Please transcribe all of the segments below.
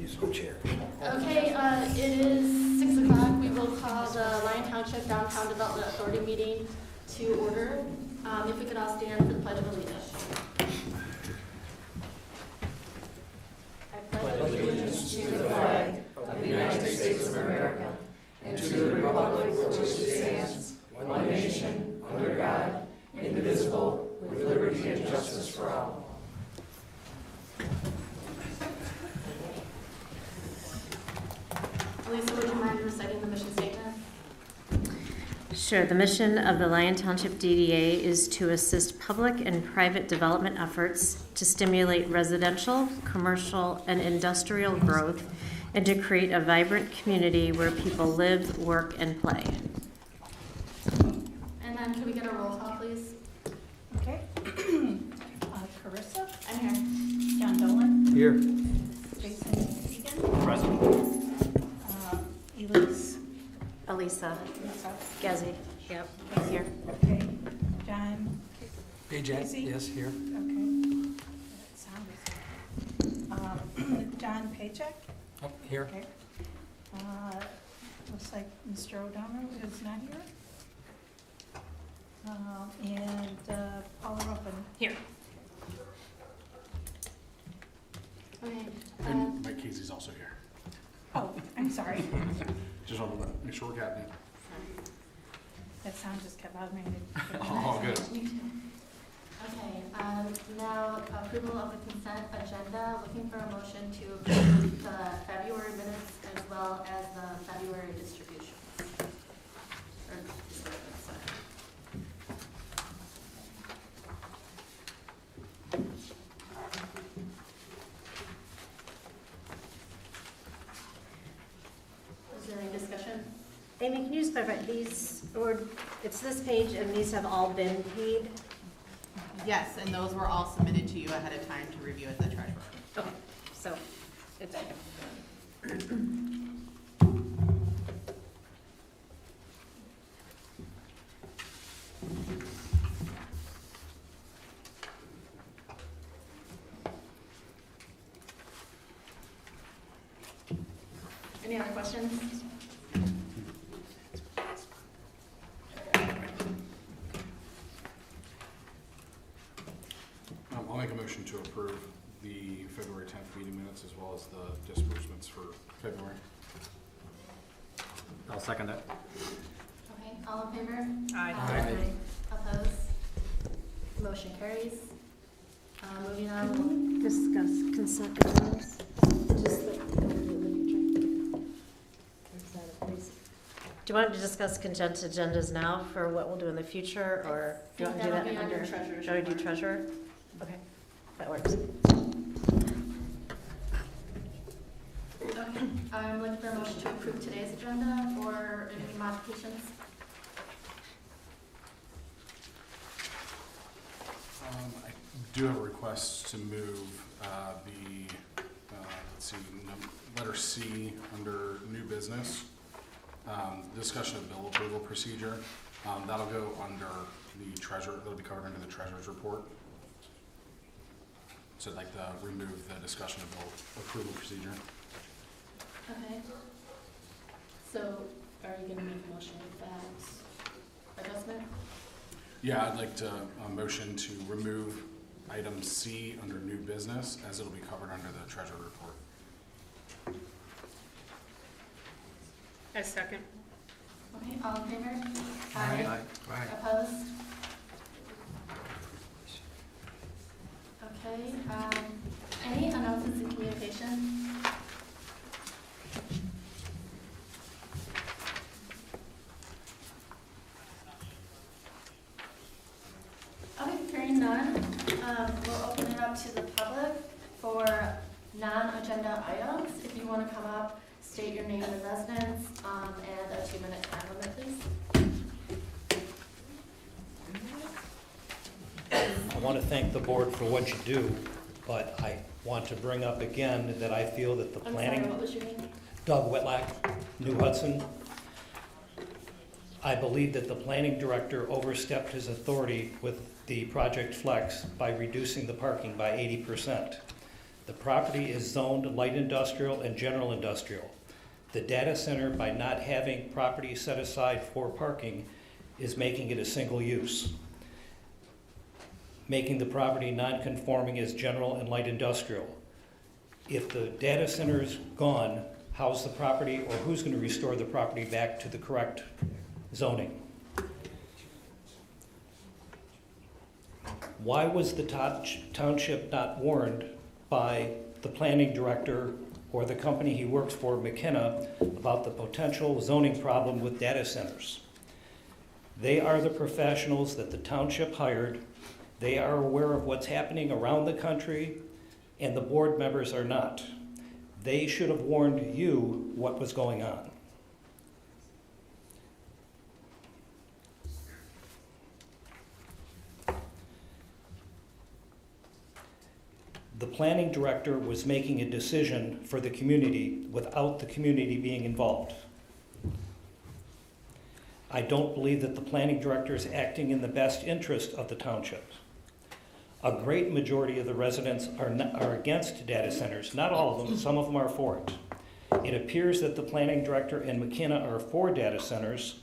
Use co-chair. Okay, it is 6 o'clock. We will call the Lyon Township Downtown Development Authority meeting to order. If we could all stand for the Pledge of Allegiance. I pledge allegiance to the flag of the United States of America and to the republic for which it stands, one nation, under God, indivisible, with liberty and justice for all. Lisa, would you mind reciting the mission statement? Sure. The mission of the Lyon Township DDA is to assist public and private development efforts to stimulate residential, commercial, and industrial growth and to create a vibrant community where people live, work, and play. And then can we get a roll call, please? Okay. Carissa? I'm here. John Dolan? Here. Jason Egan? Present. Elise? Elisa. Lisa. Gezi. Yep. I'm here. Okay. John? AJ, yes, here. Okay. That sound is. John Paycheck? Oh, here. Okay. Looks like Mr. O'Donnell is not here. And Paula Ruffin? Here. Okay. And Mike Casey's also here. Oh, I'm sorry. Just want to make sure we're happening. That sound just kept bothering me. Oh, good. Okay, now approval of the consent agenda. Looking for a motion to approve the February minutes as well as the February distributions. Or disbursements, sorry. Is there any discussion? Amy, can you just clarify these, or it's this page and these have all been paid? Yes, and those were all submitted to you ahead of time to review at the treasurer. Okay, so it's Any other questions? I'll make a motion to approve the February 10th meeting minutes as well as the disbursements for February. I'll second that. Okay, all in favor? Aye. Opposed? Motion carries. Moving on, we'll discuss consent agendas. Do you want to discuss consent agendas now for what we'll do in the future, or do you want to do that That'll be under under treasurer's Do you want to do report. treasurer? Okay, that works. Okay, I'm looking for a motion to approve today's agenda or any modifications. I do have a request to move let's see, letter C under new business. Discussion of bill approval procedure. That'll go under the treasurer, that'll be covered under the treasurer's report. So I'd like to remove the discussion of bill approval procedure. Okay. So are you gonna make a motion with that adjustment? Yeah, I'd like to motion to remove item C under new business as it'll be covered under the treasurer report. A second. Okay, all in favor? Aye. Opposed? Okay, any announcements and communication? Okay, hearing none, we'll open it up to the public for non-agenda items. If you want to come up, state your name and residence, and a 2-minute time limit, please. I want to thank the board for what you do, but I want to bring up again that I feel that the I'm planning... sorry, what was your name? Doug Whitlack, New Hudson. I believe that the planning director overstepped his authority with the Project Flex by reducing the parking by 80%. The property is zoned light industrial and general industrial. The data center, by not having property set aside for parking, is making it a single use, making the property non-conforming as general and light industrial. If the data center is gone, how's the property, or who's going to restore the property back to the correct zoning? Why was the township not warned by the planning director or the company he works for, McKenna, about the potential zoning problem with data centers? They are the professionals that the township hired. They are aware of what's happening around the country, and the board members are not. They should have warned you what was going on. The planning director was making a decision for the community without the community being involved. I don't believe that the planning director is acting in the best interest of the township. A great majority of the residents are against data centers. Not all of them, some of them are for it. It appears that the planning director and McKenna are for data centers,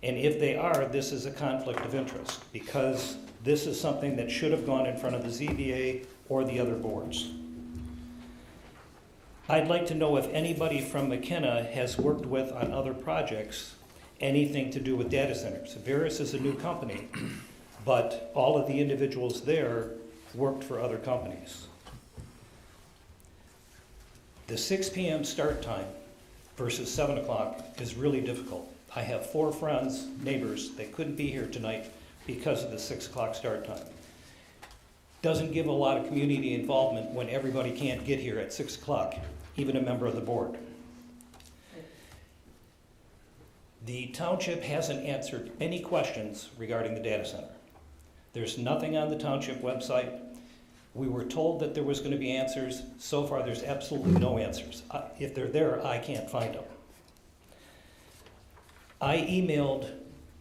and if they are, this is a conflict of interest, because this is something that should have gone in front of the ZBA or the other boards. I'd like to know if anybody from McKenna has worked with on other projects anything to do with data centers. Veris is a new company, but all of the individuals there worked for other companies. The 6 p.m. start time versus 7 o'clock is really difficult. I have 4 friends, neighbors, that couldn't be here tonight because of the 6 o'clock start time. Doesn't give a lot of community involvement when everybody can't get here at 6 o'clock, even a member of the board. The township hasn't answered any questions regarding the data center. There's nothing on the township website. We were told that there was going to be answers. So far, there's absolutely no answers. If they're there, I can't find them. I emailed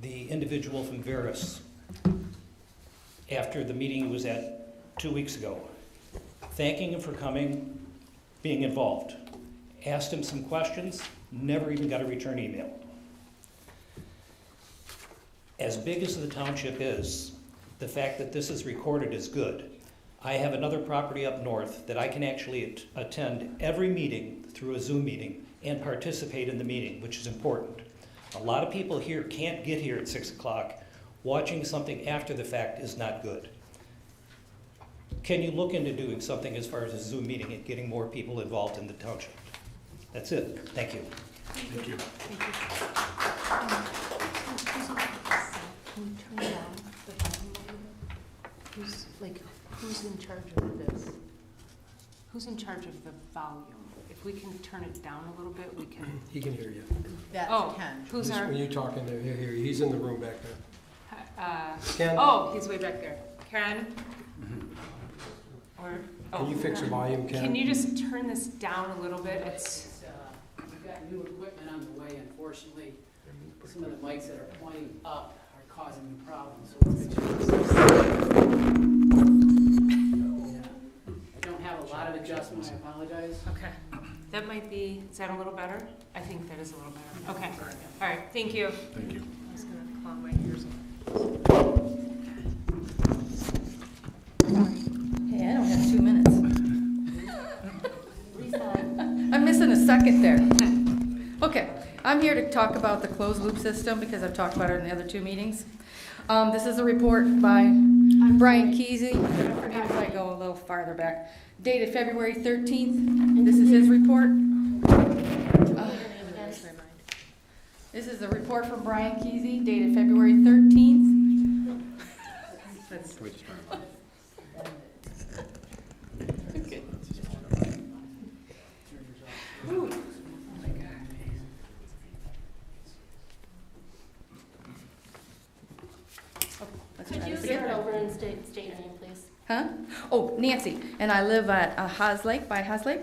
the individual from Veris after the meeting was at 2 weeks ago, thanking him for coming, being involved. Asked him some questions, never even got a return email. As big as the township is, the fact that this is recorded is good. I have another property up north that I can actually attend every meeting through a Zoom meeting and participate in the meeting, which is important. A lot of people here can't get here at 6 o'clock. Watching something after the fact is not good. Can you look into doing something as far as a Zoom meeting and getting more people involved in the township? That's it. Thank you. Thank you. Can you turn down the volume a little bit? Who's in charge of this? Who's in charge of the volume? If we can turn it down a little bit, we can. He can hear you. That's Oh, Ken. who's our? When you're talking, he'll hear you. He's in the room back there. Ken? Oh, he's way back there. Karen? Or, Can you fix the volume, Ken? Can you just turn this down a little bit? It's, We've got new equipment on the way, unfortunately. Some of the mics that are pointing up are causing me problems, so we're I don't have a lot of adjustments, I apologize. okay. That might be, is that a little better? I think that is a little better. Okay. All right, thank you. Thank you. I was gonna plug my ears in. Hey, I don't have 2 minutes. I'm missing a second there. Okay, I'm here to talk about the closed loop system because I've talked about it in the other 2 meetings. This is a report by Brian Kesey. Maybe if I go a little farther back. Dated February 13th. This is his report. This is a report from Brian Kesey dated February 13th. Okay. Ooh. Could you start over and state your name, please? Huh? Oh, Nancy, and I live at Haas Lake, by Haas Lake,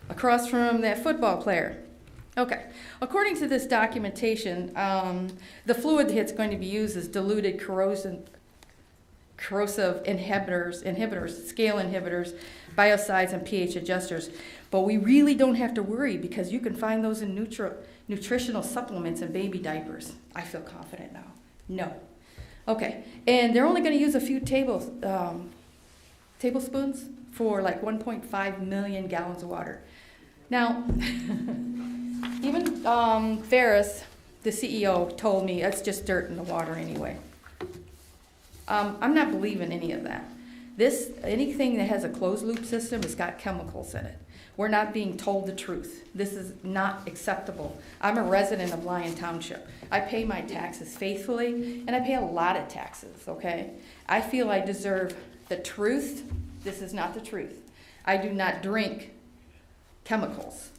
across from that football player. Okay, according to this documentation, the fluid that's going to be used is diluted corrosive inhibitors, scale inhibitors, biocides, and pH adjusters. But we really don't have to worry because you can find those in nutritional supplements and baby diapers. I feel confident now. No. Okay, and they're only going to use a few tablespoons for like 1.5 million gallons of water. Now, even Ferris, the CEO, told me it's just dirt in the water anyway. I'm not believing any of that. Anything that has a closed loop system has got chemicals in it. We're not being told the truth. This is not acceptable. I'm a resident of Lyon Township. I pay my taxes faithfully, and I pay a lot of taxes, okay? I feel I deserve the truth. This is not the truth. I do not drink chemicals.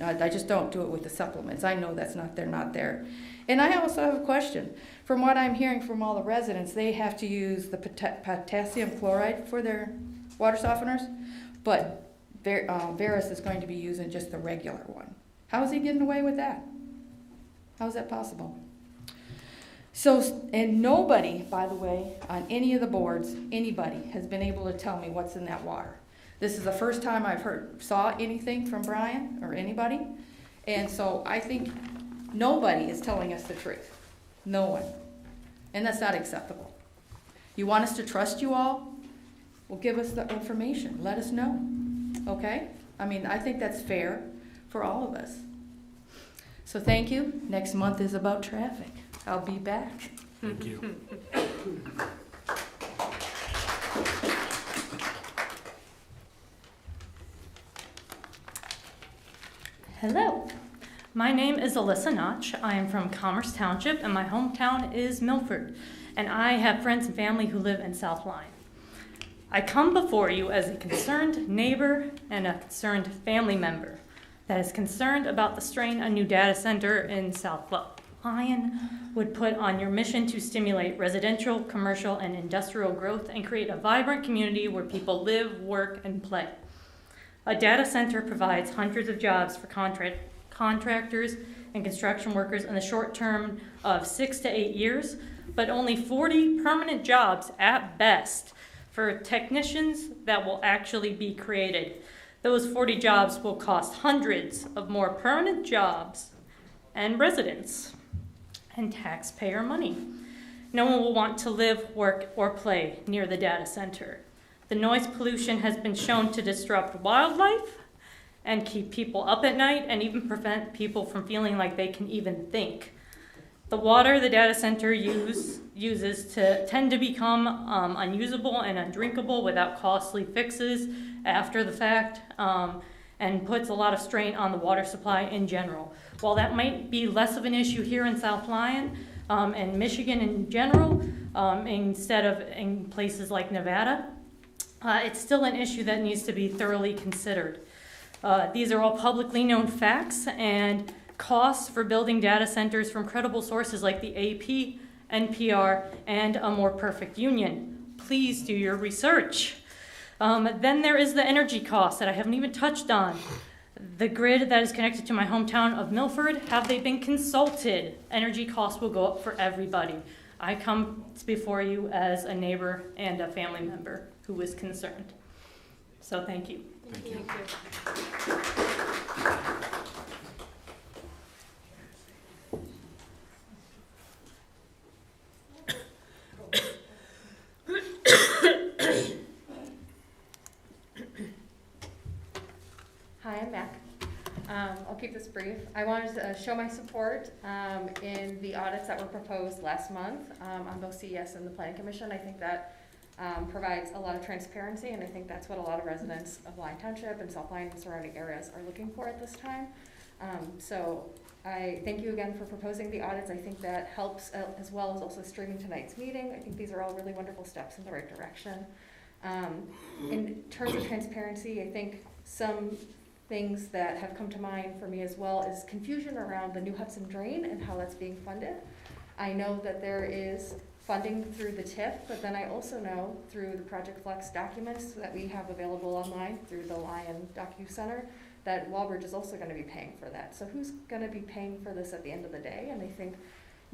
I just don't do it with the supplements. I know they're not there. And I also have a question. From what I'm hearing from all the residents, they have to use the potassium chloride for their water softeners, but Veris is going to be using just the regular one. How is he getting away with that? How is that possible? So, and nobody, by the way, on any of the boards, anybody has been able to tell me what's in that water. This is the first time I've saw anything from Brian or anybody. And so I think nobody is telling us the truth. No one. And that's not acceptable. You want us to trust you all? Well, give us the information. Let us know. Okay? I mean, I think that's fair for all of us. So thank you. Next month is about traffic. I'll be back. Thank you. Hello, my name is Alyssa Notch. I am from Commerce Township and my hometown is Milford, and I have friends and family who live in South Lyon. I come before you as a concerned neighbor and a concerned family member that is concerned about the strain a new data center in South Lyon would put on your mission to stimulate residential, commercial, and industrial growth and create a vibrant community where people live, work, and play. A data center provides hundreds of jobs for contractors and construction workers in the short term of 6 to 8 years, but only 40 permanent jobs at best for technicians that will actually be created. Those 40 jobs will cost hundreds of more permanent jobs and residents and taxpayer money. No one will want to live, work, or play near the data center. The noise pollution has been shown to disrupt wildlife and keep people up at night and even prevent people from feeling like they can even think. The water the data center uses tend to become unusable and undrinkable without costly fixes after the fact, and puts a lot of strain on the water supply in general. While that might be less of an issue here in South Lyon and Michigan in general, instead of in places like Nevada, it's still an issue that needs to be thoroughly considered. These are all publicly known facts, and costs for building data centers from credible sources like the AP, NPR, and A More Perfect Union. Please do your research. Then there is the energy costs that I haven't even touched on. The grid that is connected to my hometown of Milford, have they been consulted? Energy costs will go up for everybody. I come before you as a neighbor and a family member who is concerned. So thank you. Thank you. Hi, I'm Mac. I'll keep this brief. I wanted to show my support in the audits that were proposed last month on both CES and the Planning Commission. I think that provides a lot of transparency, and I think that's what a lot of residents of Lyon Township and South Lyon and surrounding areas are looking for at this time. So I thank you again for proposing the audits. I think that helps, as well as also streaming tonight's meeting. I think these are all really wonderful steps in the right direction. In terms of transparency, I think some things that have come to mind for me as well is confusion around the New Hudson Drain and how that's being funded. I know that there is funding through the TIF, but then I also know through the Project Flex documents that we have available online through the Lyon DocuCenter that Walbridge is also going to be paying for that. So who's going to be paying for this at the end of the day? And I think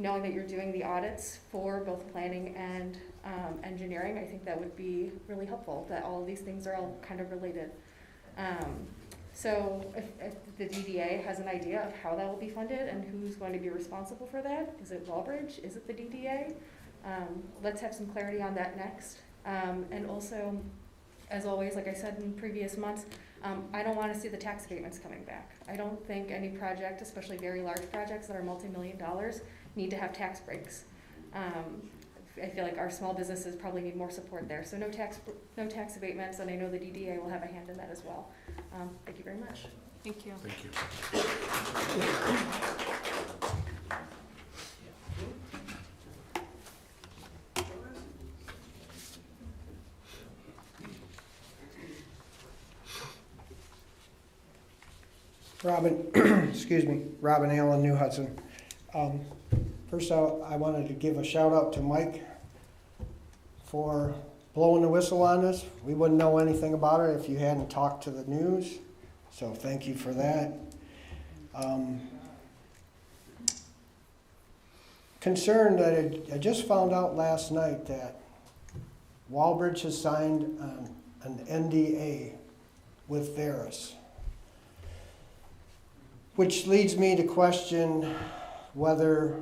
knowing that you're doing the audits for both planning and engineering, I think that would be really helpful, that all of these things are all kind of related. So if the DDA has an idea of how that will be funded and who's going to be responsible for that, is it Walbridge, is it the DDA? Let's have some clarity on that next. And also, as always, like I said in previous months, I don't want to see the tax abatements coming back. I don't think any project, especially very large projects that are multi-million dollars, need to have tax breaks. I feel like our small businesses probably need more support there. So no tax abatements, and I know the DDA will have a hand in that as well. Thank you very much. Thank you. Thank you. Robin, excuse me, Robin Allen, New Hudson. First out, I wanted to give a shout out to Mike for blowing the whistle on this. We wouldn't know anything about it if you hadn't talked to the news, so thank you for that. Concerned that I just found out last night that Walbridge has signed an NDA with Veris, which leads me to question whether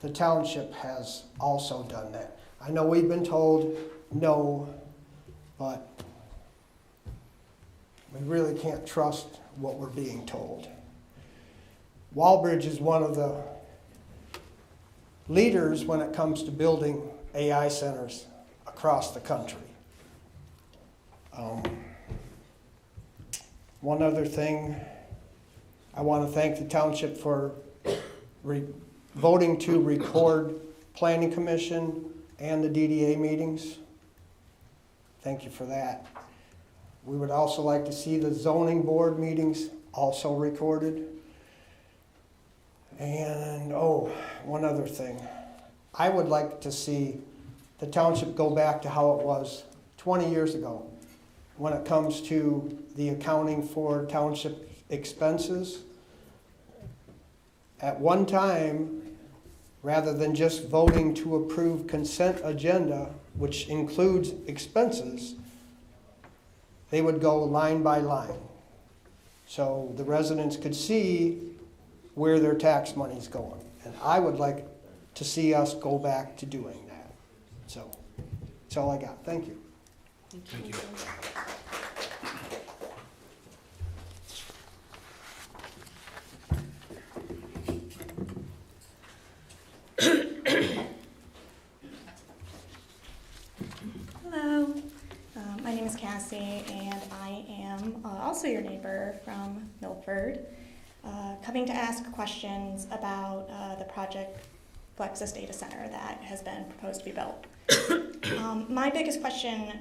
the township has also done that. I know we've been told no, but we really can't trust what we're being told. Walbridge is one of the leaders when it comes to building AI centers across the country. One other thing, I want to thank the township for voting to record Planning Commission and the DDA meetings. Thank you for that. We would also like to see the zoning board meetings also recorded. And, one other thing. I would like to see the township go back to how it was 20 years ago when it comes to the accounting for township expenses. At one time, rather than just voting to approve consent agenda, which includes expenses, they would go line by line. So the residents could see where their tax money's going. And I would like to see us go back to doing that. So that's all I got. Thank you. Thank you. Hello, my name is Cassie, and I am also your neighbor from Milford, coming to ask questions about the project Flexus Data Center that has been proposed to be built. My biggest question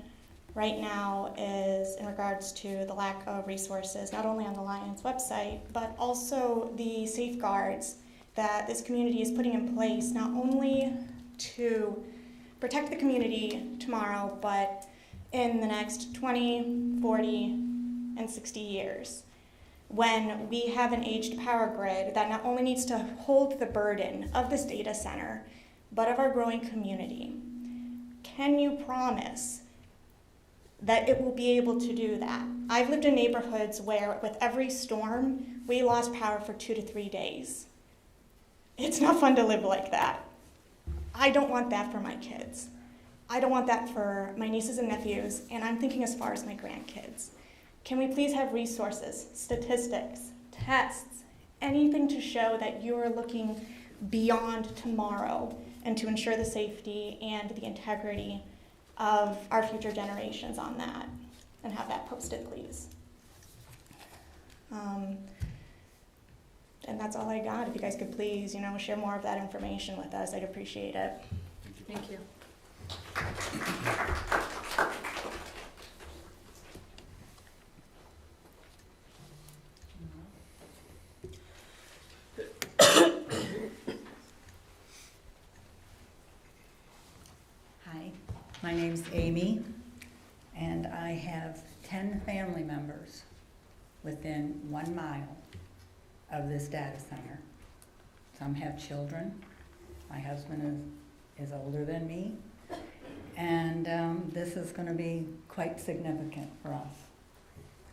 right now is in regards to the lack of resources, not only on the Lions website, but also the safeguards that this community is putting in place, not only to protect the community tomorrow, but in the next 20, 40, and 60 years, when we have an aged power grid that not only needs to hold the burden of this data center, but of our growing community. Can you promise that it will be able to do that? I've lived in neighborhoods where with every storm, we lost power for 2 to 3 days. It's not fun to live like that. I don't want that for my kids. I don't want that for my nieces and nephews, and I'm thinking as far as my grandkids. Can we please have resources, statistics, tests, anything to show that you're looking beyond tomorrow and to ensure the safety and the integrity of our future generations on that, and have that posted, please. And that's all I got. If you guys could please, share more of that information with us, I'd appreciate it. Thank you. Hi, my name's Amy, and I have 10 family members within 1 mile of this data center. Some have children, My husband is older than me, and this is going to be quite significant for us,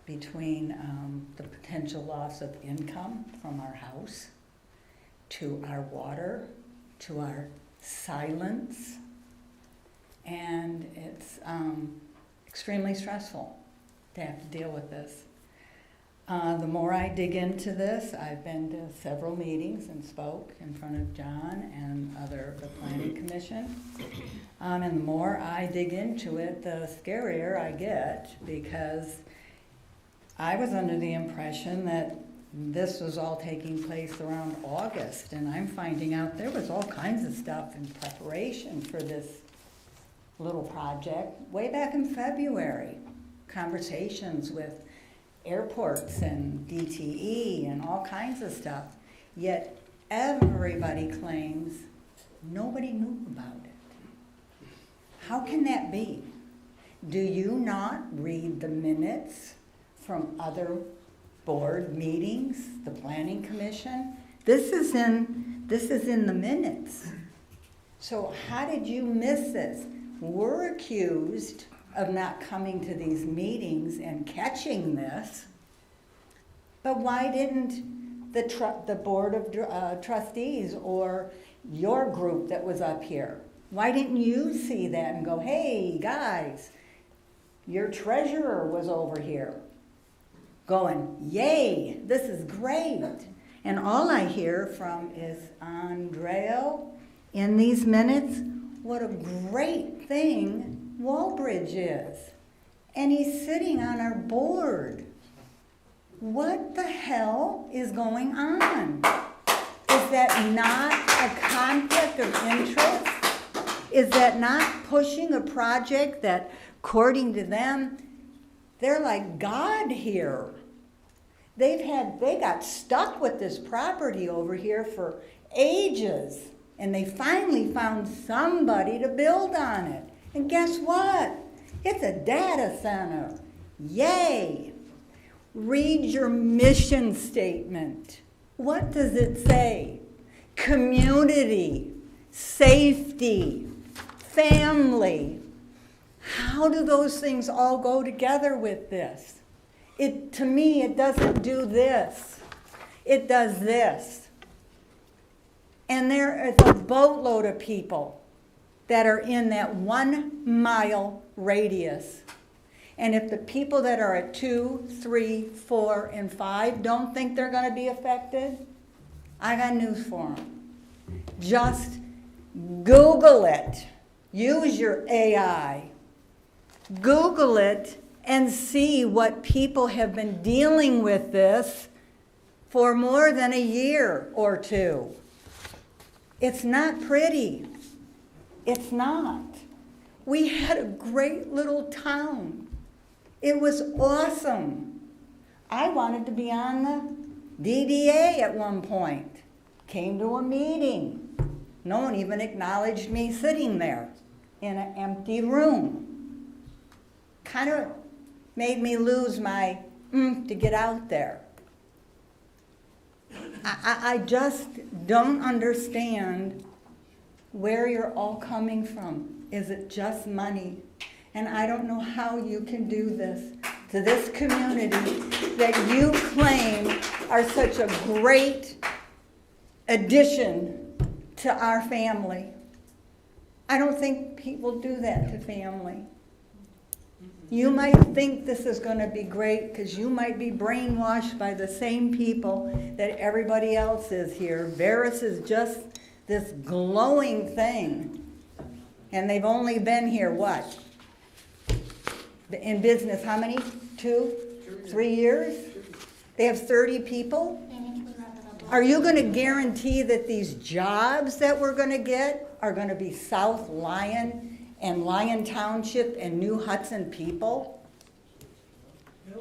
between the potential loss of income from our house, to our water, to our silence, and it's extremely stressful to have to deal with this. The more I dig into this, I've been to several meetings and spoke in front of John and the Planning Commission. And the more I dig into it, the scarier I get, because I was under the impression that this was all taking place around August, and I'm finding out there was all kinds of stuff in preparation for this little project way back in February. Conversations with airports and DTE and all kinds of stuff, yet everybody claims nobody knew about it. How can that be? Do you not read the minutes from other board meetings, the Planning Commission? This is in the minutes. So how did you miss this? We're accused of not coming to these meetings and catching this, but why didn't the board of trustees or your group that was up here, why didn't you see that and go, hey guys, your treasurer was over here going, yay, this is great. And all I hear from is Andrea in these minutes, what a great thing Walbridge is. And he's sitting on our board. What the hell is going on? Is that not a conflict of interest? Is that not pushing a project that, according to them, they're like God here? They got stuck with this property over here for ages, and they finally found somebody to build on it. And guess what? It's a data center. Yay! Read your mission statement. What does it say? Community, safety, family. How do those things all go together with this? To me, it doesn't do this. It does this. And there is a boatload of people that are in that 1 mile radius. And if the people that are at 2, 3, 4, and 5 don't think they're going to be affected, I got news for them. Just Google it. Use your AI. Google it and see what people have been dealing with this for more than a year or two. It's not pretty. It's not. We had a great little town. It was awesome. I wanted to be on the DDA at one point. Came to a meeting. No one even acknowledged me sitting there in an empty room. Kind of made me lose my to get out there. I just don't understand where you're all coming from. Is it just money? And I don't know how you can do this to this community that you claim are such a great addition to our family. I don't think people do that to family. You might think this is going to be great because you might be brainwashed by the same people that everybody else is here. Varus is just this glowing thing. And they've only been here, what? In business, how many? 2, 3 years? They have 30 people? Are you going to guarantee that these jobs that we're going to get are going to be South Lyon and Lyon Township and New Hudson people?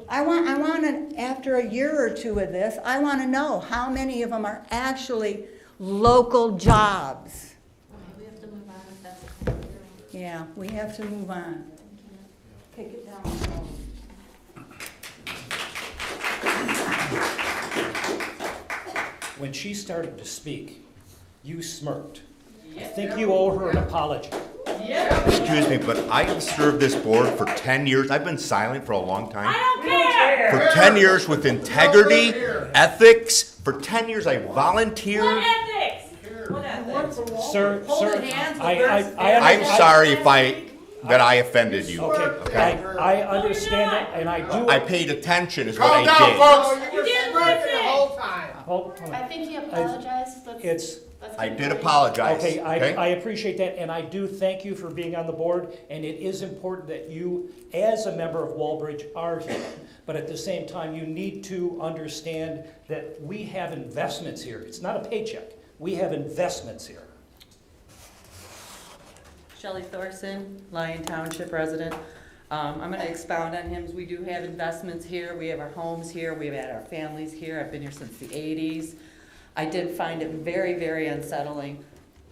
I want to, after a year or two of this, I want to know how many of them are actually local jobs. We have to move on if that's the kind of hearing. Yeah, we have to move on. Take it down. When she started to speak, you smirked. I think you owe her an apology. Excuse me, but I have served this board for 10 years. I've been silent for a long time. I don't care. For 10 years with integrity, ethics. For 10 years I volunteered. What ethics? What ethics? Sir, I'm sorry that I offended you. Okay, I understand it, and I do. I paid attention is what I did. You didn't listen. Hold on. I think he apologized. It's. I did apologize. Okay, I appreciate that, and I do thank you for being on the board, and it is important that you, as a member of Walbridge, are here. But at the same time, you need to understand that we have investments here. It's not a paycheck. We have investments here. Shelley Thorson, Lyon Township resident. I'm going to expound on him. We do have investments here. We have our homes here. We've had our families here. I've been here since the 80s. I did find it very, very unsettling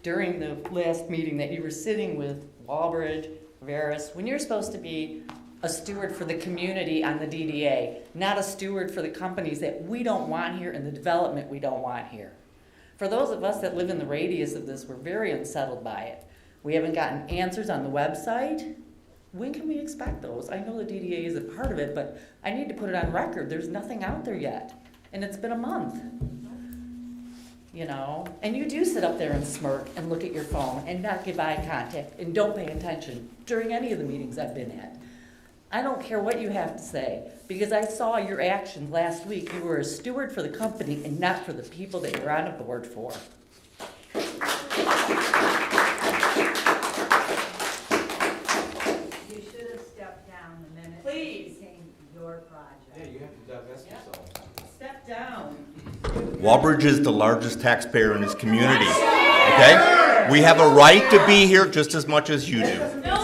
during the last meeting that you were sitting with Walbridge, Veris, when you're supposed to be a steward for the community on the DDA, not a steward for the companies that we don't want here and the development we don't want here. For those of us that live in the radius of this, we're very unsettled by it. We haven't gotten answers on the website. When can we expect those? I know the DDA is a part of it, but I need to put it on record. There's nothing out there yet, and it's been a month. You know, and you do sit up there and smirk and look at your phone and not give eye contact and don't pay attention during any of the meetings I've been at. I don't care what you have to say, because I saw your actions last week. You were a steward for the company and not for the people that you're on a board for. You should have stepped down the minute Please. it became your project. Yeah, you have to divest yourself. Step down. Walbridge is the largest taxpayer in this community. Okay? We have a right to be here just as much as you do. No, they don't.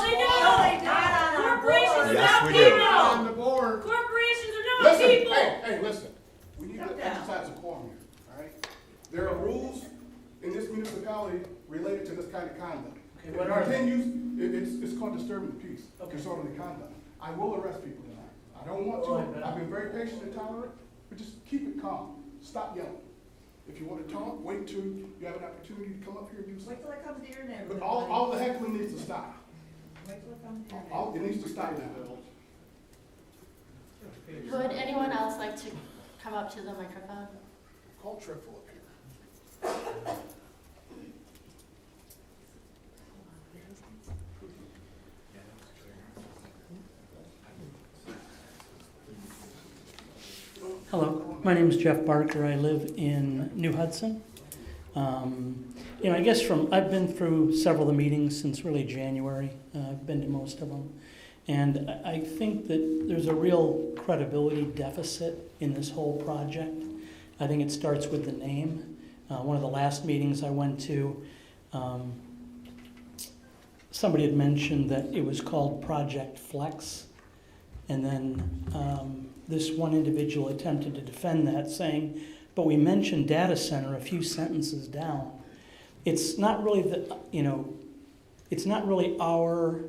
Corporations are Yes, not we people. do. On the board. Corporations are not Listen, people. hey, listen. We need to exercise a quorum here, all right? There are rules in this municipality related to this kind of conduct. Okay, what are they? It's called disturbing the peace, disorderly conduct. I will arrest people tonight. I don't want to. I've been very patient and tolerant, but just keep it calm. Stop yelling. If you want to talk, wait till you have an opportunity to come up here and do something. Wait till it comes to your neighborhood. But all the heckling needs to stop. Wait till it comes to your neighborhood. It needs to stop now. Would anyone else like to come up to the microphone? Call Triple up here. Hello, my name is Jeff Barker. I live in New Hudson. I guess I've been through several of the meetings since really January. I've been to most of them. And I think that there's a real credibility deficit in this whole project. I think it starts with the name. One of the last meetings I went to, somebody had mentioned that it was called Project Flex. And then this one individual attempted to defend that, saying, but we mentioned data center a few sentences down. It's not really it's not really our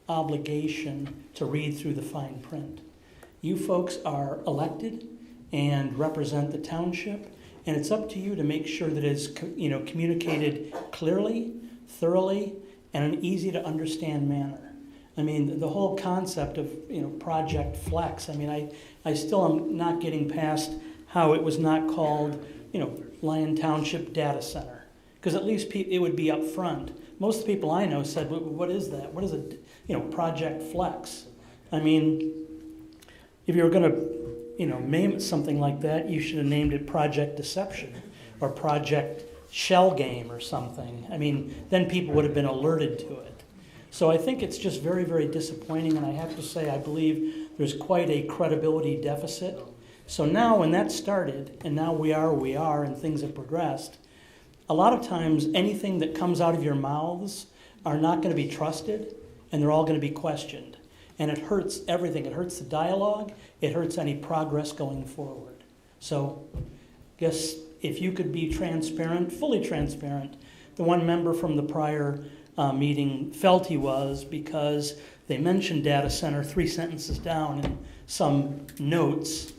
obligation to read through the fine print. You folks are elected and represent the township, and it's up to you to make sure that it's communicated clearly, thoroughly, and in an easy to understand manner. I mean, the whole concept of Project Flex. I mean, I still am not getting past how it was not called Lyon Township Data Center, because at least it would be up front. Most of the people I know said, "What is that? What is it? Project Flex?" I mean, if you were going to name it something like that, you should have named it Project Deception or Project Shell Game or something. I mean, then people would have been alerted to it. So I think it's just very, very disappointing, and I have to say I believe there's quite a credibility deficit. So now when that started, and now we are where we are, and things have progressed, a lot of times anything that comes out of your mouths are not going to be trusted, and they're all going to be questioned. And it hurts everything. It hurts the dialogue. It hurts any progress going forward. So I guess if you could be transparent, fully transparent, the one member from the prior meeting felt he was, because they mentioned data center 3 sentences down in some notes.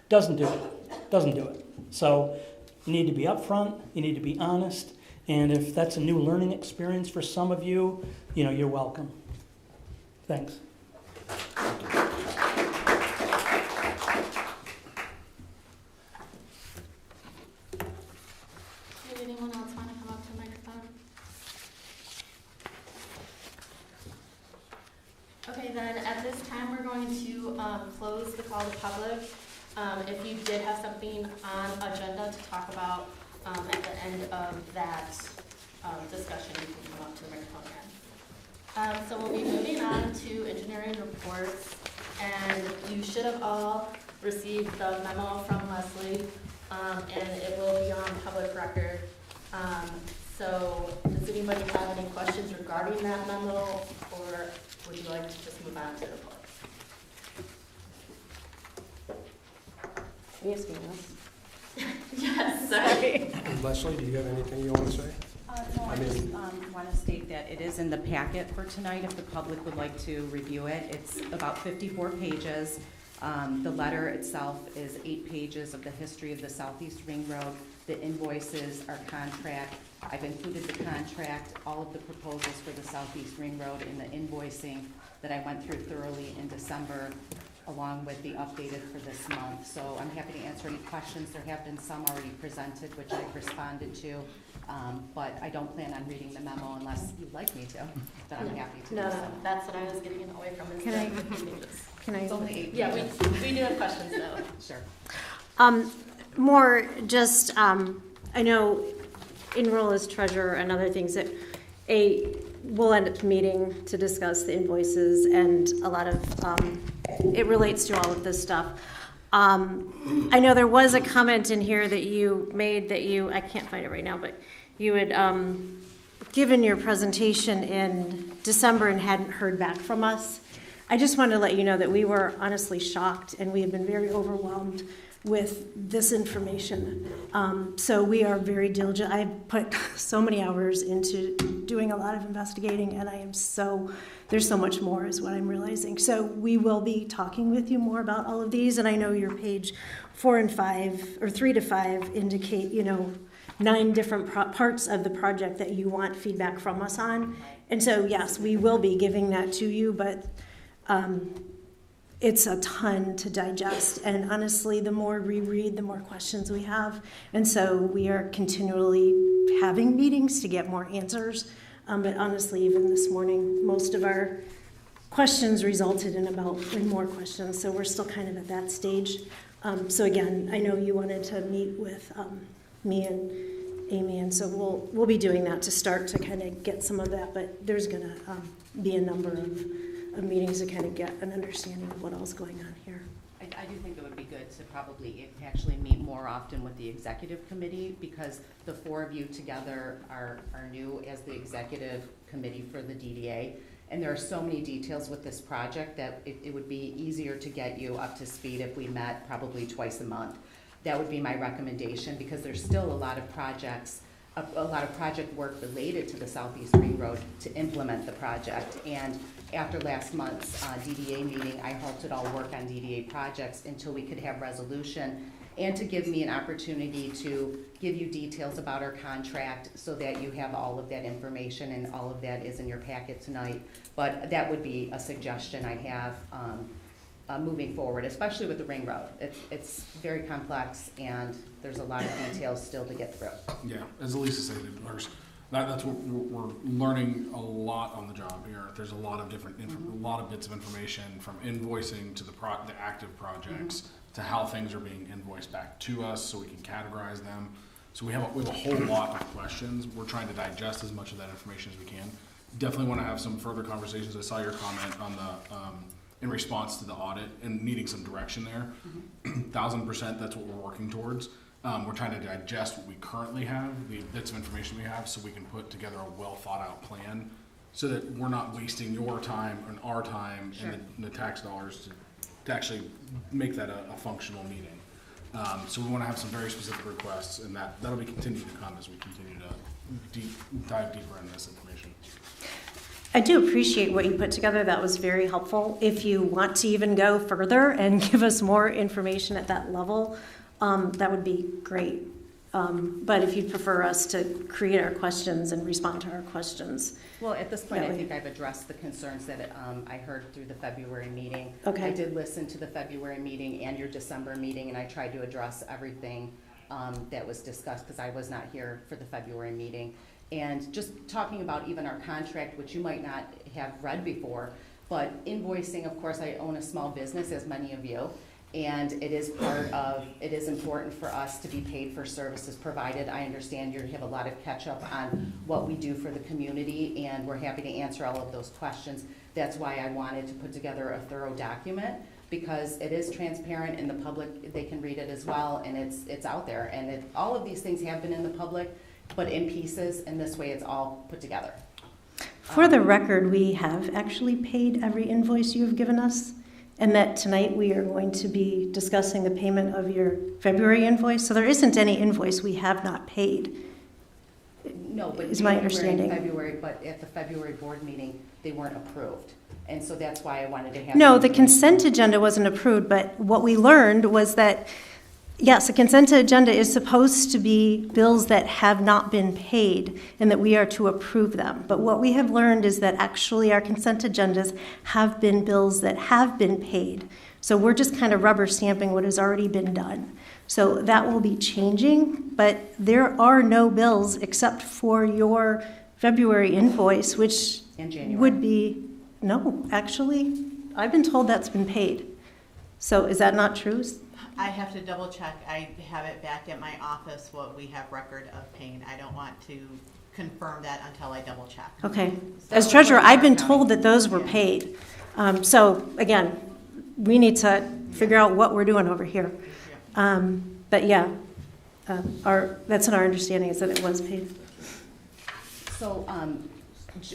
Doesn't do it. So you need to be upfront, you need to be honest, And if that's a new learning experience for some of you, you're welcome. Thanks. Did anyone else want to come up to the microphone? Okay, then at this time, we're going to close the call to public. If you did have something on agenda to talk about at the end of that discussion, you can come up to the microphone again. So we'll be moving on to engineering reports, and you should have all received the memo from Leslie, and it will be on public record. So does anybody have any questions regarding that memo, or would you like to just move on to the report? Yes, ma'am. Yes, sorry. Leslie, do you have anything you want to say? No, I just want to state that it is in the packet for tonight if the public would like to review it. It's about 54 pages. The letter itself is 8 pages of the history of the Southeast Ring Road, the invoices, our contract. I've included the contract, all of the proposals for the Southeast Ring Road in the invoicing that I went through thoroughly in December, along with the updated for this month. So I'm happy to answer any questions. There have been some already presented, which I've responded to, but I don't plan on reading the memo unless you'd like me to, but I'm happy to. No, that's what I was getting away from. Is Can I? It's only 8 Yeah, pages. we do have questions though. Sure. More just, I know enroll as treasurer and other things that we'll end up meeting to discuss the invoices and a lot of, it relates to all of this stuff. I know there was a comment in here that you made that I can't find it right now, but you had given your presentation in December and hadn't heard back from us. I just wanted to let you know that we were honestly shocked and we have been very overwhelmed with this information. So we are very diligent. I've put so many hours into doing a lot of investigating, and there's so much more is what I'm realizing. So we will be talking with you more about all of these, and I know your page 4 and 5, or 3 to 5 indicate, 9 different parts of the project that you want feedback from us on. And so, yes, we will be giving that to you, but it's a ton to digest, and honestly, the more we read, the more questions we have, and so we are continually having meetings to get more answers, but honestly, even this morning, most of our questions resulted in about 3 more questions, so we're still kind of at that stage. So again, I know you wanted to meet with me and Amy, and so we'll be doing that to start to kind of get some of that, but there's gonna be a number of meetings to kind of get an understanding of what else is going on here. I do think it would be good to probably actually meet more often with the executive committee, because the 4 of you together are new as the executive committee for the DDA. And there are so many details with this project that it would be easier to get you up to speed if we met probably twice a month. That would be my recommendation, because there's still a lot of projects, a lot of project work related to the Southeast Ring Road to implement the project. And after last month's DDA meeting, I halted all work on DDA projects until we could have resolution, and to give me an opportunity to give you details about our contract so that you have all of that information, and all of that is in your packet tonight. But that would be a suggestion I have moving forward, especially with the Ring Road. It's very complex, and there's a lot of details still to get through. Yeah, as Elisa said, that's what we're learning a lot on the job here. There's a lot of different, a lot of bits of information, from invoicing to the active projects, to how things are being invoiced back to us so we can categorize them. So we have a whole lot of questions. We're trying to digest as much of that information as we can. Definitely want to have some further conversations. I saw your comment on the in response to the audit and needing some direction there. 1000%, that's what we're working towards. We're trying to digest what we currently have, the bits of information we have, so we can put together a well thought out plan, so that we're not wasting your time and our time and the tax dollars to actually make that a functional meeting. So we want to have some very specific requests, and that'll be continued to come as we continue to dive deeper into this information. I do appreciate what you put together. That was very helpful. If you want to even go further and give us more information at that level, that would be great. But if you'd prefer us to create our questions and respond to our questions. Well, at this point, that I way- think I've addressed the concerns that I heard through the February meeting. Okay. I did listen to the February meeting and your December meeting, and I tried to address everything that was discussed, because I was not here for the February meeting. And just talking about even our contract, which you might not have read before, but invoicing, of course, I own a small business, as many of you, and it is important for us to be paid for services provided. I understand you have a lot of catch up on what we do for the community, and we're happy to answer all of those questions. That's why I wanted to put together a thorough document, because it is transparent and the public, they can read it as well, and it's out there. And all of these things have been in the public, but in pieces, and this way it's all put together. For the record, we have actually paid every invoice you have given us, and that tonight we are going to be discussing the payment of your February invoice. So there isn't any invoice we have not paid. No, but is my January and understanding. February, but at the February board meeting, they weren't approved. And so that's why I wanted to have. No, the consent agenda wasn't approved, but what we learned was that, yes, a consent agenda is supposed to be bills that have not been paid and that we are to approve them. But what we have learned is that actually our consent agendas have been bills that have been paid. So we're just kind of rubber stamping what has already been done. So that will be changing, but there are no bills except for your February invoice, which in January would be, no, actually, I've been told that's been paid. So is that not true? I have to double check. I have it back at my office, what we have record of paying. I don't want to confirm that until I double check. Okay. So As treasurer, I've been told that those were paid. So again, we need to figure out what we're doing over here. But yeah, that's our understanding, is that it was paid. So,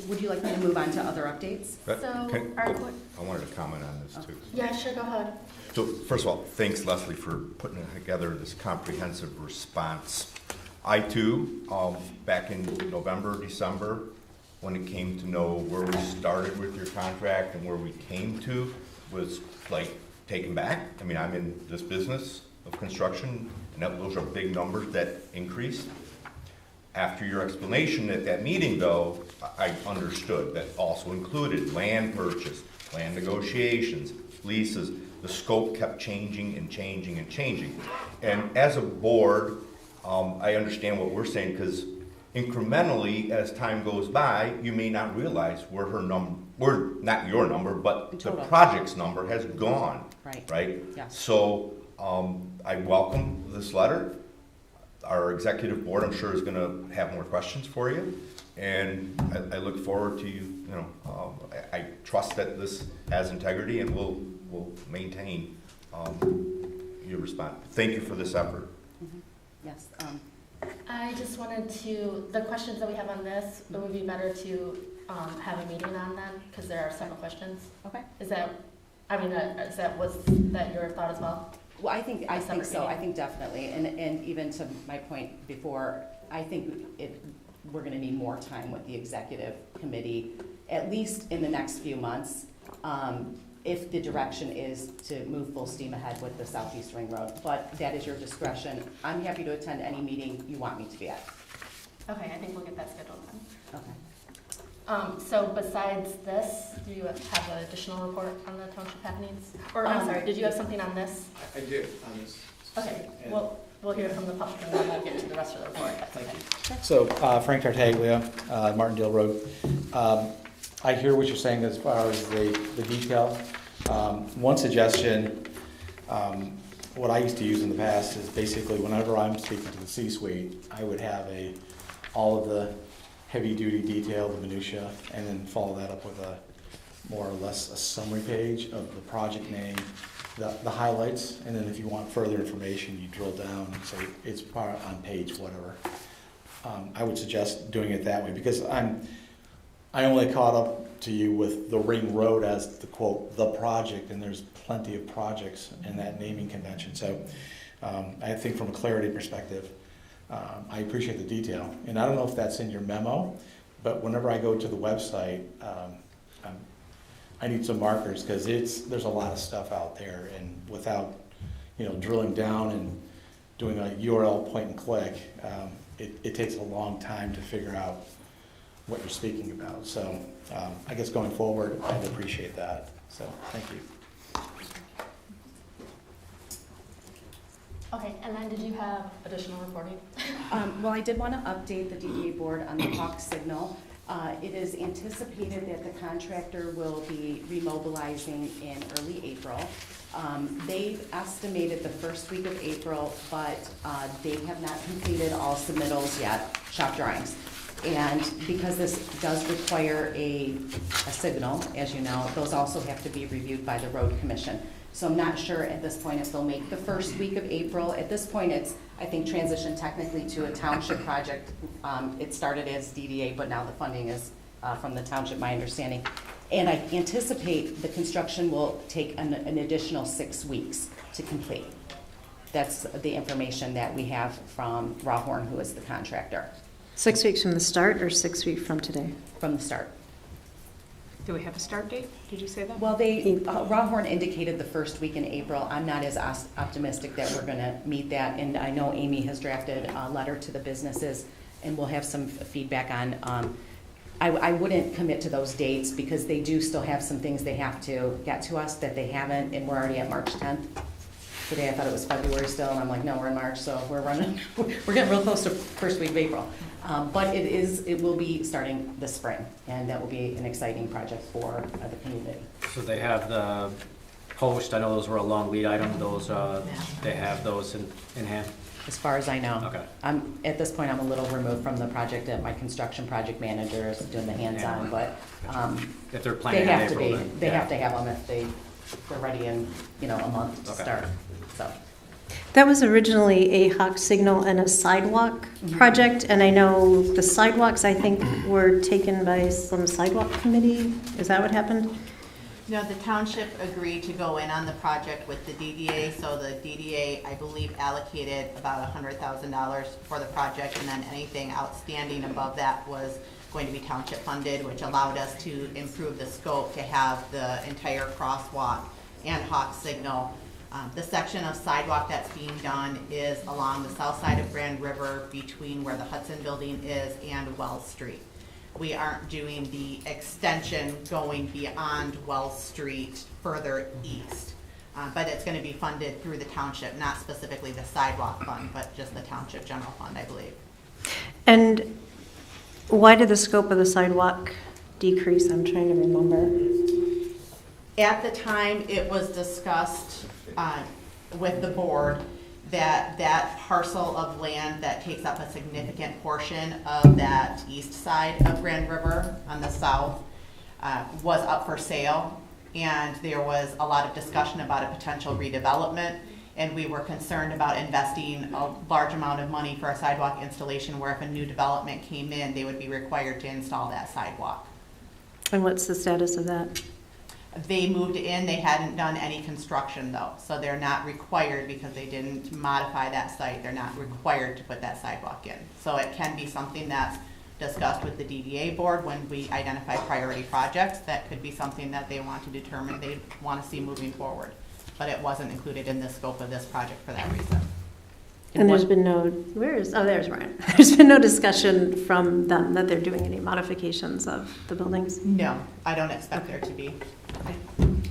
would you like me to move on to other updates? I wanted to comment on this too. Yeah, sure, go ahead. So first of all, thanks Leslie for putting together this comprehensive response. I too, back in November, December, when it came to know where we started with your contract and where we came to, was like taken back. I mean, I'm in this business of construction, and those are big numbers that increased. After your explanation at that meeting, though, I understood that also included land purchase, land negotiations, leases. The scope kept changing and changing and changing. And as a board, I understand what we're saying, because incrementally, as time goes by, you may not realize where her number, not your number, but the project's number has gone. Right? Yeah. So I welcome this letter. Our executive board, I'm sure, is going to have more questions for you, and I look forward to you. I trust that this has integrity and will maintain your response. Thank you for this effort. Mm-hmm. Yes. I just wanted to, the questions that we have on this, it would be better to have a meeting on them, because there are several questions. Okay. Was that your thought as well? Well, I think so. I think definitely, and even to my point before, I think we're going to need more time with the executive committee, at least in the next few months, if the direction is to move full steam ahead with the Southeast Ring Road. But that is your discretion. I'm happy to attend any meeting you want me to be at. Okay, I think we'll get that scheduled then. Okay. So besides this, do you have an additional report on the township happenings? Or I'm sorry, did you have something on this? I did on this. Okay, well, we'll hear from the public and then we'll get to the rest of the report. That's okay. So Frank Tartaglia, Martindale Road. I hear what you're saying as far as the detail. One suggestion, what I used to use in the past is basically whenever I'm speaking to the C-suite, I would have all of the heavy-duty detail, the minutia, and then follow that up with a more or less a summary page of the project name, the highlights, and then if you want further information, you drill down and say it's on page whatever. I would suggest doing it that way, because I only caught up to you with the Ring Road as the quote, the project, and there's plenty of projects in that naming convention. So I think from a clarity perspective, I appreciate the detail, and I don't know if that's in your memo, but whenever I go to the website, I need some markers, because there's a lot of stuff out there, and without drilling down and doing a URL point and click, it takes a long time to figure out what you're speaking about. So I guess going forward, I'd appreciate that. So thank you. Okay, and then did you have additional reporting? Well, I did want to update the DDA board on the Hawk signal. It is anticipated that the contractor will be remobilizing in early April. They've estimated the first week of April, but they have not completed all submittals yet, shop drawings. And because this does require a signal, as you know, those also have to be reviewed by the road commission. So I'm not sure at this point if they'll make the first week of April. At this point, it's, I think, transitioned technically to a township project. It started as DDA, but now the funding is from the township, my understanding. And I anticipate the construction will take an additional 6 weeks to complete. That's the information that we have from Rawhorn, who is the contractor. 6 weeks from the start or 6 weeks from today? From the start. Do we have a start date? Did you say that? Well, they, Rawhorn indicated the first week in April. I'm not as optimistic that we're gonna meet that, and I know Amy has drafted a letter to the businesses, and we'll have some feedback on, I wouldn't commit to those dates, because they do still have some things they have to get to us that they haven't, and we're already at March 10th. Today I thought it was February still, and I'm like, no, we're in March, so we're getting real close to first week of April. But it will be starting this spring, and that will be an exciting project for the community. So they have the post, I know those were a long lead item, those, they have those in hand? As far as I know. Okay. At this point, I'm a little removed from the project, that my construction project manager is doing the hands-on, but if they're planning in April, then, they have to have them if they're ready in, a month to start, so. That was originally a Hawk signal and a sidewalk project, and I know the sidewalks, I think, were taken by some sidewalk committee. Is that what happened? No, the township agreed to go in on the project with the DDA, so the DDA, I believe, allocated about $100,000 for the project, and then anything outstanding above that was going to be township funded, which allowed us to improve the scope to have the entire crosswalk and Hawk signal. The section of sidewalk that's being done is along the south side of Grand River between where the Hudson building is and Wells Street. We aren't doing the extension going beyond Wells Street further east, but it's going to be funded through the township, not specifically the sidewalk fund, but just the township general fund, I believe. And why did the scope of the sidewalk decrease? I'm trying to remember. At the time, it was discussed with the board that parcel of land that takes up a significant portion of that east side of Grand River on the south was up for sale, and there was a lot of discussion about a potential redevelopment, and we were concerned about investing a large amount of money for a sidewalk installation where if a new development came in, they would be required to install that sidewalk. And what's the status of that? They moved in, they hadn't done any construction though, so they're not required, because they didn't modify that site, they're not required to put that sidewalk in. So it can be something that's discussed with the DDA board when we identify priority projects. That could be something that they want to determine they want to see moving forward. But it wasn't included in the scope of this project for that reason. And there's been no, there's Ryan. There's been no discussion from them that they're doing any modifications of the buildings? No, I don't expect there to be.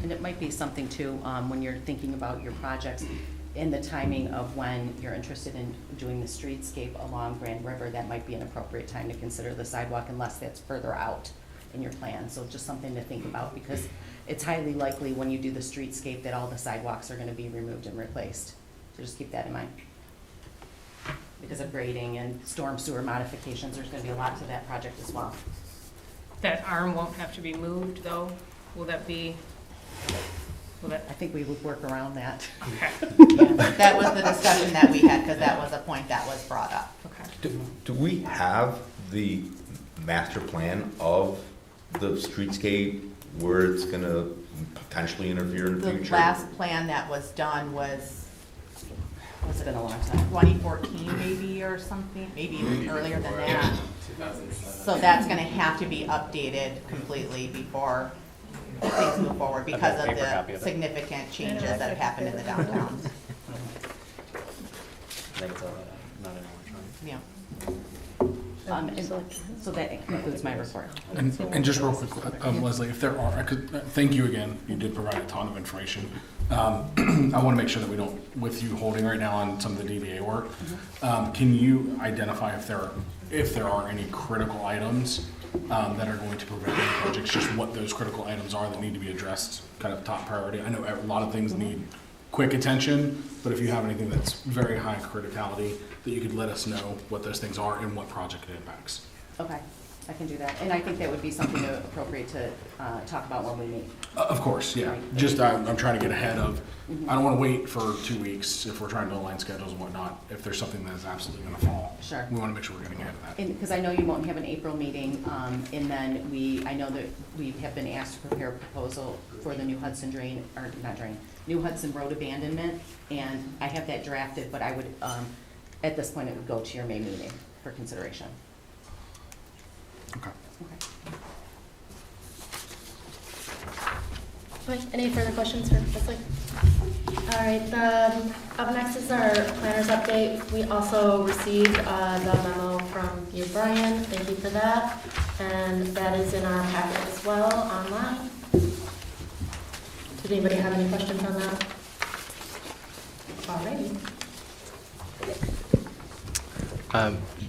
And it might be something too, when you're thinking about your projects, in the timing of when you're interested in doing the streetscape along Grand River, that might be an appropriate time to consider the sidewalk, unless that's further out in your plan. So just something to think about, because it's highly likely when you do the streetscape that all the sidewalks are going to be removed and replaced. So just keep that in mind. Because of grading and storm sewer modifications, there's going to be a lot to that project as well. That arm won't have to be moved, though? Will that be, I think we would work around that. Okay. Yeah, that was the discussion that we had, because that was a point that was brought up. Okay. Do we have the master plan of the streetscape, where it's going to potentially interfere in the future? The last plan that was done was It's been a long time. 2014 maybe, or something, maybe even earlier than that. So that's going to have to be updated completely before things move forward, because of the significant changes that have happened in the downtown. Yeah. So that concludes my report. And just real quick, Leslie, if there are, thank you again, you did provide a ton of information. I want to make sure that we don't, with you holding right now on some of the DDA work, can you identify if there are any critical items that are going to prevent any projects, just what those critical items are that need to be addressed, kind of top priority? I know a lot of things need quick attention, but if you have anything that's very high criticality, that you could let us know what those things are and what project it impacts. Okay, I can do that. And I think that would be something appropriate to talk about when we meet. Of course, yeah. Right. Just I'm trying to get ahead of, I don't want to wait for 2 weeks if we're trying to align schedules and whatnot. If there's something that is absolutely going to fall, Sure. we want to make sure we're getting ahead of that. And because I know you won't have an April meeting, and then I know that we have been asked to prepare a proposal for the new Hudson drain, or not drain, new Hudson Road abandonment, and I have that drafted, but I would, at this point, it would go to your May meeting for consideration. Okay. Okay, any further questions for Leslie? All right, up next is our planner's update. We also received the memo from you, Brian. Thank you for that. And that is in our packet as well online. Did anybody have any questions on that? Alrighty.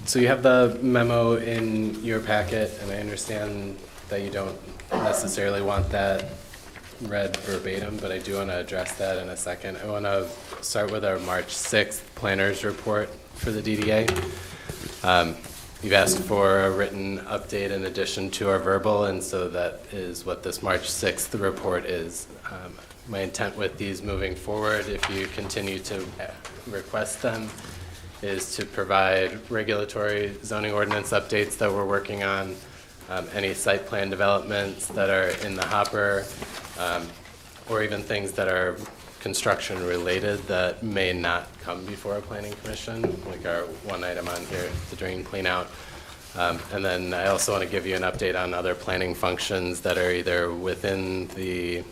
So you have the memo in your packet, and I understand that you don't necessarily want that read verbatim, but I do want to address that in a second. I want to start with our March 6th planners report for the DDA. You've asked for a written update in addition to our verbal, and so that is what this March 6th report is. My intent with these moving forward, if you continue to request them, is to provide regulatory zoning ordinance updates that we're working on, any site plan developments that are in the hopper, or even things that are construction related that may not come before a planning commission, like our one item on here, the drain clean out. And then I also want to give you an update on other planning functions that are either within the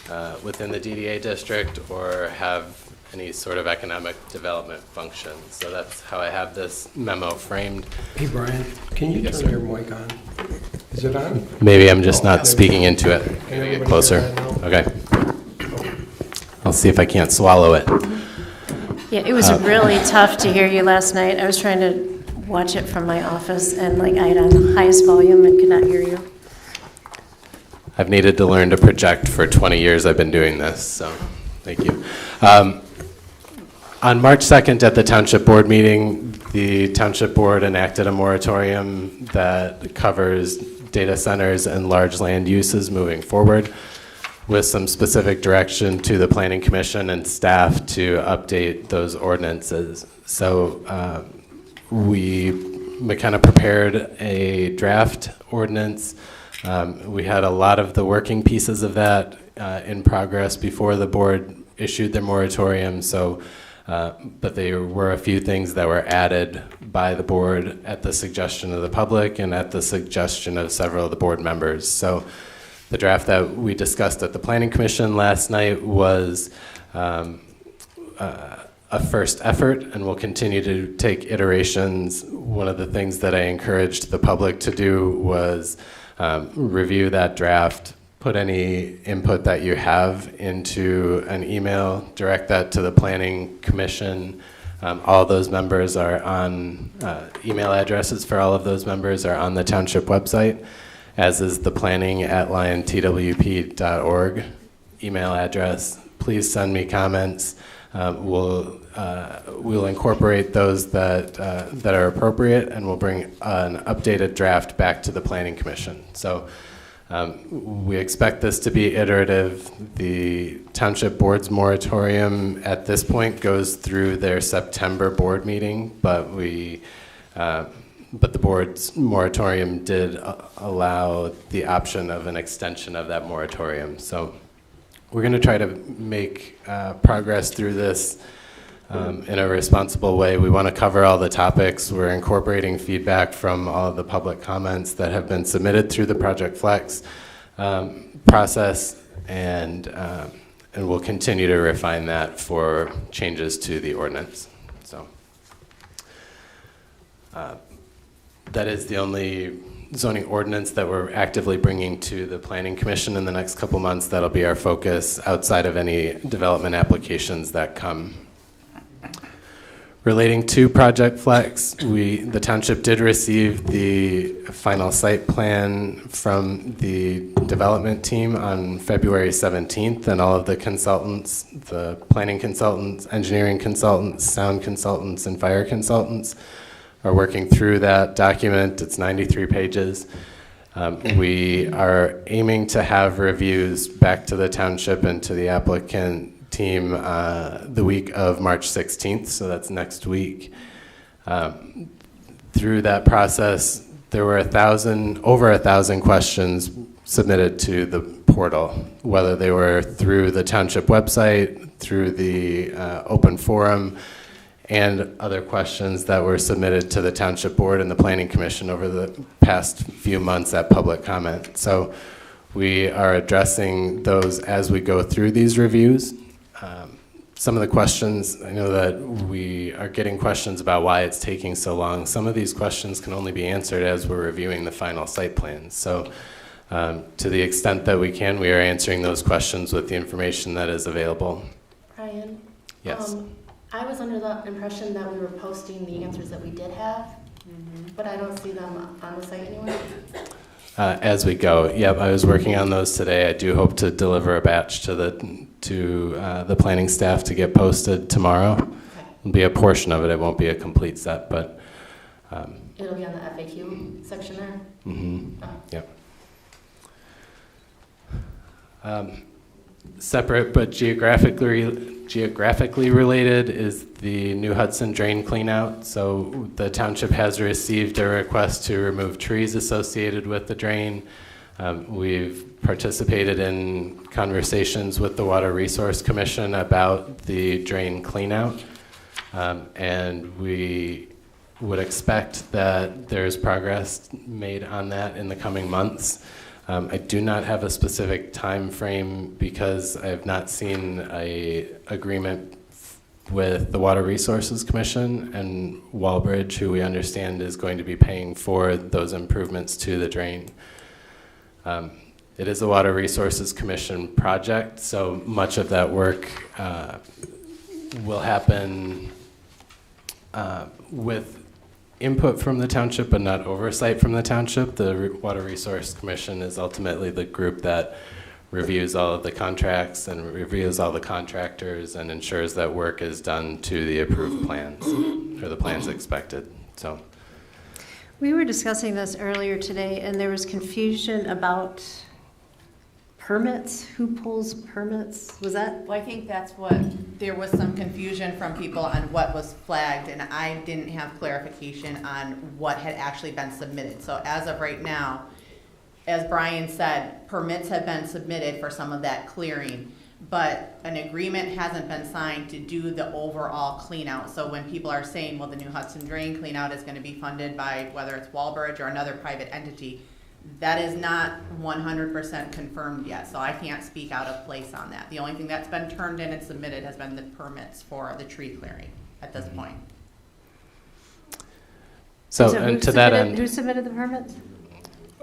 DDA district or have any sort of economic development function. So that's how I have this memo framed. Hey, Brian, can you turn your mic on? Is it on? Maybe I'm just not speaking into it. Can I get closer? Okay. I'll see if I can't swallow it. Yeah, it was really tough to hear you last night. I was trying to watch it from my office, and I had on the highest volume and could not hear you. I've needed to learn to project for 20 years. I've been doing this, so thank you. On March 2nd at the Township Board meeting, the Township Board enacted a moratorium that covers data centers and large land uses moving forward, with some specific direction to the Planning Commission and staff to update those ordinances. So we kind of prepared a draft ordinance. We had a lot of the working pieces of that in progress before the board issued their moratorium. So, but there were a few things that were added by the board at the suggestion of the public and at the suggestion of several of the board members. So the draft that we discussed at the Planning Commission last night was a first effort, and we'll continue to take iterations. One of the things that I encouraged the public to do was review that draft, put any input that you have into an email, direct that to the Planning Commission. All those members are on, email addresses for all of those members are on the Township website, as is the planning@liontwp.org email address. Please send me comments. We'll incorporate those that are appropriate, and we'll bring an updated draft back to the Planning Commission. So we expect this to be iterative. The Township Board's moratorium at this point goes through their September board meeting, but the board's moratorium did allow the option of an extension of that moratorium. So we're going to try to make progress through this in a responsible way. We want to cover all the topics. We're incorporating feedback from all of the public comments that have been submitted through the Project Flex process, and we'll continue to refine that for changes to the ordinance. So That is the only zoning ordinance that we're actively bringing to the Planning Commission in the next couple months. That'll be our focus outside of any development applications that come. Relating to Project Flex, the township did receive the final site plan from the development team on February 17th, and all of the consultants, the planning consultants, engineering consultants, sound consultants, and fire consultants are working through that document. It's 93 pages. We are aiming to have reviews back to the township and to the applicant team the week of March 16th, so that's next week. Through that process, there were over 1,000 questions submitted to the portal, whether they were through the township website, through the open forum, and other questions that were submitted to the township board and the planning commission over the past few months at public comment. So we are addressing those as we go through these reviews. Some of the questions, I know that we are getting questions about why it's taking so long. Some of these questions can only be answered as we're reviewing the final site plans. So to the extent that we can, we are answering those questions with the information that is available. Brian? Yes. I was under the impression that we were posting the answers that we did have, but I don't see them on the site anywhere. As we go. Yep, I was working on those today. I do hope to deliver a batch to the planning staff to get posted tomorrow. Okay. It'll be a portion of it. It won't be a complete set, but it'll be on the FAQ section there. Mm-hmm. Oh. Yep. Separate but geographically related is the New Hudson drain cleanout. So the township has received a request to remove trees associated with the drain. We've participated in conversations with the Water Resource Commission about the drain cleanout, and we would expect that there's progress made on that in the coming months. I do not have a specific time frame because I have not seen an agreement with the Water Resources Commission and Walbridge, who we understand is going to be paying for those improvements to the drain. It is a Water Resources Commission project, so much of that work will happen with input from the township, but not oversight from the township. The Water Resource Commission is ultimately the group that reviews all of the contracts and reviews all the contractors and ensures that work is done to the approved plans or the plans expected. So we were discussing this earlier today, and there was confusion about permits. Who pulls permits? Was that? Well, I think that's what, there was some confusion from people on what was flagged, and I didn't have clarification on what had actually been submitted. So as of right now, as Brian said, permits have been submitted for some of that clearing, but an agreement hasn't been signed to do the overall clean out. So when people are saying, well, the New Hudson drain clean out is going to be funded by whether it's Walbridge or another private entity, that is not 100% confirmed yet, so I can't speak out of place on that. The only thing that's been turned in and submitted has been the permits for the tree clearing at this point. So and to that end, who submitted the permits?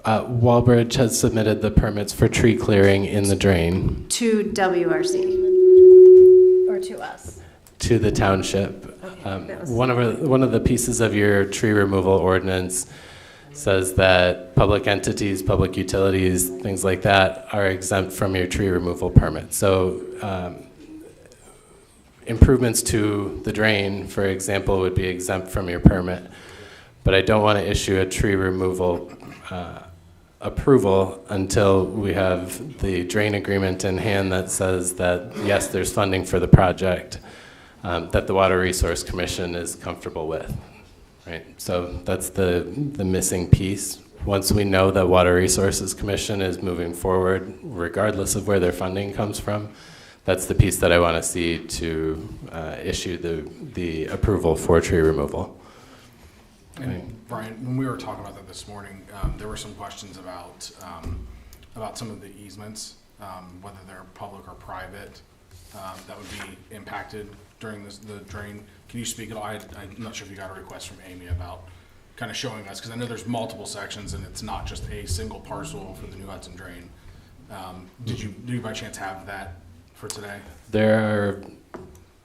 Walbridge has submitted the permits for tree clearing in the drain. To WRC? Or to us? To the township. Okay, one of the pieces of your tree removal ordinance says that public entities, public utilities, things like that are exempt from your tree removal permit. So improvements to the drain, for example, would be exempt from your permit. But I don't want to issue a tree removal approval until we have the drain agreement in hand that says that, yes, there's funding for the project that the Water Resource Commission is comfortable with. Right, so that's the missing piece. Once we know that Water Resources Commission is moving forward, regardless of where their funding comes from, that's the piece that I want to see to issue the approval for tree removal. And right. Brian, when we were talking about that this morning, there were some questions about some of the easements, whether they're public or private, that would be impacted during the drain. Can you speak at all? I'm not sure if you got a request from Amy about kind of showing us, because I know there's multiple sections and it's not just a single parcel for the New Hudson Drain. Do you by chance have that for today? There are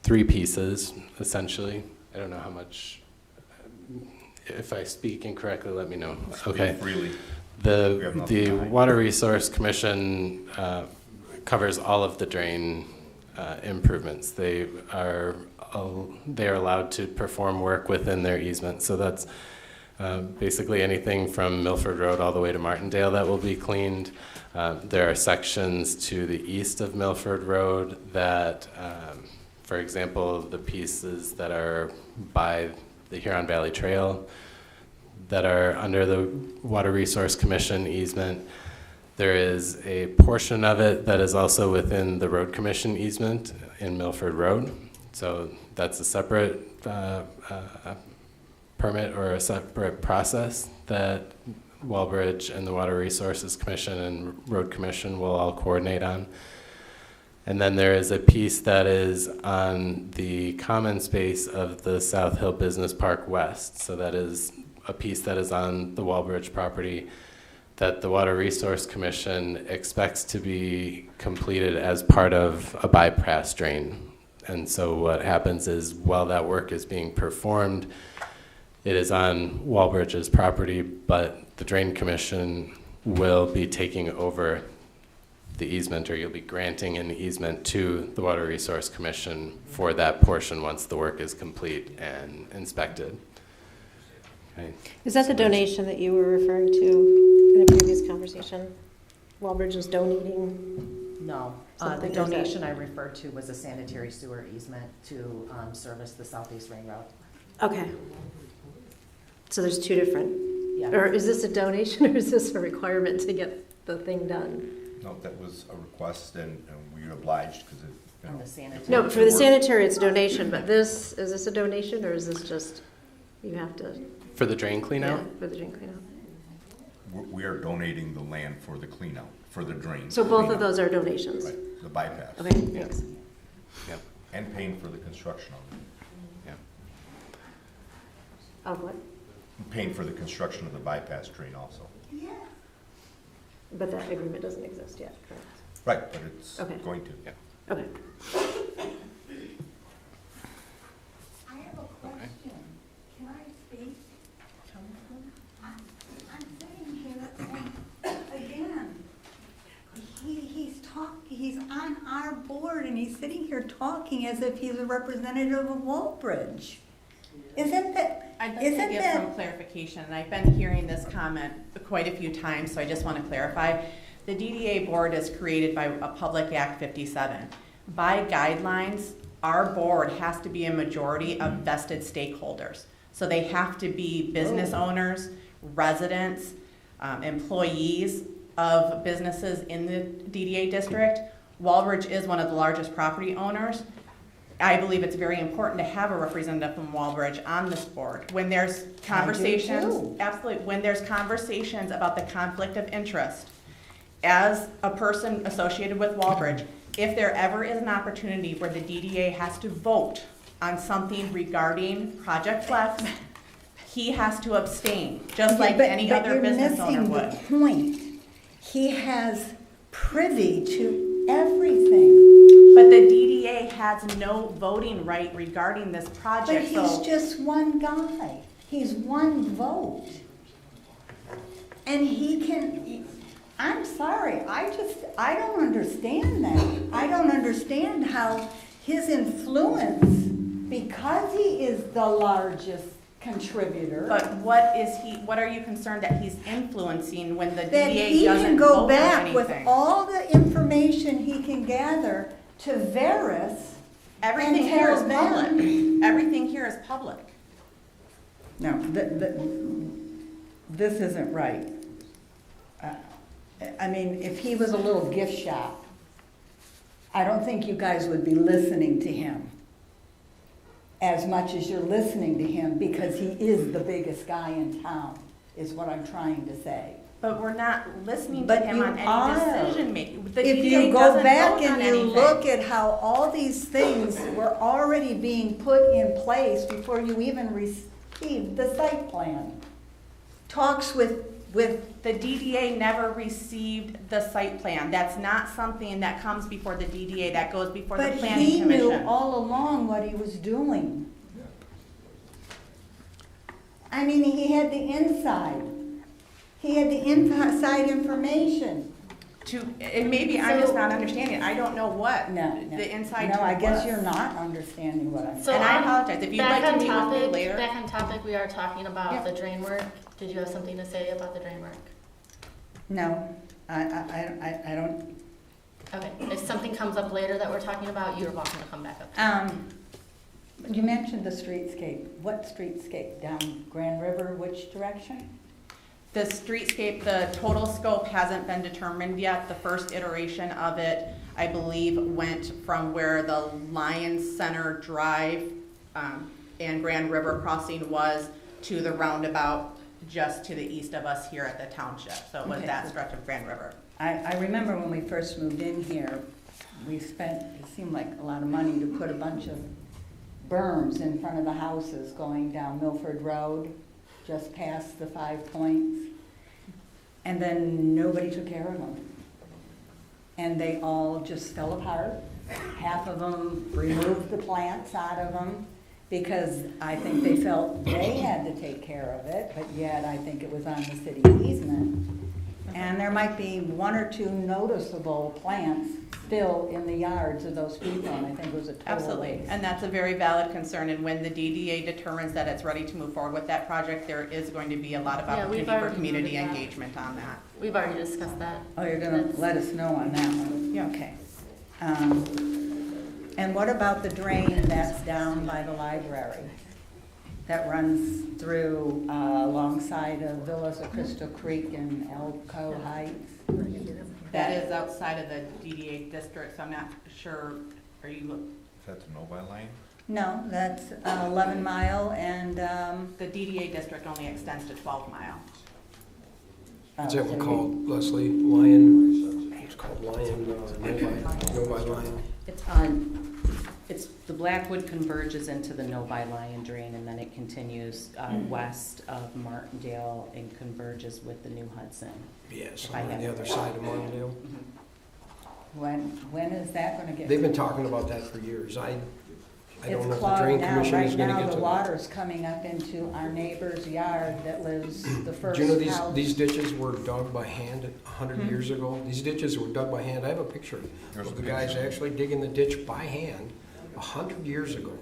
3 pieces, essentially. I don't know how much, if I speak incorrectly, let me know. Okay. Freely. The Water Resource Commission covers all of the drain improvements. They are allowed to perform work within their easement. So that's basically anything from Milford Road all the way to Martindale that will be cleaned. There are sections to the east of Milford Road that, for example, the pieces that are by the Huron Valley Trail that are under the Water Resource Commission easement. There is a portion of it that is also within the Road Commission easement in Milford Road. So that's a separate permit or a separate process that Walbridge and the Water Resources Commission and Road Commission will all coordinate on. And then there is a piece that is on the common space of the South Hill Business Park West. So that is a piece that is on the Walbridge property that the Water Resource Commission expects to be completed as part of a bypass drain. And so what happens is while that work is being performed, it is on Walbridge's property, but the Drain Commission will be taking over the easement, or you'll be granting an easement to the Water Resource Commission for that portion once the work is complete and inspected. Okay. Is that the donation that you were referring to in a previous conversation? Walbridge was donating? No, the donation I referred to was a sanitary sewer easement to service the Southeast Ring Road. Okay. So there's 2 different, Yeah. or is this a donation or is this a requirement to get the thing done? No, that was a request and we obliged because it, you know. And the sanitary. No, but for the sanitary, it's a donation, but is this a donation or is this just, you have to? For the drain cleanout? Yeah, for the drain cleanout. We are donating the land for the cleanout, for the drain. So both of those are donations? Right, the bypass. Okay, thanks. Yep. And paying for the construction of it. Yeah. Of what? Paying for the construction of the bypass drain also. Yeah. But that agreement doesn't exist yet, correct? Right, but it's Okay. going to. Yeah. Okay. I have a question. Can I speak? I'm sitting here and again, he's on our board and he's sitting here talking as if he's a representative of Walbridge. Isn't that? I'd like to give some clarification, and I've been hearing this comment quite a few times, so I just want to clarify. The DDA board is created by a Public Act 57. By guidelines, our board has to be a majority of vested stakeholders. So they have to be business owners, residents, employees of businesses in the DDA district. Walbridge is one of the largest property owners. I believe it's very important to have a representative from Walbridge on this board. When there's conversations, absolutely, when there's conversations about the conflict of interest, as a person associated with Walbridge, if there ever is an opportunity where the DDA has to vote on something regarding Project Flex, he has to abstain, just like any other business owner would. But you're missing the point. He has privy to everything. But the DDA has no voting right regarding this project. But he's just one guy. He's one vote. And he can, I'm sorry, I don't understand that. I don't understand how his influence, because he is the largest contributor. But what are you concerned that he's influencing when the that DDA he doesn't can vote go on back with anything? all the information he can gather to Veris. Everything here is public. Everything here is public. No, this isn't right. I mean, if he was a little gift shop, I don't think you guys would be listening to him as much as you're listening to him, because he is the biggest guy in town, is what I'm trying to say. But we're not listening to him on any decision making. If you go back and you look at how all these things were already being put in place before you even received the site plan. talks with the DDA never received the site plan. That's not something that comes before the DDA, that goes before the planning commission. But he knew all along what he was doing. I mean, he had the inside. He had the inside information. And maybe I'm just not understanding. I don't know what the inside No, I guess was. you're not understanding what I'm saying. So And I apologize. If you'd like to meet with me later. Back on topic, we are talking about the drain work. Did you have something to say about the drain work? No, I don't. Okay, if something comes up later that we're talking about, you're welcome to come back up. You mentioned the streetscape. What streetscape? Down Grand River, which direction? The streetscape, the total scope hasn't been determined yet. The first iteration of it, I believe, went from where the Lions Center Drive and Grand River Crossing was to the roundabout just to the east of us here at the township. So it was that stretch of Grand River. I remember when we first moved in here, we spent, it seemed like a lot of money to put a bunch of berms in front of the houses going down Milford Road, just past the 5 Points. And then nobody took care of them. And they all just fell apart. Half of them removed the plants out of them because I think they felt they had to take care of it, but yet I think it was on the city easement. And there might be 1 or 2 noticeable plants still in the yards of those people, and I think it was a total Absolutely, waste. and that's a very valid concern, and when the DDA determines that it's ready to move forward with that project, there is going to be a lot of opportunity for community engagement on that. We've already discussed that. Oh, you're gonna let us know on that one? Yeah. Okay. And what about the drain that's down by the library? That runs through alongside of Villas of Crystal Creek and Elko Heights? That is outside of the DDA district, so I'm not sure, are you? Is that the Novi line? No, that's 11 Mile and... The DDA district only extends to 12 Mile. Is that one called, Leslie, Lion? It's called Lion, Novi Lion. It's the Blackwood converges into the Novi Lion Drain, and then it continues west of Martindale and converges with the New Hudson. Yes, on the other side of Martindale. When is that going to get... They've been talking about that for years. I don't know if the clogged Drain now. Commission is Right going to now, get to the that. water's coming up into our neighbor's yard that lives the first Do you know house. these ditches were dug by hand 100 years ago? These ditches were dug by hand. I have a picture of the guys actually digging the ditch by hand 100 years ago.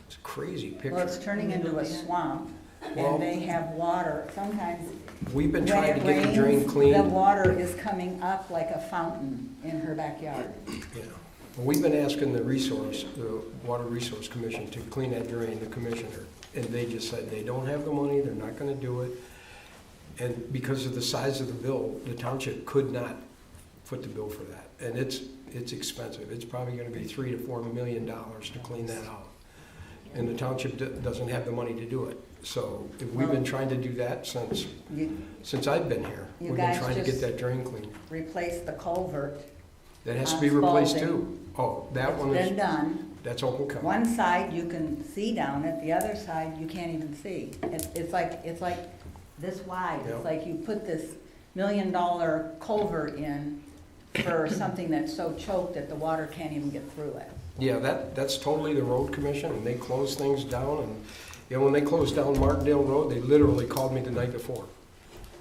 It's a crazy picture. Well, it's turning into a swamp, Well, and they have water. Sometimes we've been when trying it to get the drain rains, cleaned. the water is coming up like a fountain in her backyard. Yeah. Well, we've been asking the Water Resource Commission to clean that drain, the commissioner, and they just said they don't have the money, they're not gonna do it. And because of the size of the bill, the township could not foot the bill for that. And it's expensive. It's probably gonna be $3 to $4 million to clean that out. And the township doesn't have the money to do it. So we've been trying to do that since I've been here. You We've been guys trying to get just that drain cleaned. replace the culvert. That has to on be replaced Spalding. too. Oh, that one It's is. been done. That's open cut. One side you can see down it, the other side you can't even see. It's like this wide. Yep. It's like you put this $1 million culvert in for something that's so choked that the water can't even get through it. Yeah, that's totally the road commission, and they close things down, and, you know, when they closed down Martindale Road, they literally called me the night before.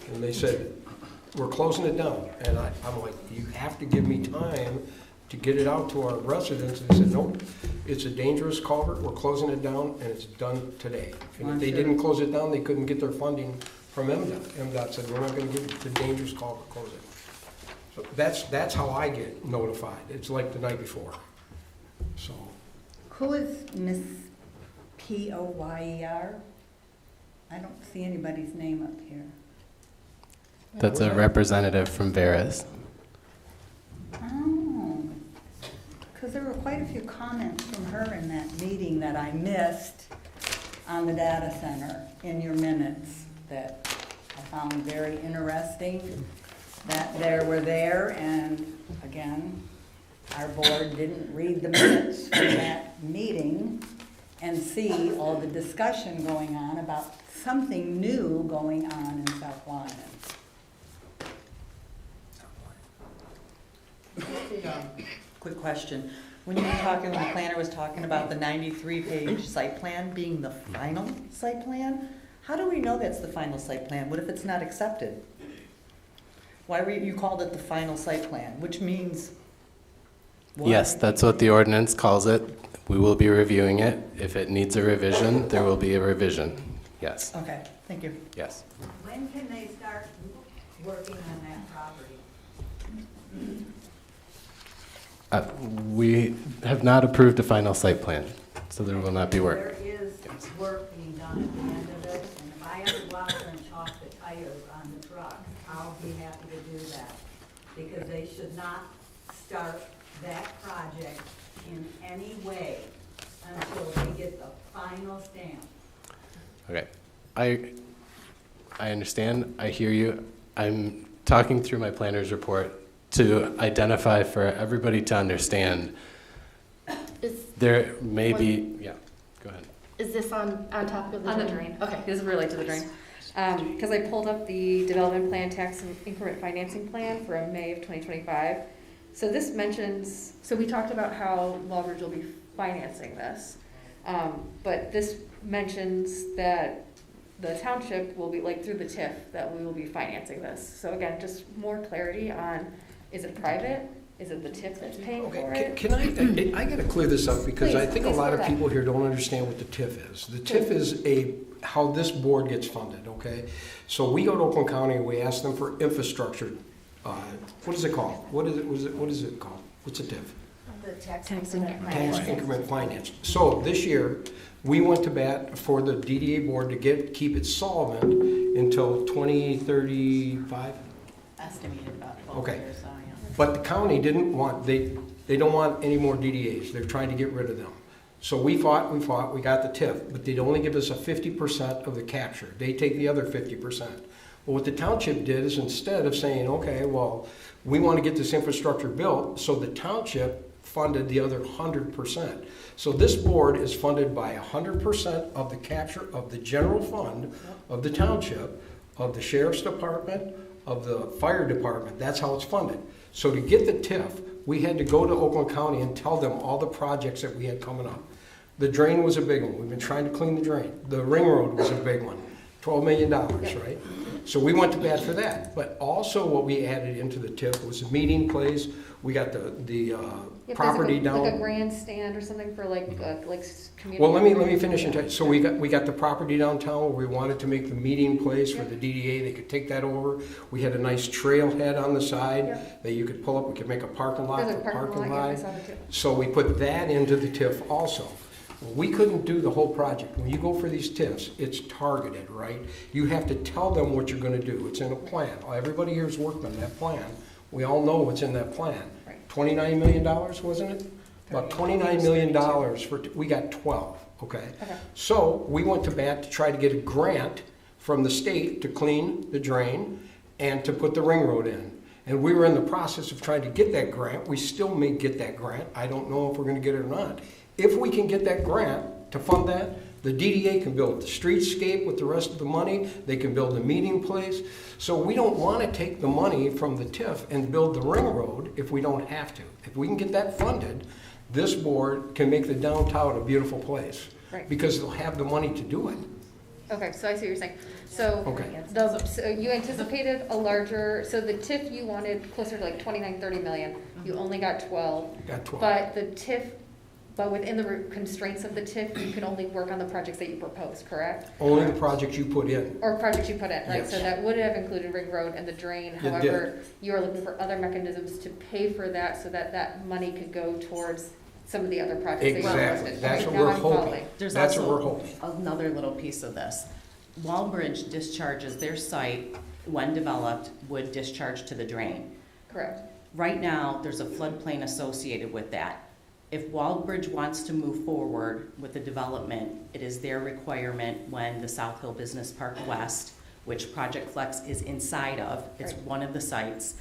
And they said, we're closing it down, and I'm like, you have to give me time to get it out to our residents. They said, nope, it's a dangerous culvert, we're closing it down, and it's done today. And if they didn't close it down, they couldn't get their funding from MDOT. MDOT said, we're not gonna give the dangerous culvert, close it. So that's how I get notified. It's like the night before, so. Who is Miss Poyer? I don't see anybody's name up here. That's a representative from Veras. Oh, because there were quite a few comments from her in that meeting that I missed on the data center in your minutes that I found very interesting, that they were there, and again, our board didn't read the minutes from that meeting, and see all the discussion going on about something new going on in South Lyon. Quick question. When you were talking, when the planner was talking about the 93-page site plan being the final site plan, how do we know that's the final site plan? What if it's not accepted? Why were you called it the final site plan, which means what? Yes, that's what the ordinance calls it. We will be reviewing it. If it needs a revision, there will be a revision. Yes. Okay, thank you. Yes. When can they start working on that property? We have not approved a final site plan, so there will not be work. There is work being done at the end of it, and if I ever go out there and chalk the tires on the truck, I'll be happy to do that. Because they should not start that project in any way until they get the final stamp. Okay. I understand. I hear you. I'm talking through my planner's report to identify for everybody to understand. There may be, yeah, go ahead. Is this on top of the On the drain? drain. Okay, this is related to the drain. Because I pulled up the development plan, tax and increment financing plan for May of 2025. So this mentions, so we talked about how Walbridge will be financing this. But this mentions that the township will be, like through the TIF, that we will be financing this. So again, just more clarity on, is it private? Is it the TIF that's paying for it? Can I gotta clear this up because I think a Please, lot of clear it up. people here don't understand what the TIF is. The TIF is how this board gets funded, okay? So we go to Oakland County and we ask them for infrastructure. What is it called? What is it called? What's a TIF? The tax increment Tax increment finance. So this year, we went to bat for the DDA board to keep it solvent until 2035. Estimated about 12 Okay. years, so yeah. But the county didn't want, they don't want any more DDAs. They're trying to get rid of them. So we fought, we got the TIF, but they'd only give us a 50% of the capture. They take the other 50%. Well, what the township did is instead of saying, okay, well, we want to get this infrastructure built, so the township funded the other 100%. So this board is funded by 100% of the capture of the general fund of the township, of the sheriff's department, of the fire department. That's how it's funded. So to get the TIF, we had to go to Oakland County and tell them all the projects that we had coming up. The drain was a big one. We've been trying to clean the drain. The ring road was a big one, $12 million, right? So we went to bat for that. But also what we added into the TIF was a meeting place. We got the property down. Like a grandstand or something for like community. Well, let me finish and tell you. So we got the property downtown where we wanted to make the meeting place for the DDA. They could take that over. We had a nice trailhead on the side that you could pull up. We could make a parking lot There's a for parking parking lot, yeah, I lot. saw that too. So we put that into the TIF also. Well, we couldn't do the whole project. When you go for these TIFs, it's targeted, right? You have to tell them what you're gonna do. It's in a plan. Everybody here's worked on that plan. We all know what's in that plan. $29 million, wasn't it? About $29 million we got 12, okay? So we went to bat to try to get a grant from the state to clean the drain and to put the ring road in. And we were in the process of trying to get that grant. We still may get that grant. I don't know if we're gonna get it or not. If we can get that grant to fund that, the DDA can build the streetscape with the rest of the money. They can build a meeting place. So we don't want to take the money from the TIF and build the ring road if we don't have to. If we can get that funded, this board can make the downtown a beautiful place. Right. Because they'll have the money to do it. Okay, so I see what you're saying. So, Okay. so you anticipated a larger, so the TIF you wanted closer to like 29, 30 million. You only got 12. Got 12. But the TIF, but within the constraints of the TIF, you can only work on the projects that you proposed, correct? Only the projects you put in. Or projects you put in, right? Yes. So that would have included Ring Road and the drain. It However, you are looking for other mechanisms to pay for that so that that money could go towards some of the other projects that you Exactly. listed. That's Okay, what now we're I'm hoping. following. There's That's what also we're hoping. another little piece of this. Walbridge discharges their site, when developed, would discharge to the drain. Correct. Right now, there's a floodplain associated with that. If Walbridge wants to move forward with the development, it is their requirement when the South Hill Business Park West, which Project Flex is inside of, it's one of the sites,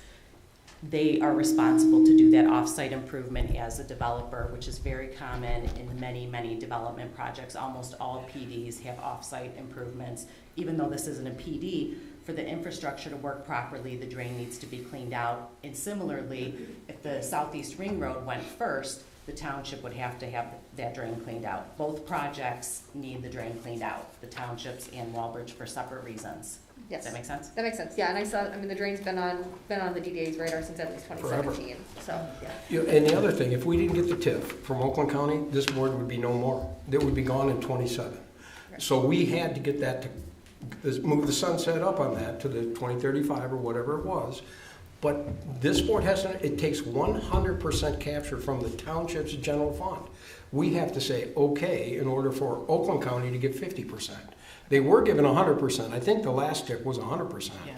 they are responsible to do that off-site improvement as a developer, which is very common in many, many development projects. Almost all PDs have off-site improvements. Even though this isn't a PD, for the infrastructure to work properly, the drain needs to be cleaned out. And similarly, if the Southeast Ring Road went first, the township would have to have that drain cleaned out. Both projects need the drain cleaned out, the townships and Walbridge, for separate reasons. Yes. Does that make sense? That makes sense, yeah, and I saw, I mean, the drain's been on the DDA's radar since at least 2017, so, yeah. And the other thing, if we didn't get the TIF from Oakland County, this board would be no more. It would be gone in '27. So we had to get that to move the sunset up on that to the 2035 or whatever it was. But this board hasn't, it takes 100% capture from the township's general fund. We have to say, okay, in order for Oakland County to get 50%. They were given 100%. I think the last tip was 100%. Yeah.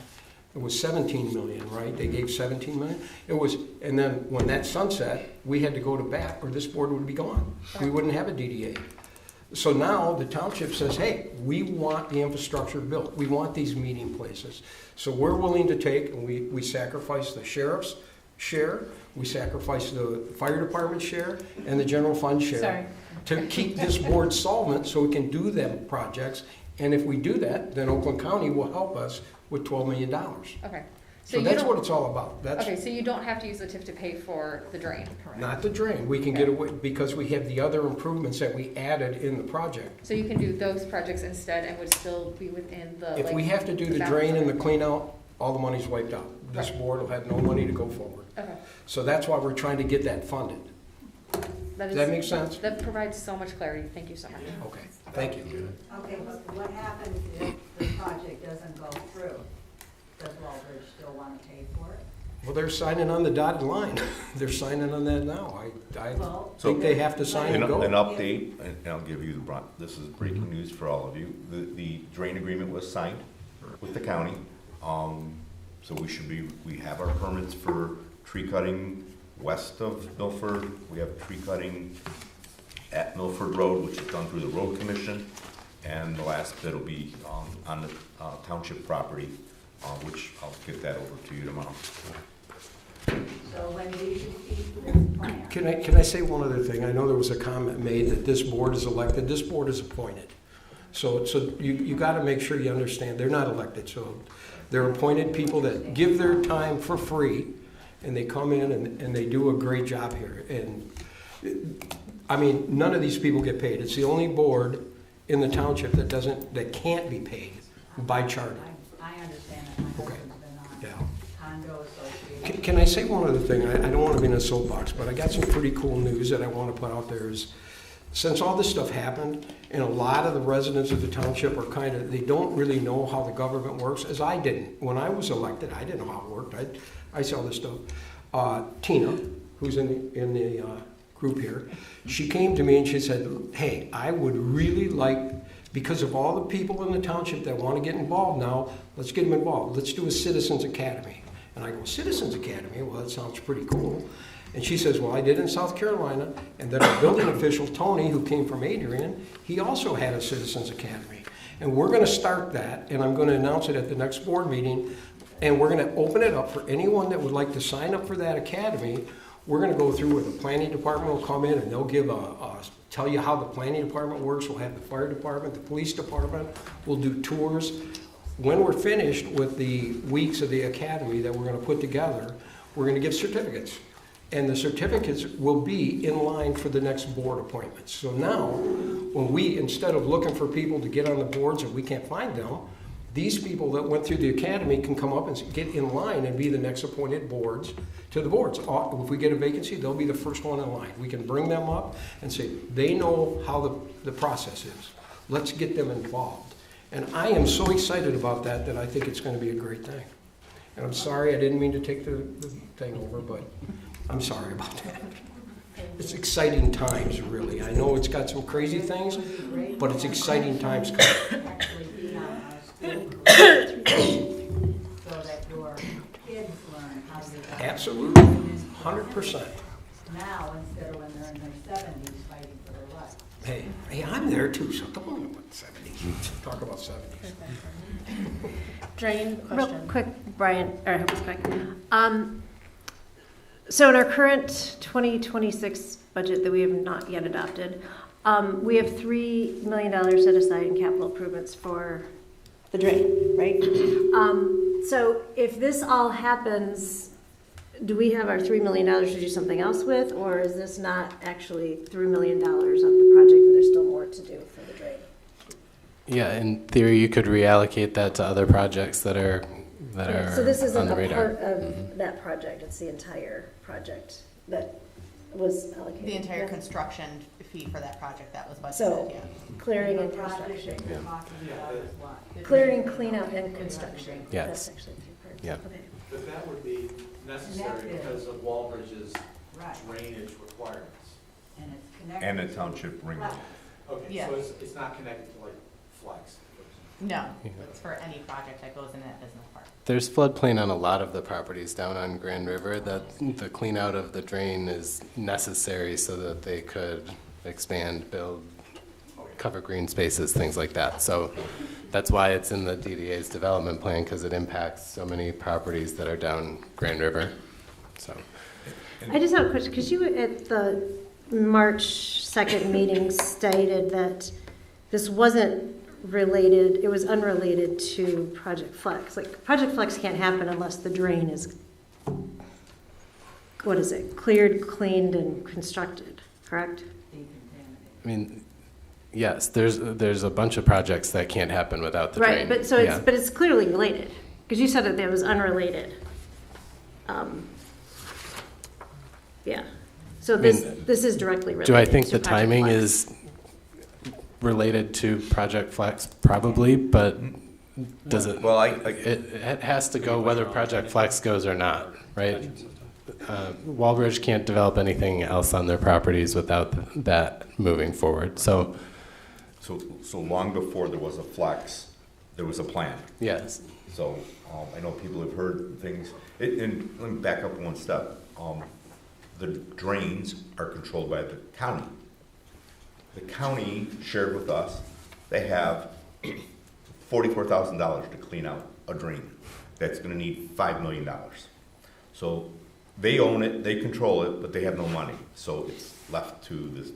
It was 17 million, right? They gave 17 million. It was, and then when that sunset, we had to go to bat or this board would be gone. We wouldn't have a DDA. So now the township says, hey, we want the infrastructure built. We want these meeting places. So we're willing to take, and we sacrifice the sheriff's share, we sacrifice the fire department share, and the general fund share to keep this board solvent so we can do them projects. And if we do that, then Oakland County will help us with $12 million. Okay. So that's what it's all about. That's Okay, so you don't have to use the TIF to pay for the drain? not the drain. We can get away because we have the other improvements that we added in the project. So you can do those projects instead and would still be within the, If we have to do the drain and the clean out, all the money's wiped out. This board will have no money to go forward. Okay. So that's why we're trying to get that funded. Does that make sense? That provides so much clarity. Thank you so much. Okay, thank you. Okay, but what happens if the project doesn't go through? Does Walbridge still want to pay for it? Well, they're signing on the dotted line. They're signing on that now. I think they have to sign and go. An update, and I'll give you this is breaking news for all of you. The drain agreement was signed with the county. So we have our permits for tree cutting west of Milford. We have tree cutting at Milford Road, which is done through the road commission. And the last bit will be on the township property, which I'll get that over to you tomorrow. So when do you see this plan? Can I say one other thing? I know there was a comment made that this board is elected. This board is appointed. So you got to make sure you understand they're not elected. So they're appointed people that give their time for free, and they come in and they do a great job here. And I mean, none of these people get paid. It's the only board in the township that can't be paid by charter. I understand that. My husband's been on condo association. Can I say one other thing? I don't want to be in a soapbox, but I got some pretty cool news that I want to put out there is, since all this stuff happened, and a lot of the residents of the township are they don't really know how the government works, as I didn't. When I was elected, I didn't know how it worked. I saw this stuff. Tina, who's in the group here, she came to me and she said, hey, I would really like, because of all the people in the township that want to get involved now, let's get them involved. Let's do a Citizens Academy. And I go, Citizens Academy? Well, that sounds pretty cool. And she says, well, I did in South Carolina, and then our building official, Tony, who came from Adrian, he also had a Citizens Academy. And we're going to start that, and I'm going to announce it at the next board meeting, and we're going to open it up for anyone that would like to sign up for that academy. We're going to go through where the planning department will come in, and they'll give tell you how the planning department works. We'll have the fire department, the police department. We'll do tours. When we're finished with the weeks of the academy that we're going to put together, we're going to give certificates. And the certificates will be in line for the next board appointments. So now, when we, instead of looking for people to get on the boards and we can't find them, these people that went through the academy can come up and get in line and be the next appointed boards to the boards. If we get a vacancy, they'll be the first one in line. We can bring them up and say, they know how the process is. Let's get them involved. And I am so excited about that I think it's going to be a great thing. And I'm sorry, I didn't mean to take the thing over, but I'm sorry about that. It's exciting times, really. I know it's got some crazy things, but it's exciting times coming. Actually be on our school group so that your kids learn how to be. Absolutely, 100%. Now, instead of when they're in their 70s fighting for their life. Hey, I'm there too, so don't worry about 70s. Talk about 70s. Drain question. Real quick, Brian, or I hope it's quick. So in our current 2026 budget that we have not yet adopted, we have $3 million set aside in capital improvements for the drain, right? So if this all happens, do we have our $3 million to do something else with, or is this not actually $3 million of the project and there's still more to do for the drain? Yeah, in theory, you could reallocate that to other projects that are So this isn't on the a radar. part of that project, it's the entire project that was allocated. The entire construction fee for that project that was budgeted, So, yeah. clearing and construction. Clearing, cleanup, and construction. Yes. That's actually two parts. Yeah. Okay. But that would be necessary because of Walbridge's drainage requirements. And it's connected. And a township ring road. Okay, Yeah. so it's not connected to like Flex, for example. No, it's for any project that goes in that business park. There's floodplain on a lot of the properties down on Grand River that the clean out of the drain is necessary so that they could expand, build, cover green spaces, things like that. So that's why it's in the DDA's development plan, because it impacts so many properties that are down Grand River. So I just have a question, because you at the March 2nd meeting stated that this wasn't related, it was unrelated to Project Flex. Like, Project Flex can't happen unless the drain is, what is it, cleared, cleaned, and constructed, correct? I mean, yes, there's a bunch of projects that can't happen without the Right, drain. but so it's clearly related, because you said that it was unrelated. Yeah, so this is directly related. Do I think to the Project timing Flex. is related to Project Flex? Probably, but does it? Well, it has to go whether Project Flex goes or not, right? Walbridge can't develop anything else on their properties without that moving forward. So long before there was a flex, there was a plan. Yes. So I know people have heard things. And let me back up one step. The drains are controlled by the county. The county shared with us, they have $44,000 to clean out a drain. That's gonna need $5 million. So they own it, they control it, but they have no money. So it's left to the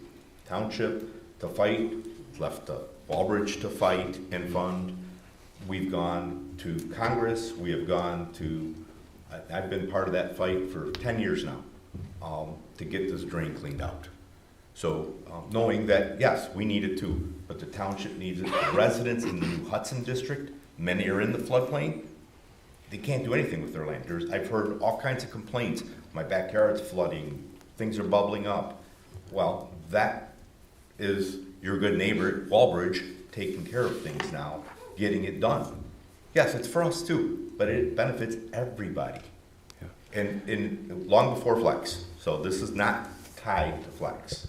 township to fight, it's left to Walbridge to fight and fund. We've gone to Congress, we have gone to, I've been part of that fight for 10 years now, to get this drain cleaned out. So knowing that, yes, we need it too, but the township needs it. The residents in the New Hudson district, many are in the floodplain, they can't do anything with their land. I've heard all kinds of complaints. My backyard's flooding, things are bubbling up. Well, that is your good neighbor at Walbridge taking care of things now, getting it done. Yes, it's for us too, but it benefits everybody. Yeah. And long before Flex. So this is not tied to Flex.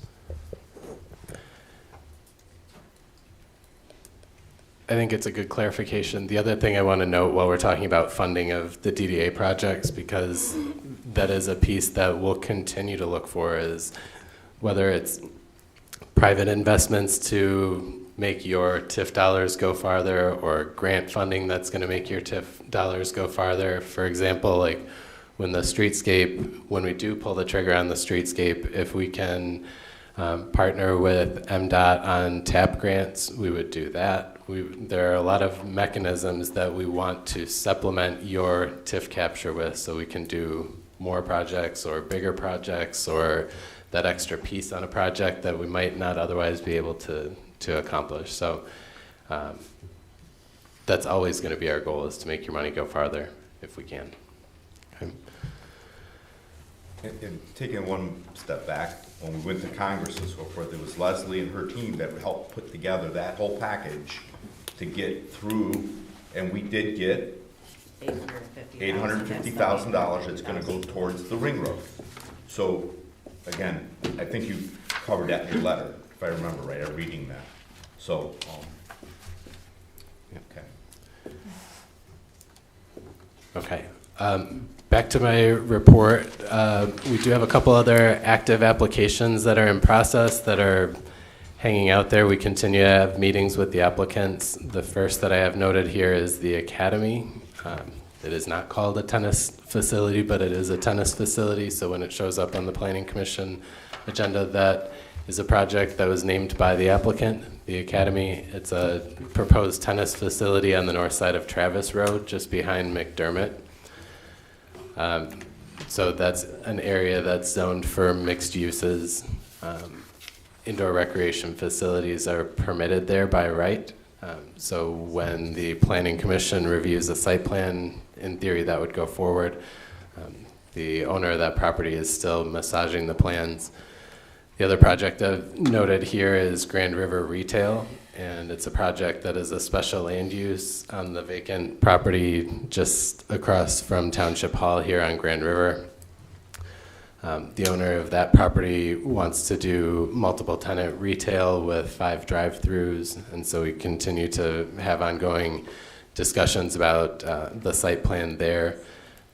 I think it's a good clarification. The other thing I want to note while we're talking about funding of the DDA projects, because that is a piece that we'll continue to look for, is whether it's private investments to make your TIF dollars go farther, or grant funding that's going to make your TIF dollars go farther. For example, like when we do pull the trigger on the streetscape, if we can partner with MDOT on TAP grants, we would do that. There are a lot of mechanisms that we want to supplement your TIF capture with, so we can do more projects or bigger projects or that extra piece on a project that we might not otherwise be able to accomplish. So that's always going to be our goal, is to make your money go farther if we can. Okay. And taking one step back, when we went to Congress and so forth, it was Leslie and her team that helped put together that whole package to get through, and we did get $850,000 that's gonna go towards the ring road. So, again, I think you covered that in your letter, if I remember right, I'm reading that. So, okay. Back to my report, we do have a couple other active applications that are in process that are hanging out there. We continue to have meetings with the applicants. The first that I have noted here is the Academy. It is not called a tennis facility, but it is a tennis facility. So when it shows up on the Planning Commission agenda, that is a project that was named by the applicant, the Academy. It's a proposed tennis facility on the north side of Travis Road, just behind McDermott. So that's an area that's zoned for mixed uses. Indoor recreation facilities are permitted there by right. So when the Planning Commission reviews a site plan, in theory that would go forward. The owner of that property is still massaging the plans. The other project I've noted here is Grand River Retail, and it's a project that is a special land use on the vacant property just across from Township Hall here on Grand River. The owner of that property wants to do multiple tenant retail with 5 drive-throughs, and so we continue to have ongoing discussions about the site plan there.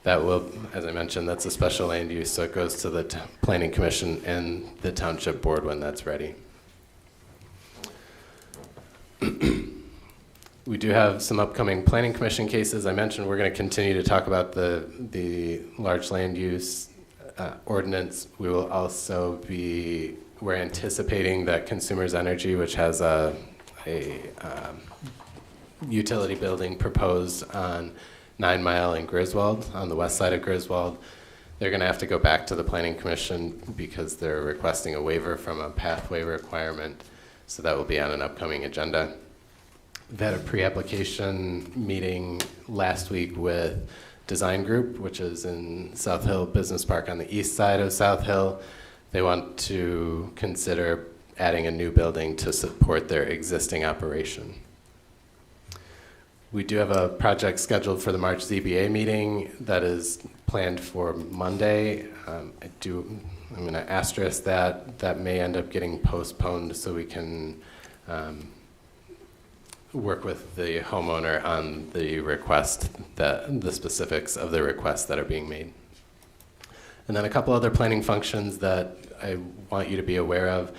That will, as I mentioned, that's a special land use, so it goes to the Planning Commission and the Township Board when that's ready. We do have some upcoming Planning Commission cases. I mentioned we're going to continue to talk about the large land use ordinance. We will also be, we're anticipating that Consumers Energy, which has a utility building proposed on 9 Mile in Griswold, on the west side of Griswold, they're going to have to go back to the Planning Commission because they're requesting a waiver from a pathway requirement. So that will be on an upcoming agenda. We've had a pre-application meeting last week with Design Group, which is in South Hill Business Park on the east side of South Hill. They want to consider adding a new building to support their existing operation. We do have a project scheduled for the March ZBA meeting that is planned for Monday. I'm going to asterisk that may end up getting postponed so we can work with the homeowner on the request, the specifics of the requests that are being made. And then a couple other planning functions that I want you to be aware of.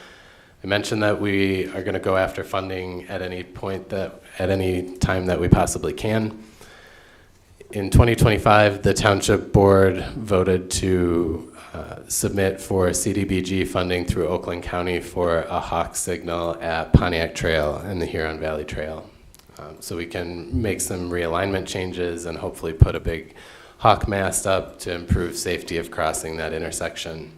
I mentioned that we are going to go after funding at any point at any time that we possibly can. In 2025, the Township Board voted to submit for CDBG funding through Oakland County for a hawk signal at Pontiac Trail and the Huron Valley Trail. So we can make some realignment changes and hopefully put a big hawk mast up to improve safety of crossing that intersection.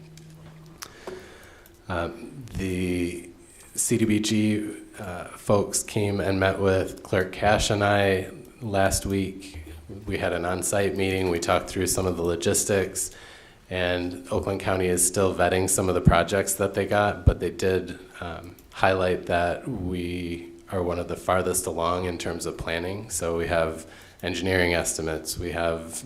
The CDBG folks came and met with Clerk Cash and I last week. We had an on-site meeting. We talked through some of the logistics, and Oakland County is still vetting some of the projects that they got, but they did highlight that we are one of the farthest along in terms of planning. So we have engineering estimates, we have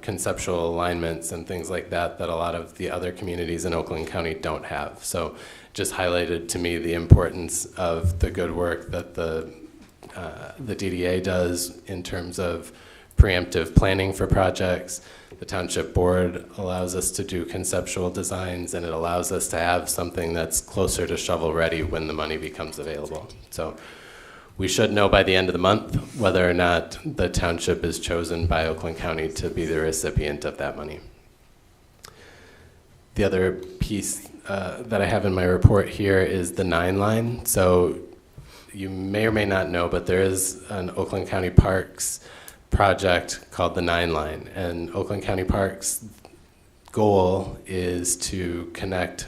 conceptual alignments and things like that that a lot of the other communities in Oakland County don't have. So just highlighted to me the importance of the good work that the DDA does in terms of preemptive planning for projects. The Township Board allows us to do conceptual designs, and it allows us to have something that's closer to shovel ready when the money becomes available. So we should know by the end of the month whether or not the township is chosen by Oakland County to be the recipient of that money. The other piece that I have in my report here is the 9 line. So you may or may not know, but there is an Oakland County Parks project called the 9 line. And Oakland County Parks' goal is to connect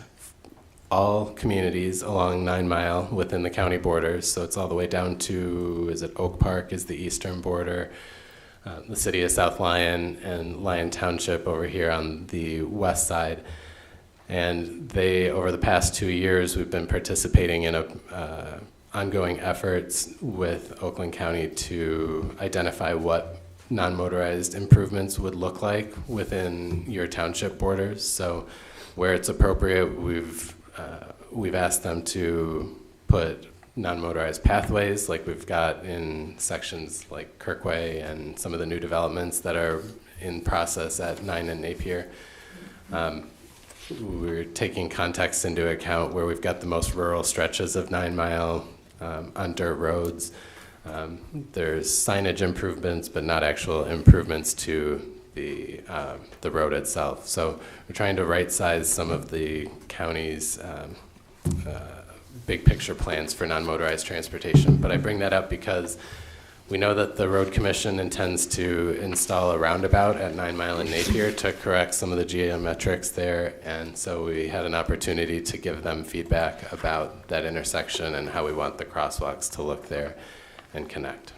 all communities along 9 Mile within the county borders. So it's all the way down to, is it Oak Park is the eastern border, the city of South Lyon, and Lyon Township over here on the west side. And they, over the past 2 years, we've been participating in ongoing efforts with Oakland County to identify what non-motorized improvements would look like within your township borders. So where it's appropriate, we've asked them to put non-motorized pathways like we've got in sections like Kirkway and some of the new developments that are in process at 9 and Napier. We're taking context into account where we've got the most rural stretches of 9 Mile on dirt roads. There's signage improvements, but not actual improvements to the road itself. So we're trying to right-size some of the county's big picture plans for non-motorized transportation. But I bring that up because we know that the Road Commission intends to install a roundabout at 9 Mile and Napier to correct some of the geometrics there, and so we had an opportunity to give them feedback about that intersection and how we want the crosswalks to look there and connect.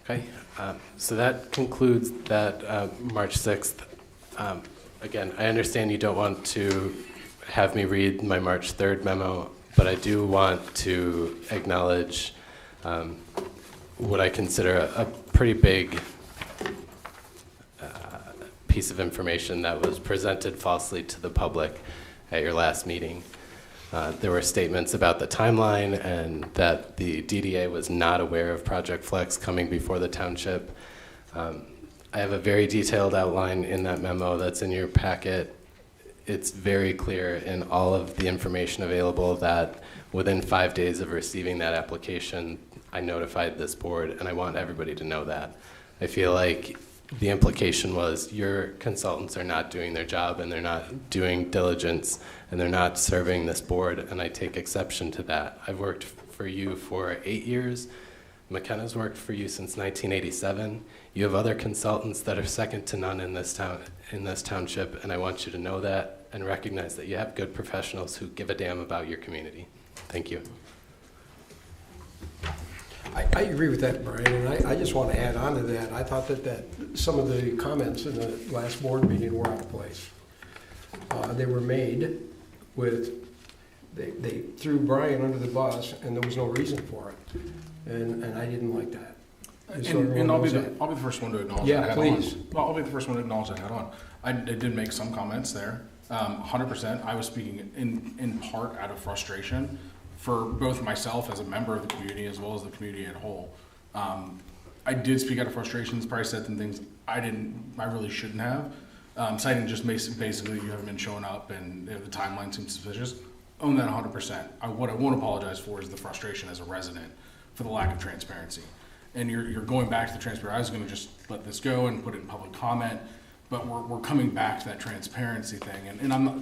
Okay, so that concludes that March 6th. Again, I understand you don't want to have me read my March 3rd memo, but I do want to acknowledge what I consider a pretty big piece of information that was presented falsely to the public at your last meeting. There were statements about the timeline and that the DDA was not aware of Project Flex coming before the township. I have a very detailed outline in that memo that's in your packet. It's very clear in all of the information available that within 5 days of receiving that application, I notified this board, and I want everybody to know that. I feel like the implication was your consultants are not doing their job, and they're not doing diligence, and they're not serving this board, and I take exception to that. I've worked for you for 8 years. McKenna's worked for you since 1987. You have other consultants that are second to none in this township, and I want you to know that and recognize that you have good professionals who give a damn about your community. Thank you. I agree with that, Brian, and I just want to add on to that. I thought that some of the comments in the last board meeting were out of place. They were made with, they threw Brian under the bus, and there was no reason for it, and I didn't like that. And I'll be the first one to acknowledge that. Yeah, please. I'll be the first one to acknowledge that head on. I did make some comments there. 100%. I was speaking in part out of frustration for both myself as a member of the community as well as the community as a whole. I did speak out of frustrations, probably said some things I really shouldn't have. Citing just basically you haven't been showing up and the timeline seems suspicious. Own that 100%. What I won't apologize for is the frustration as a resident for the lack of transparency. And you're going back to the transparency. I was going to just let this go and put it in public comment, but we're coming back to that transparency thing. And I'm not,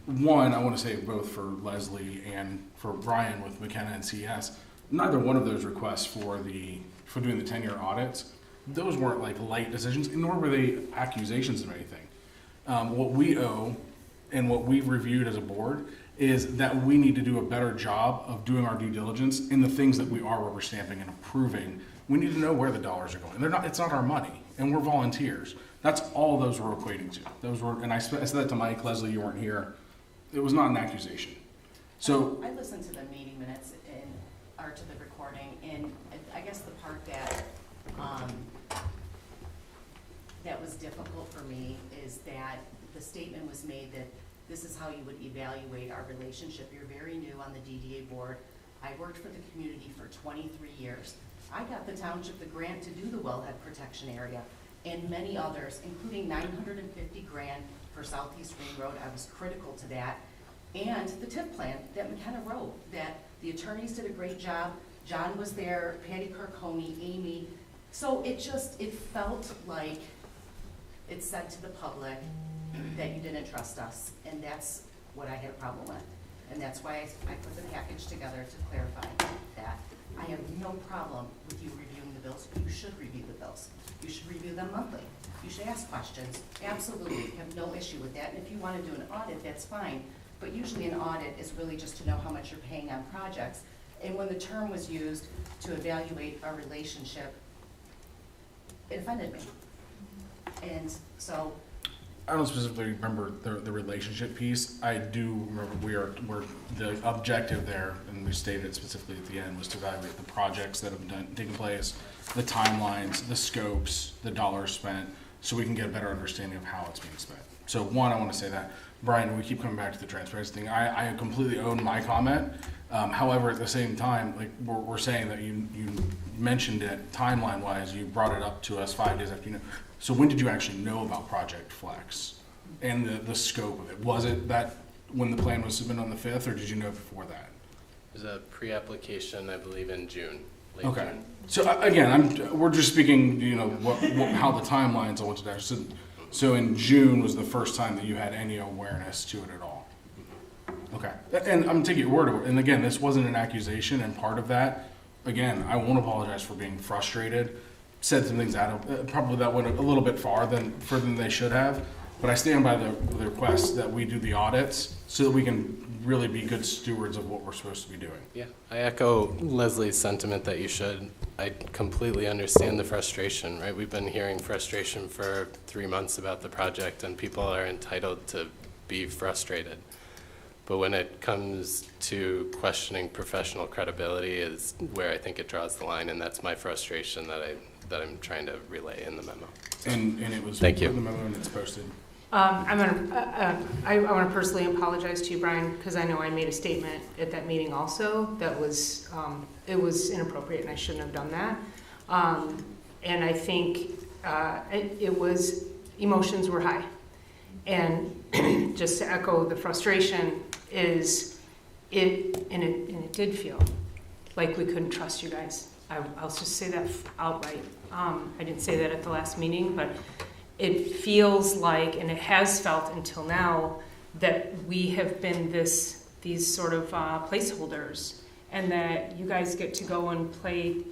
one, I want to say both for Leslie and for Brian with McKenna and CS, neither one of those requests for doing the 10-year audits, those weren't like light decisions, nor were they accusations of anything. What we owe and what we've reviewed as a board is that we need to do a better job of doing our due diligence in the things that we are rubber stamping and approving. We need to know where the dollars are going. It's not our money, and we're volunteers. That's all those were equating to. Those were, and I said that to Mike, Leslie, you weren't here. It was not an accusation. So I listened to the meeting minutes or to the recording, and I guess the part that that was difficult for me is that the statement was made that this is how you would evaluate our relationship. You're very new on the DDA board. I worked for the community for 23 years. I got the township the grant to do the wellhead protection area and many others, including $950 grand for Southeast Ring Road. I was critical to that. And the TIF plan that McKenna wrote, that the attorneys did a great job. John was there, Patty Carcone, Amy. So it felt like it said to the public that you didn't trust us. And that's what I had a problem with. And that's why I put the package together to clarify that. I have no problem with you reviewing the bills. You should review the bills. You should review them monthly. You should ask questions. Absolutely, have no issue with that. And if you want to do an audit, that's fine. But usually an audit is really just to know how much you're paying on projects. And when the term was used to evaluate our relationship, it offended me. And so I don't specifically remember the relationship piece. I do remember we're the objective there, and we stated it specifically at the end, was to evaluate the projects that have taken place, the timelines, the scopes, the dollars spent, so we can get a better understanding of how it's being spent. So one, I want to say that, Brian, we keep coming back to the transparency thing. I completely own my comment. However, at the same time, like we're saying that you mentioned it timeline-wise, you brought it up to us 5 days after you know. So when did you actually know about Project Flex and the scope of it? Was it that when the plan was submitted on the 5th, or did you know before that? There's a pre-application, I believe, in June, late Okay. June. So again, we're just speaking, how the timelines on what's there. So in June was the first time that you had any awareness to it at all. Okay. And I'm taking your word for it. And again, this wasn't an accusation, and part of that, again, I won't apologize for being frustrated. Said some things probably that went a little bit further than they should have. But I stand by the request that we do the audits so that we can really be good stewards of what we're supposed to be doing. Yeah, I echo Leslie's sentiment that you should. I completely understand the frustration, right? We've been hearing frustration for 3 months about the project, and people are entitled to be frustrated. But when it comes to questioning professional credibility is where I think it draws the line, and that's my frustration that I'm trying to relay in the memo. And it was Thank you. in the memo and it's posted. I want to personally apologize to you, Brian, because I know I made a statement at that meeting also that was, it was inappropriate and I shouldn't have done that. And I think it was, emotions were high. And just to echo the frustration is, it did feel like we couldn't trust you guys. I'll just say that outright. I didn't say that at the last meeting, but it feels like, and it has felt until now, that we have been these sort of placeholders, and that you guys get to go and play,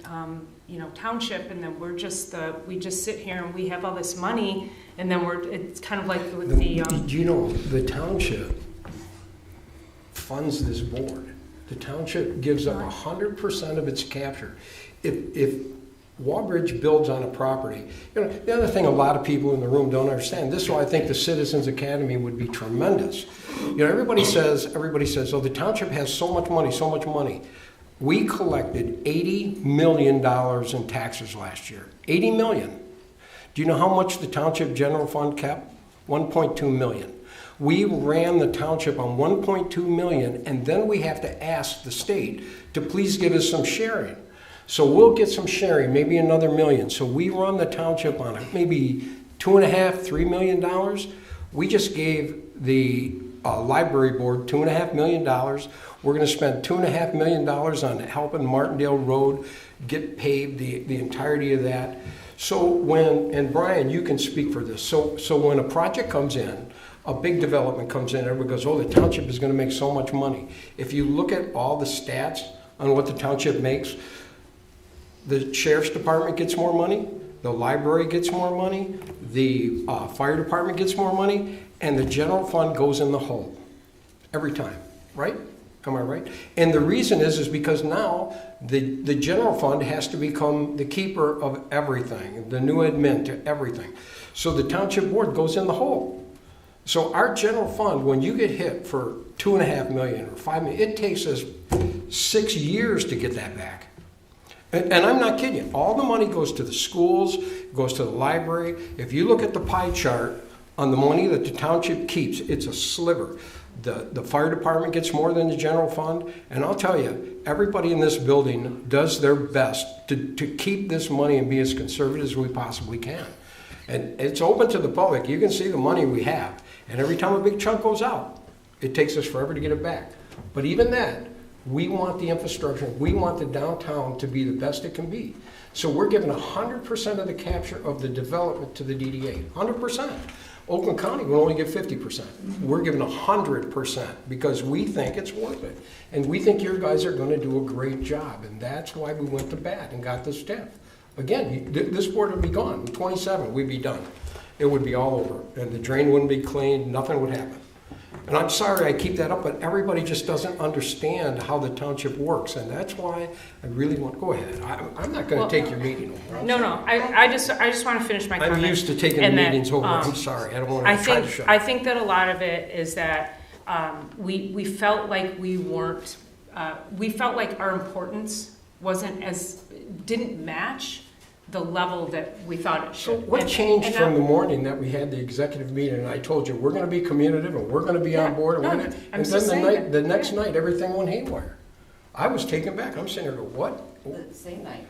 Township, and then we just sit here and we have all this money, and then it's kind of like with the Township funds this board. The Township gives up 100% of its capture. If Walbridge builds on a property, the other thing a lot of people in the room don't understand, this is why I think the Citizens Academy would be tremendous. Everybody says, oh, the Township has so much money. We collected $80 million in taxes last year. $80 million. Do you know how much the Township General Fund kept? $1.2 million. We ran the Township on $1.2 million, and then we have to ask the state to please give us some sharing. So we'll get some sharing, maybe another $1 million. So we run the Township on maybe $2.5, $3 million. We just gave the library board $2.5 million. We're going to spend $2.5 million on helping Martindale Road get paved, the entirety of that. So and Brian, you can speak for this. So when a project comes in, a big development comes in, everybody goes, oh, the Township is going to make so much money. If you look at all the stats on what the Township makes, the Sheriff's Department gets more money, the library gets more money, the fire department gets more money, and the general fund goes in the hole every time, right? Am I right? And the reason is because now the general fund has to become the keeper of everything, the new admin to everything. So the Township board goes in the hole. So our general fund, when you get hit for $2.5 million or $5 million, it takes us 6 years to get that back. And I'm not kidding you. All the money goes to the schools, goes to the library. If you look at the pie chart on the money that the Township keeps, it's a sliver. The fire department gets more than the general fund. And I'll tell you, everybody in this building does their best to keep this money and be as conservative as we possibly can. And it's open to the public. You can see the money we have. And every time a big chunk goes out, it takes us forever to get it back. But even that, we want the infrastructure, we want the downtown to be the best it can be. So we're giving 100% of the capture of the development to the DDA, 100%. Oakland County will only give 50%. We're giving 100% because we think it's worth it. And we think your guys are gonna do a great job. And that's why we went to bat and got this TIF. Again, this board would be gone. In 27, we'd be done. It would be all over. And the drain wouldn't be cleaned, nothing would happen. And I'm sorry I keep that up, but everybody just doesn't understand how the Township works. And that's why I really want, go ahead. I'm not gonna take your meeting over. No, I just want to finish my comment. I'm used to taking the meetings over. I'm sorry, I don't want to try to shut I think that a lot of it is that we felt like we weren't, we felt like our importance didn't match the level that we thought it should. So what changed from the morning that we had the executive meeting and I told you, we're going to be communicative and we're going to be on board. And then the next night, everything went haywire. I was taken back. I'm sitting there going, what? The same night.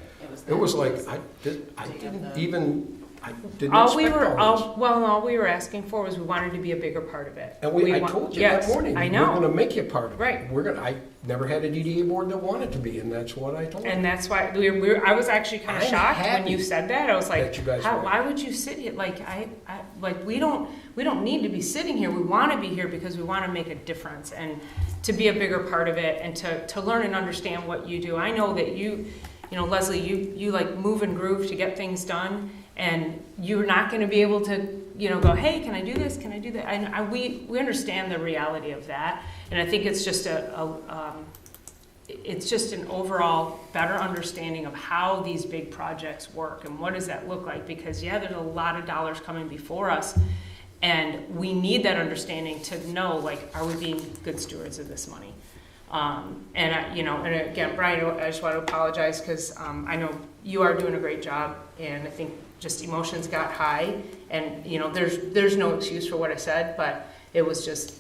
It was like, I didn't even I didn't All we expect were, all this. all we were asking for was we wanted to be a bigger part of it. And I wa- told you that yes, morning, I we're know. gonna make you part of it. Right. I never had a DDA board that wanted to be, and that's what I told them. And that's why I was actually kind of I'm shocked when you happy said that. I was like, that you guys how, were. why would you sit here? Like, we don't need to be sitting here. We want to be here because we want to make a difference and to be a bigger part of it and to learn and understand what you do. I know that you know, Leslie, you like move and groove to get things done, and you're not going to be able to, you know, go, hey, can I do this? Can I do that? And we understand the reality of that, and I think it's just it's just an overall better understanding of how these big projects work and what does that look like, because yeah, there's a lot of dollars coming before us, and we need that understanding to know, like, are we being good stewards of this money? You know, and again, Brian, I just want to apologize because I know you are doing a great job, and I think just emotions got high, and you know, there's no excuse for what I said, but it was just,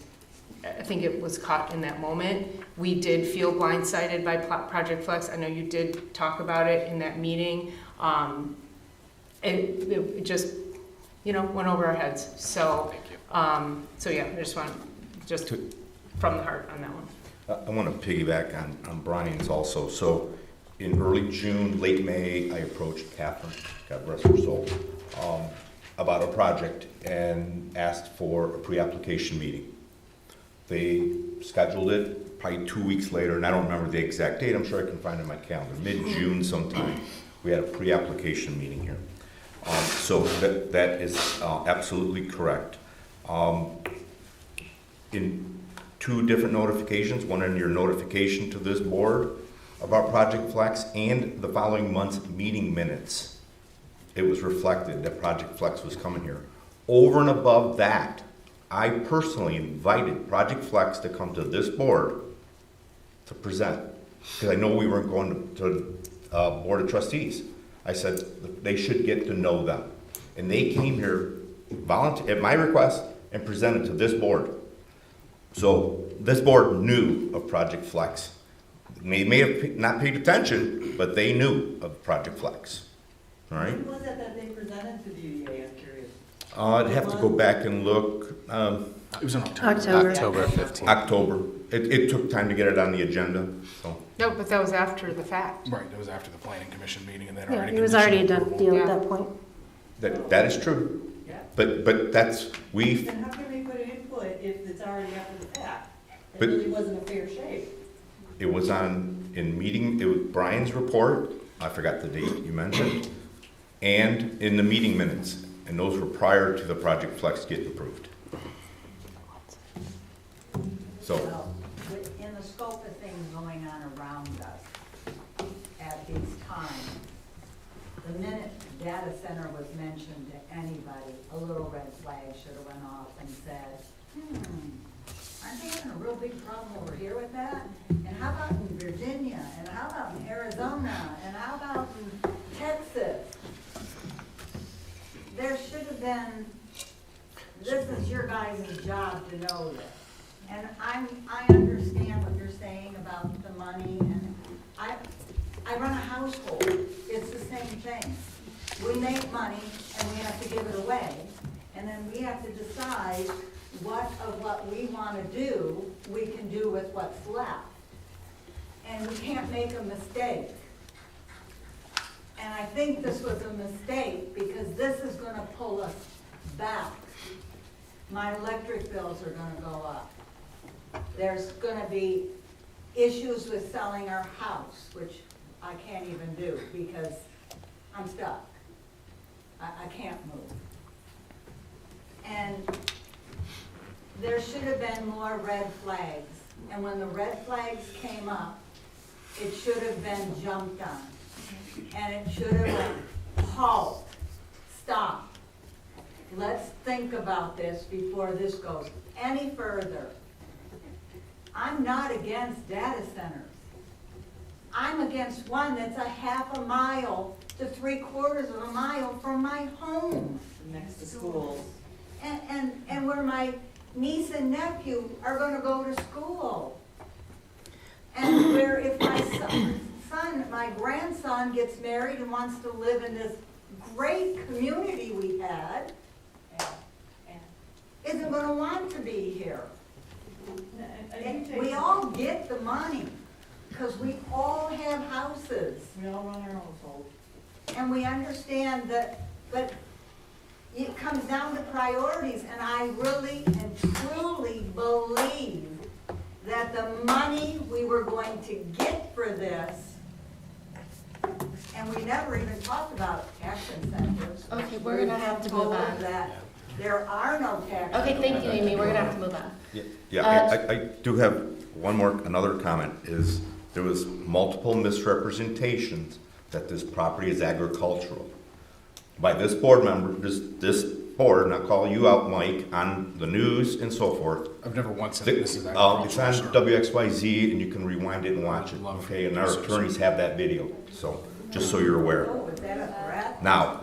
I think it was caught in that moment. We did feel blindsided by Project Flex. I know you did talk about it in that meeting. It just, you know, went over our heads. So, so yeah, I just want just from the heart on that one. I want to piggyback on Brian's also. So in early June, late May, I approached Catherine, God rest her soul, about a project and asked for a pre-application meeting. They scheduled it probably 2 weeks later, and I don't remember the exact date. I'm sure I can find it in my calendar. Mid-June sometime, we had a pre-application meeting here. So that is absolutely correct. In 2 different notifications, one in your notification to this board about Project Flex and the following month's meeting minutes, it was reflected that Project Flex was coming here. Over and above that, I personally invited Project Flex to come to this board to present, because I know we weren't going to Board of Trustees. I said they should get to know them. And they came here at my request and presented to this board. So this board knew of Project Flex. They may have not paid attention, but they knew of Project Flex. All right? When was it that they presented to the DDA? I'm curious. I'd have to go back and look. It was in October. October 15th. October. It took time to get it on the agenda, so. No, but that was after the fact. Right, that was after the planning commission meeting, and then Yeah, already. it was already a conditional done approval. deal at that point. That is true. Yeah. But that's, Then how can we put input if it's already after the fact? It But- really wasn't a fair shake. it was in meeting, it was Brian's report, I forgot the date you mentioned, and in the meeting minutes, and those were prior to the Project Flex getting approved. So, Well, in the scope of things going on around us at these times, the minute data center was mentioned to anybody, a little red flag should have went off and said, aren't they having a real big problem over here with that? And how about in Virginia? And how about in Arizona? And how about in Texas? There should have been, this is your guys' job to know this. And I understand what you're saying about the money, and I run a household. It's the same thing. We make money and we have to give it away, and then we have to decide what of what we want to do, we can do with what's left. And we can't make a mistake. And I think this was a mistake because this is going to pull us back. My electric bills are going to go up. There's going to be issues with selling our house, which I can't even do because I'm stuck. I can't move. And there should have been more red flags. And when the red flags came up, it should have been jumped on. And it should have been, halt, stop. Let's think about this before this goes any further. I'm not against data centers. I'm against one that's a half a mile to 3/4 of a mile from my home. Next to schools. And where my niece and nephew are gonna go to school. And where if my son, my grandson gets married and wants to live in this great community we had isn't gonna want to be here. We all get the money, because we all have houses. We all run our household. And we understand that, but it comes down to priorities, and I really and truly believe that the money we were going to get for this, and we never even talked about tax incentives. Okay, we're gonna have to move on. That there are no tax. Okay, thank you, Amy, we're gonna have to move on. I do have another comment, is there was multiple misrepresentations that this property is agricultural. By this board member, this board, and I'll call you out, Mike, on the news and so forth. I've never once said this is agricultural. It's on WXYZ, and you can rewind it and watch it, okay? And our attorneys have that video, so, just so you're aware. Oh, is that a threat? Now,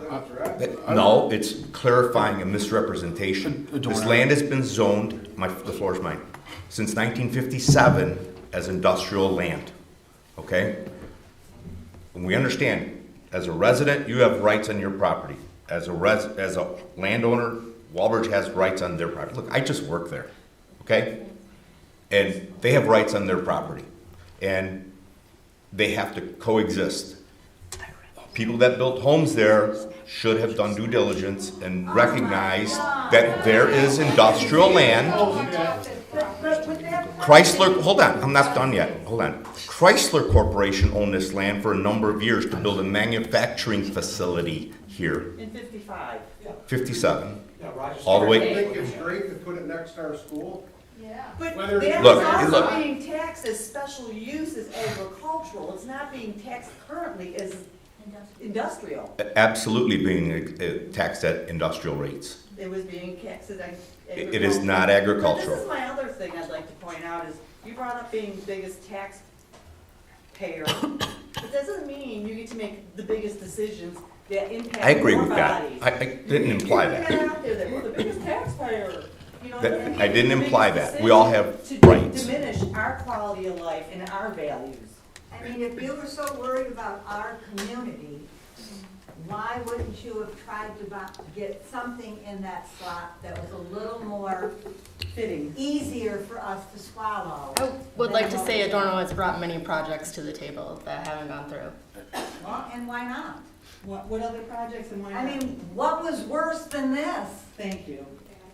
no, it's clarifying a misrepresentation. This land has been zoned, the floor is mine, since 1957 as industrial land, okay? And we understand, as a resident, you have rights on your property. As a landowner, Walbridge has rights on their property. Look, I just work there, okay? And they have rights on their property. And they have to coexist. People that built homes there should have done due diligence and recognized that there is industrial land. Chrysler, hold on, I'm not done yet, hold on. Chrysler Corporation owned this land for a number of years to build a manufacturing facility here. In 55. 57. Yeah, Roger's All the way. I think it's great to put it next to our school. Yeah. But Whether- that is Look, also look. being taxed as special use as agricultural. It's not being taxed currently as industrial. Absolutely being taxed at industrial rates. It was being taxed as agricultural. It is not agricultural. But this is my other thing I'd like to point out is, you brought up being the biggest taxpayer. It doesn't mean you get to make the biggest decisions that impact I agree your with that. bodies. I didn't imply You put that. out there that we're the biggest taxpayer. You know, I didn't imply that. We all have rights. To diminish our quality of life and our values. I mean, if you were so worried about our community, why wouldn't you have tried to get something in that slot that was a little more fitting, easier for us to swallow? I would like to say Adorno has brought many projects to the table that haven't gone through. Well, and why not? What other projects and why not? I mean, what was worse than this? Thank you.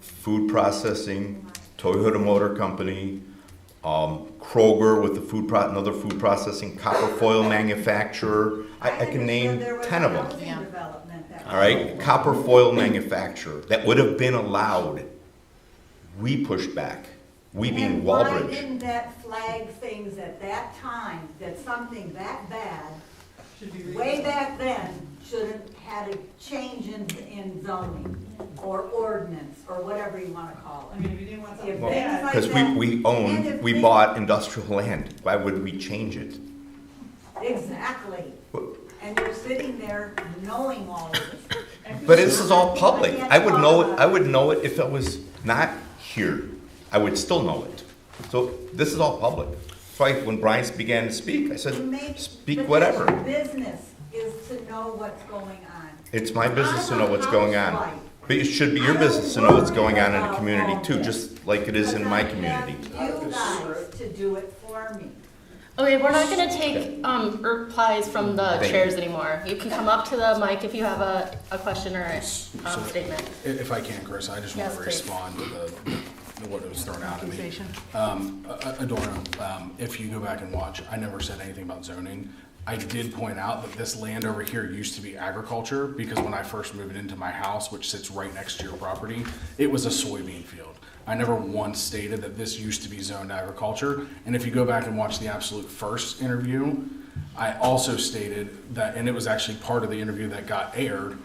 Food processing, Toyota Motor Company, Kroger with the another food processing, copper foil manufacturer. I can name 10 of them. All right, copper foil manufacturer that would have been allowed. We pushed back. We being And why Walbridge. didn't that flag things at that time, that something that bad, way back then, shouldn't had a change in zoning or ordinance or whatever you want to call it? I mean, if you didn't want something Because we bought industrial land. Why would we change it? Exactly. And you're sitting there knowing all of this. But this is all public. I would know it if it was not here. I would still know it. So this is all public. That's why when Brian began to speak, I said, speak whatever. But your business is to know what's going on. It's my business to know what's going on. But it should be your business to know what's going on in the community too, just like it is in my community. You guys to do it for me. Okay, we're not gonna take replies from the Thank chairs anymore. You can come up to the mic if you have a question or a statement. If I can, Chris, I just want Yes, to please. respond to what was thrown out at me. Adorno, if you go back and watch, I never said anything about zoning. I did point out that this land over here used to be agriculture because when I first moved into my house, which sits right next to your property, it was a soybean field. I never once stated that this used to be zoned agriculture. And if you go back and watch the absolute first interview, I also stated that, and it was actually part of the interview that got aired,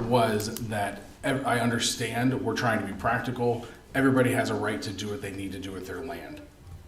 was that I understand we're trying to be practical. Everybody has a right to do what they need to do with their land.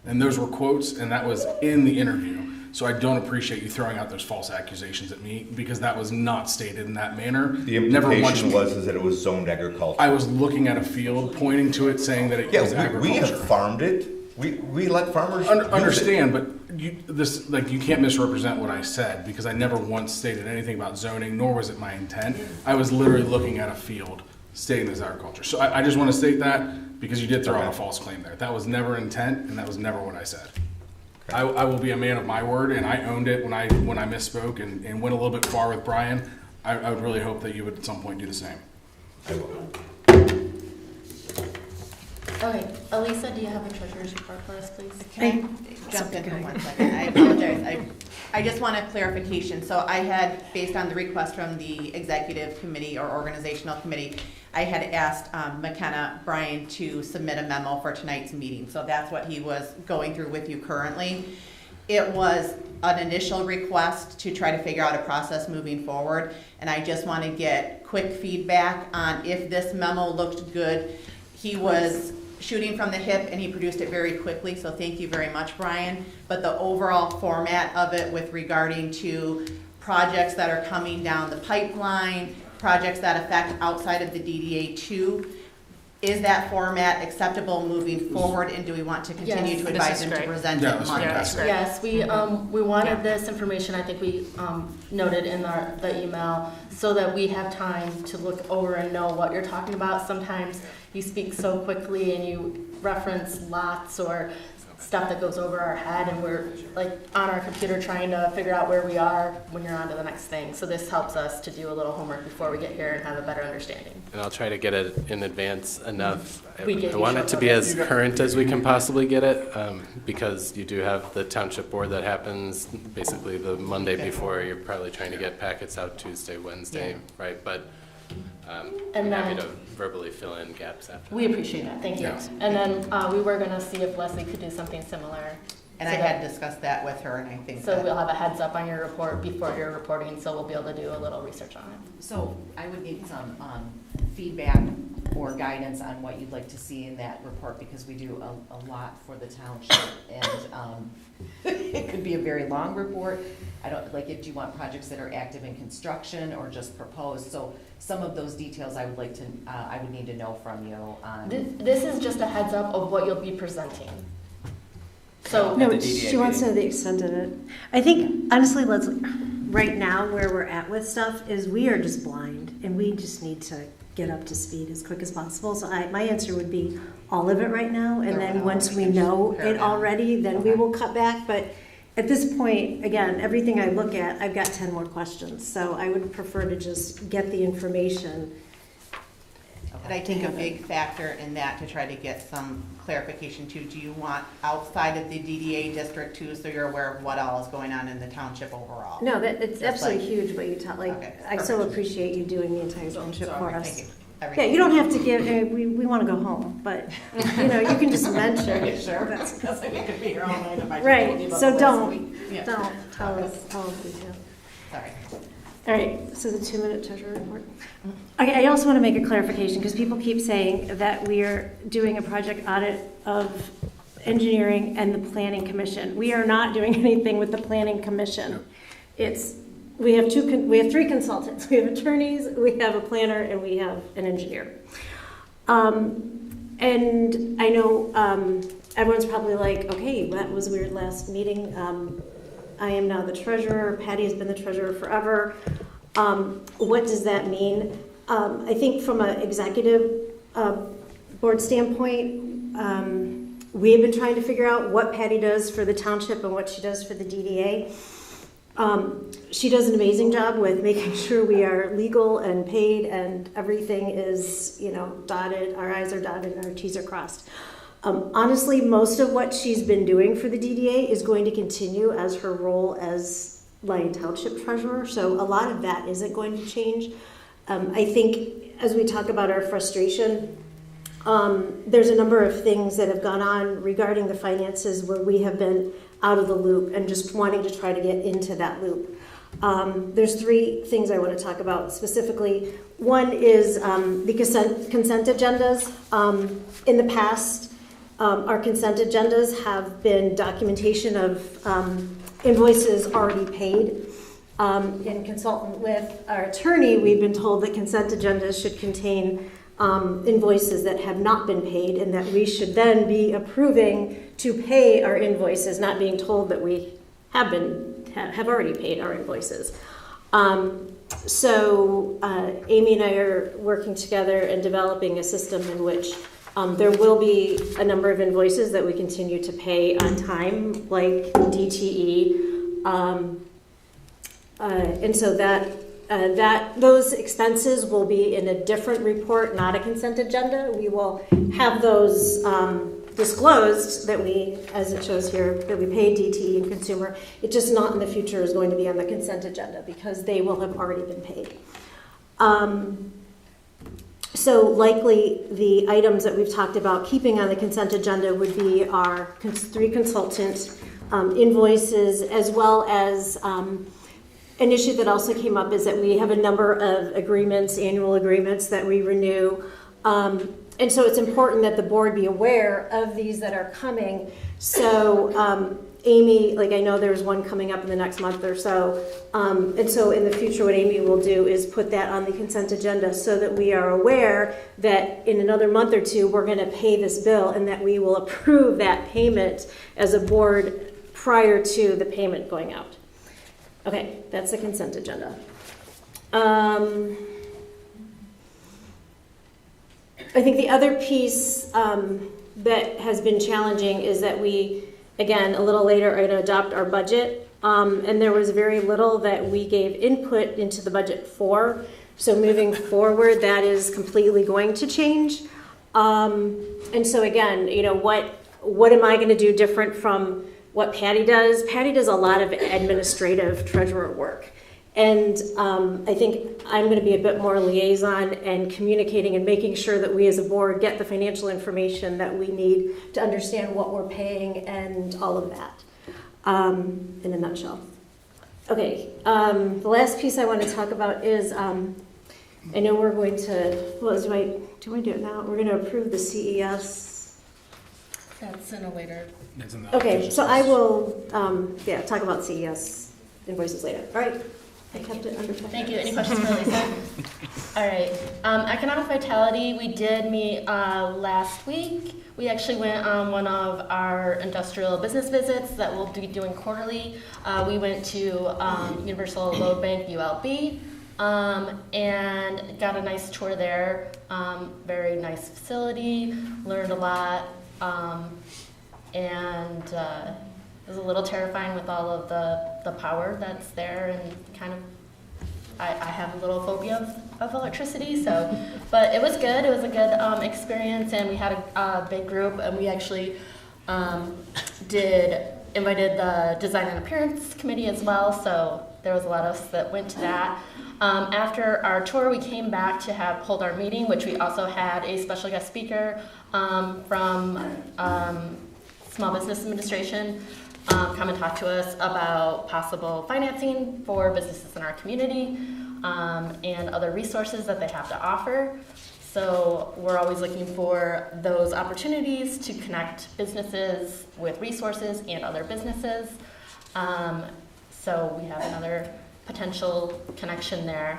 And those were quotes, and that was in the interview. So I don't appreciate you throwing out those false accusations at me because that was not stated in that manner. The implication was that it was zoned agriculture. I was looking at a field, pointing to it, saying that it was agriculture. We have farmed it. We let farmers use it. Understand, but you can't misrepresent what I said, because I never once stated anything about zoning, nor was it my intent. I was literally looking at a field stating this agriculture. So I just want to state that, because you did throw out a false claim there. That was never intent, and that was never what I said. I will be a man of my word, and I owned it when I misspoke and went a little bit far with Brian. I would really hope that you would at some point do the same. I will. Okay, Elisa, do you have a treasurer's report for us, please? Can I jump in for 1 second? I apologize. I just want a clarification. So I had, based on the request from the executive committee or organizational committee, I had asked McKenna Brian to submit a memo for tonight's meeting. So that's what he was going through with you currently. It was an initial request to try to figure out a process moving forward. And I just want to get quick feedback on if this memo looked good. He was shooting from the hip and he produced it very quickly, so thank you very much, Brian. But the overall format of it with regarding to projects that are coming down the pipeline, projects that affect outside of the DDA 2, is that format acceptable moving forward, and do we want to continue Yes. to advise him to present it Monday? Yes, we wanted this information, I think we noted in the email, so that we have time to look over and know what you're talking about. Sometimes you speak so quickly and you reference lots or stuff that goes over our head, and we're like on our computer trying to figure out where we are when you're on to the next thing. So this helps us to do a little homework before we get here and have a better understanding. And I'll try to get it in advance enough. I you want it to showed be up. as current as we can possibly get it, because you do have the township board that happens basically the Monday before. You're probably trying to get packets out Tuesday, Wednesday, right? But I'm happy to verbally fill in gaps after. We appreciate that, thank you. Yes. And then we were gonna see if Leslie could do something similar. And so I that- had discussed that with her, and I think So that- we'll have a heads up on your report before your reporting, so we'll be able to do a little research on it. So I would need some feedback or guidance on what you'd like to see in that report, because we do a lot for the township, and it could be a very long report. I don't, like, do you want projects that are active in construction or just proposed? So some of those details I would like to, I would need to know from you on. This is just a heads up of what you'll be presenting. So. No, she wants to know the extent of it. I think, honestly, right now, where we're at with stuff is we are just blind, and we just need to get up to speed as quick as possible. So my answer would be all of it right now, and then once we know it already, then we will cut back. But at this point, again, everything I look at, I've got 10 more questions. So I would prefer to just get the information. And I think a big factor in that, to try to get some clarification too, do you want outside of the DDA district too, so you're aware of what all is going on in the township overall? No, it's Just absolutely like- huge what you taught. Like, Okay, I so perfect. appreciate you doing the entire township for us. Thank you. Yeah, you don't have to give, we want to go home, but, you know, you can just mention. Sure, because we could be here all night if I just told you Right, about so the last week. Yeah. don't tell us, please, yeah. Sorry. All right, so the 2-minute treasurer report. Okay, I also want to make a clarification, because people keep saying that we are doing a project audit of engineering and the planning commission. We are not doing anything with the planning commission. We have 3 consultants. We have attorneys, we have a planner, and we have an engineer. And I know everyone's probably like, okay, that was weird last meeting. I am now the treasurer. Patty has been the treasurer forever. What does that mean? I think from an executive board standpoint, we have been trying to figure out what Patty does for the township and what she does for the DDA. She does an amazing job with making sure we are legal and paid and everything is, dotted, our I's are dotted and our T's are crossed. Honestly, most of what she's been doing for the DDA is going to continue as her role as Lyon Township treasurer, so a lot of that isn't going to change. I think as we talk about our frustration, there's a number of things that have gone on regarding the finances where we have been out of the loop and just wanting to try to get into that loop. There's 3 things I want to talk about specifically. One is the consent agendas. In the past, our consent agendas have been documentation of invoices already paid. In consultant with our attorney, we've been told that consent agendas should contain invoices that have not been paid, and that we should then be approving to pay our invoices, not being told that we have already paid our invoices. So Amy and I are working together and developing a system in which there will be a number of invoices that we continue to pay on time, like DTE, and so that those expenses will be in a different report, not a consent agenda. We will have those disclosed that we, as it shows here, that we paid DTE and consumer. It just not in the future is going to be on the consent agenda because they will have already been paid. So likely the items that we've talked about keeping on the consent agenda would be our 3 consultant invoices, as well as an issue that also came up is that we have a number of agreements, annual agreements that we renew. And so it's important that the board be aware of these that are coming. So Amy, like I know there's one coming up in the next month or so. And so in the future, what Amy will do is put that on the consent agenda so that we are aware that in another month or two, we're going to pay this bill and that we will approve that payment as a board prior to the payment going out. Okay, that's the consent agenda. I think the other piece that has been challenging is that we, again, a little later, are going to adopt our budget. And there was very little that we gave input into the budget for. So moving forward, that is completely going to change. And so again, you know, what am I going to do different from what Patty does? Patty does a lot of administrative treasurer work. And I think I'm going to be a bit more liaison and communicating and making sure that we as a board get the financial information that we need to understand what we're paying and all of that in a nutshell. Okay, the last piece I want to talk about is, I know we're going to, well, do I do it now? We're going to approve the CES. That's in a later. Okay, so I will, talk about CES invoices later. All right. I kept it under 10 Thank you. Any minutes. questions for Lisa? All right. Economic vitality, we did meet last week. We actually went on one of our industrial business visits that we'll be doing quarterly. We went to Universal Load Bank, ULB, and got a nice tour there. Very nice facility, learned a lot, and it was a little terrifying with all of the power that's there, and kind of, I have a little phobia of electricity, so, but it was good. It was a good experience, and we had a big group, and we actually invited the design and appearance committee as well, so there was a lot of us that went to that. After our tour, we came back to hold our meeting, which we also had a special guest speaker from Small Business Administration come and talk to us about possible financing for businesses in our community and other resources that they have to offer. So we're always looking for those opportunities to connect businesses with resources and other businesses. So we have another potential connection there.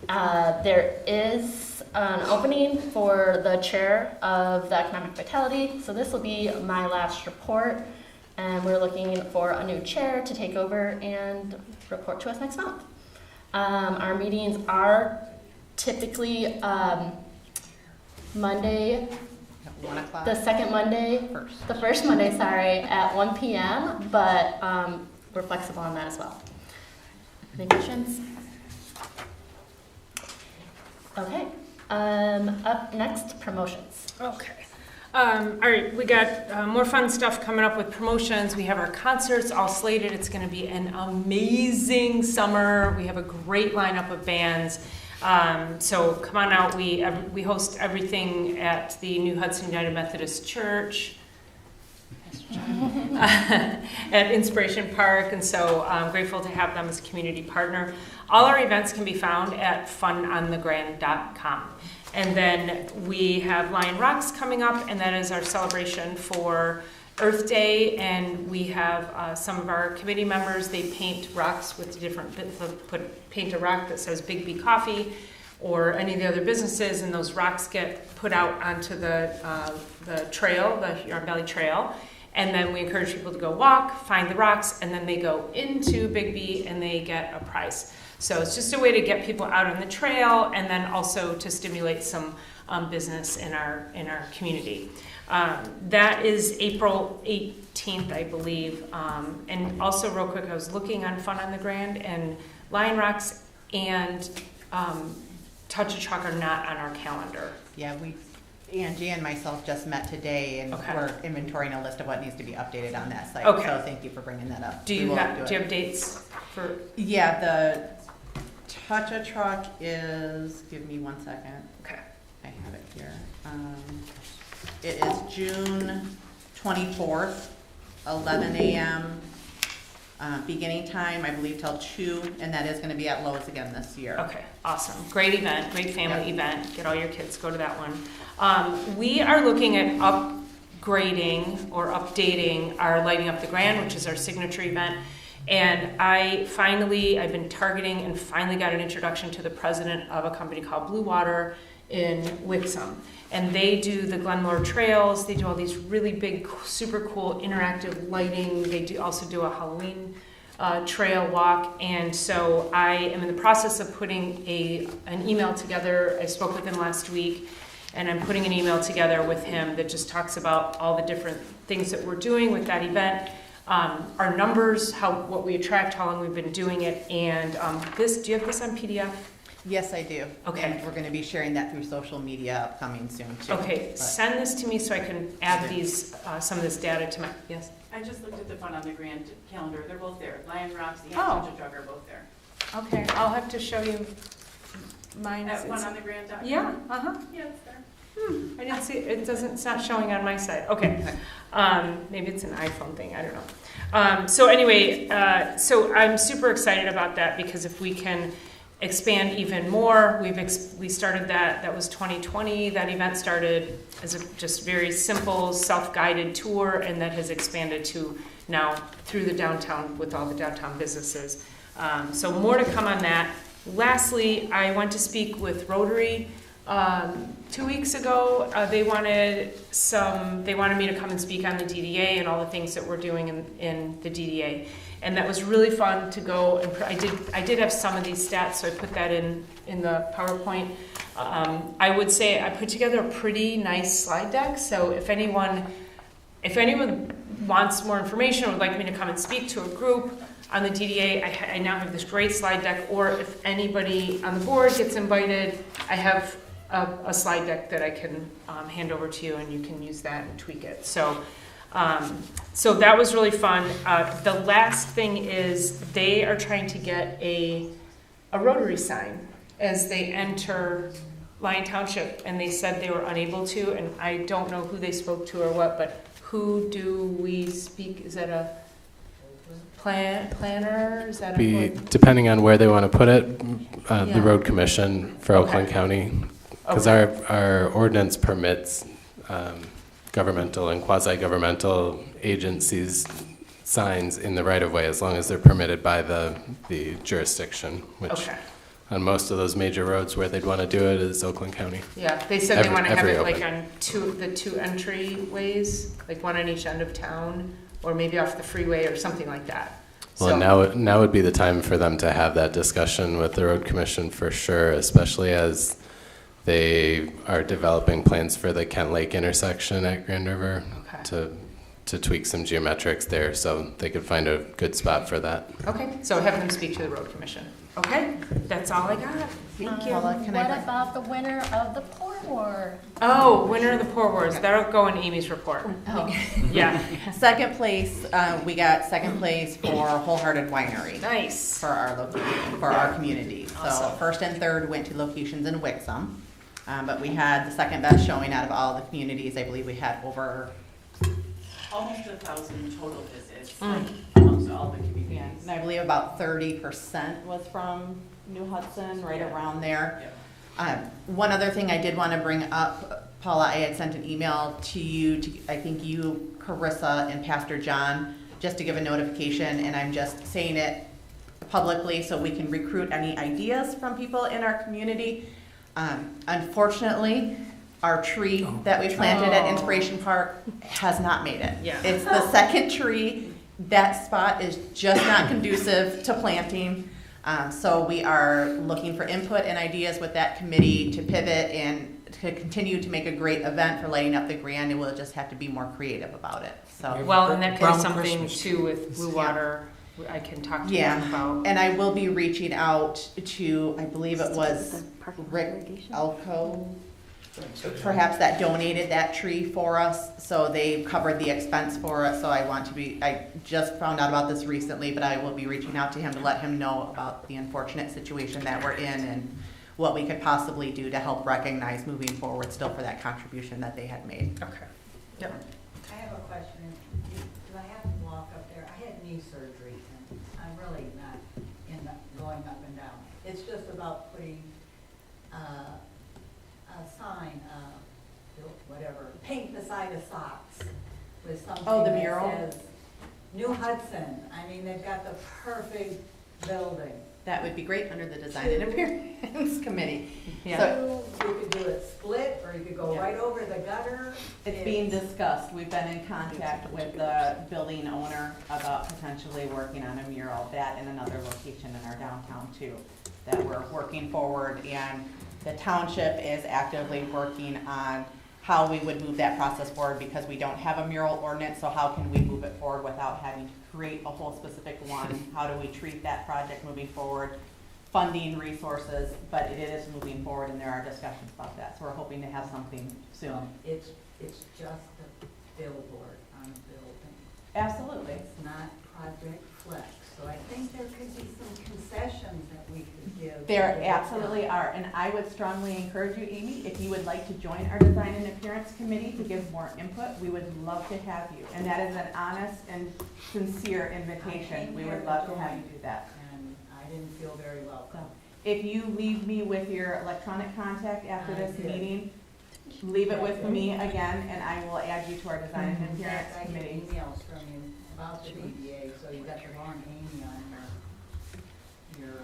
There is an opening for the chair of the Economic Vitality. So this will be my last report. And we're looking for a new chair to take over and report to us next month. Our meetings are typically Monday, 1 o'clock. the second Monday, the first Monday, sorry, at 1 p.m., but we're flexible on that as well. Any questions? Okay, up next, promotions. Okay. All right, we got more fun stuff coming up with promotions. We have our concerts all slated. It's going to be an amazing summer. We have a great lineup of bands. So come on out. We host everything at the New Hudson United Methodist Church at Inspiration Park, and so I'm grateful to have them as a community partner. All our events can be found at funonthegrand.com. And then we have Lion Rocks coming up, and that is our celebration for Earth Day. And we have some of our committee members, they paint rocks with different bits paint a rock that says Big B Coffee. or any of the other businesses, and those rocks get put out onto the trail, the Yarn Valley Trail. And then we encourage people to go walk, find the rocks, and then they go into Big B and they get a prize. So it's just a way to get people out on the trail, and then also to stimulate some business in our community. That is April 18th, I believe. And also, real quick, I was looking on Fun on the Grand, and Lion Rocks and Touch a Truck are not on our calendar. Yeah, Angie and myself just met today, and we're inventorying a list of what needs to be updated on that site. Okay. So thank you for bringing that up. Do you have dates for? Yeah, the Touch a Truck is, give me 1 second. Okay. I have it here. It is June 24th, 11 a.m. Beginning time, I believe, till 2, and that is going to be at Lowe's again this year. Okay, awesome. Great event, great family event. Get all your kids, go to that one. We are looking at upgrading or updating our Lighting Up the Grand, which is our signature event. And I've been targeting and finally got an introduction to the president of a company called Blue Water in Wixom. And they do the Glenmore Trails. They do all these really big, super cool interactive lighting. They also do a Halloween trail walk. And so I am in the process of putting an email together. I spoke with him last week, and I'm putting an email together with him that just talks about all the different things that we're doing with that event. Our numbers, what we attract, how long we've been doing it, and do you have this on PDF? Yes, I do. Okay. And we're going to be sharing that through social media upcoming soon too. Okay, send this to me so I can add some of this data to my, yes? I just looked at the Fun on the Grand calendar. They're both there. Lion Rocks and Oh. Touch a Truck are both there. Okay, I'll have to show you mine. At funonthegrand.com? Yeah, Yeah, it's there. I didn't see, it's not showing on my side. Okay, maybe it's an iPhone thing, I don't know. So anyway, so I'm super excited about that, because if we can expand even more, we started that was 2020. That event started as a just very simple self-guided tour, and that has expanded to now through the downtown with all the downtown businesses. So more to come on that. Lastly, I went to speak with Rotary 2 weeks ago. They wanted me to come and speak on the DDA and all the things that we're doing in the DDA. And that was really fun to go, and I did have some of these stats, so I put that in the PowerPoint. I would say I put together a pretty nice slide deck, so if anyone wants more information or would like me to come and speak to a group on the DDA, I now have this great slide deck, or if anybody on the board gets invited, I have a slide deck that I can hand over to you, and you can use that and tweak it. So that was really fun. The last thing is they are trying to get a Rotary sign as they enter Lyon Township, and they said they were unable to, and I don't know who they spoke to or what, but who do we speak? Is that a planner? Is that depending on where they want to put it, Yeah. the road commission for Oakland County, because our ordinance permits governmental and quasi-governmental agencies signs in the right-of-way as long as they're permitted by the jurisdiction, which on most of those major roads where they'd want to do it is Oakland County. Yeah, they said they want to have it like open. on the two entryways, like one on each end of town, or maybe off the freeway or something like that. Well, now would be the time for them to have that discussion with the road commission for sure, especially as they are developing plans for the Kent Lake intersection at Grand River to tweak some geometrics there, so they could find a good spot for that. Okay, so have them speak to the road commission. Okay, that's all I got. Thank you. What about the winner of the Poor War? Oh, winner of the Poor Wars. That'll go in Amy's report. Oh. Yeah. Second place, we got second place for Wholehearted Winery. Nice. For our location, for our community. Awesome. So first and third went to locations in Wixom. But we had the second best showing out of all the communities. I believe we had over Almost 1,000 total visits amongst all the communities. Yeah, and I believe about 30% was from New Hudson, right around there. One other thing I did want to bring up, Paula, I had sent an email to you, I think you, Carissa, and Pastor John, just to give a notification, and I'm just saying it publicly so we can recruit any ideas from people in our community. Unfortunately, our tree that we planted at Inspiration Park has not made it. Yeah. It's the second tree. That spot is just not conducive to planting. So we are looking for input and ideas with that committee to pivot and to continue to make a great event for lighting up the Grand. And we'll just have to be more creative about it. So Well, and that could be Brown something Christmas. too with Blue Water, I can talk to yeah, them about. and I will be reaching out to, I believe it was Rick Elko, perhaps, that donated that tree for us. So they covered the expense for it. So I just found out about this recently, but I will be reaching out to him to let him know about the unfortunate situation that we're in and what we could possibly do to help recognize moving forward still for that contribution that they had made. Okay. Yep. I have a question. Do I have to walk up there? I had knee surgery, and I'm really not going up and down. It's just about putting a sign, whatever, paint the side of socks with something Oh, the that mural? says New Hudson. I mean, they've got the perfect building. That would be great under the Design and Appearance Committee. Yeah. So You could do it split, or you could go Yeah. right over the gutter. it's being discussed. We've been in contact with the building owner about potentially working on a mural, that in another location in our downtown too, that we're working forward. And the township is actively working on how we would move that process forward, because we don't have a mural ordinance, so how can we move it forward without having to create a whole specific one? How do we treat that project moving forward? Funding, resources, but it is moving forward and there are discussions about that. So we're hoping to have something soon. It's just a billboard on a building. Absolutely. It's not Project Flex. So I think there could be some concessions that we could give. There to absolutely are, and I would strongly encourage you, Amy, if you would like to join our Design and Appearance Committee to give more input, we would love to have you. And that is an honest and sincere invitation. We would love to have you do that. And I didn't feel very welcome. If you leave me with your electronic contact after this did. meeting, leave it with me again, and I will add you to our Design and Appearance I get Committee. emails from you about the DDA, so you got the wrong Amy on your,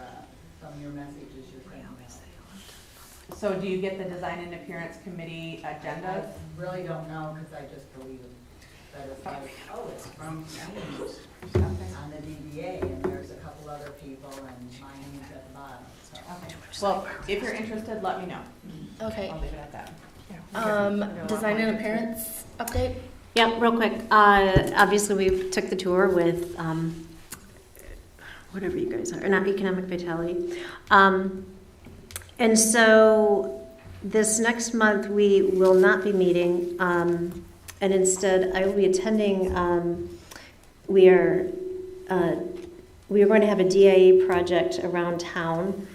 some of your messages you're sending out. So do you get the Design and Appearance Committee agendas? I really don't know, because I just believe that it's like, oh, it's from Amy on the DDA, and there's a couple other people, and my name's at the bottom, so. Okay. Well, if you're interested, let me know. Okay. I'll leave it at that. Design and appearance update? Yeah, real quick. Obviously, we took the tour with whatever you guys are, not Economic Vitality. And so this next month, we will not be meeting, and instead, I will be attending. We are going to have a DIA project around town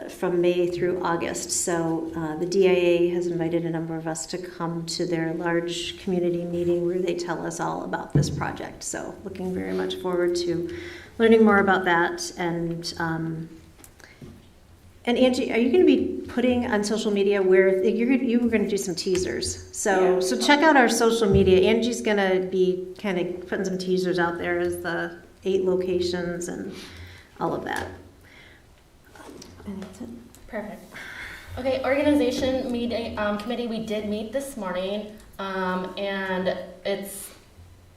from May through August. So the DIA has invited a number of us to come to their large community meeting where they tell us all about this project. So looking very much forward to learning more about that. And Angie, are you going to be putting on social media where you were going to do some teasers? So check out our social media. Angie's going to be kind of putting some teasers out there as the 8 locations and all of that. And that's it. Perfect. Okay, organization meeting, committee, we did meet this morning, and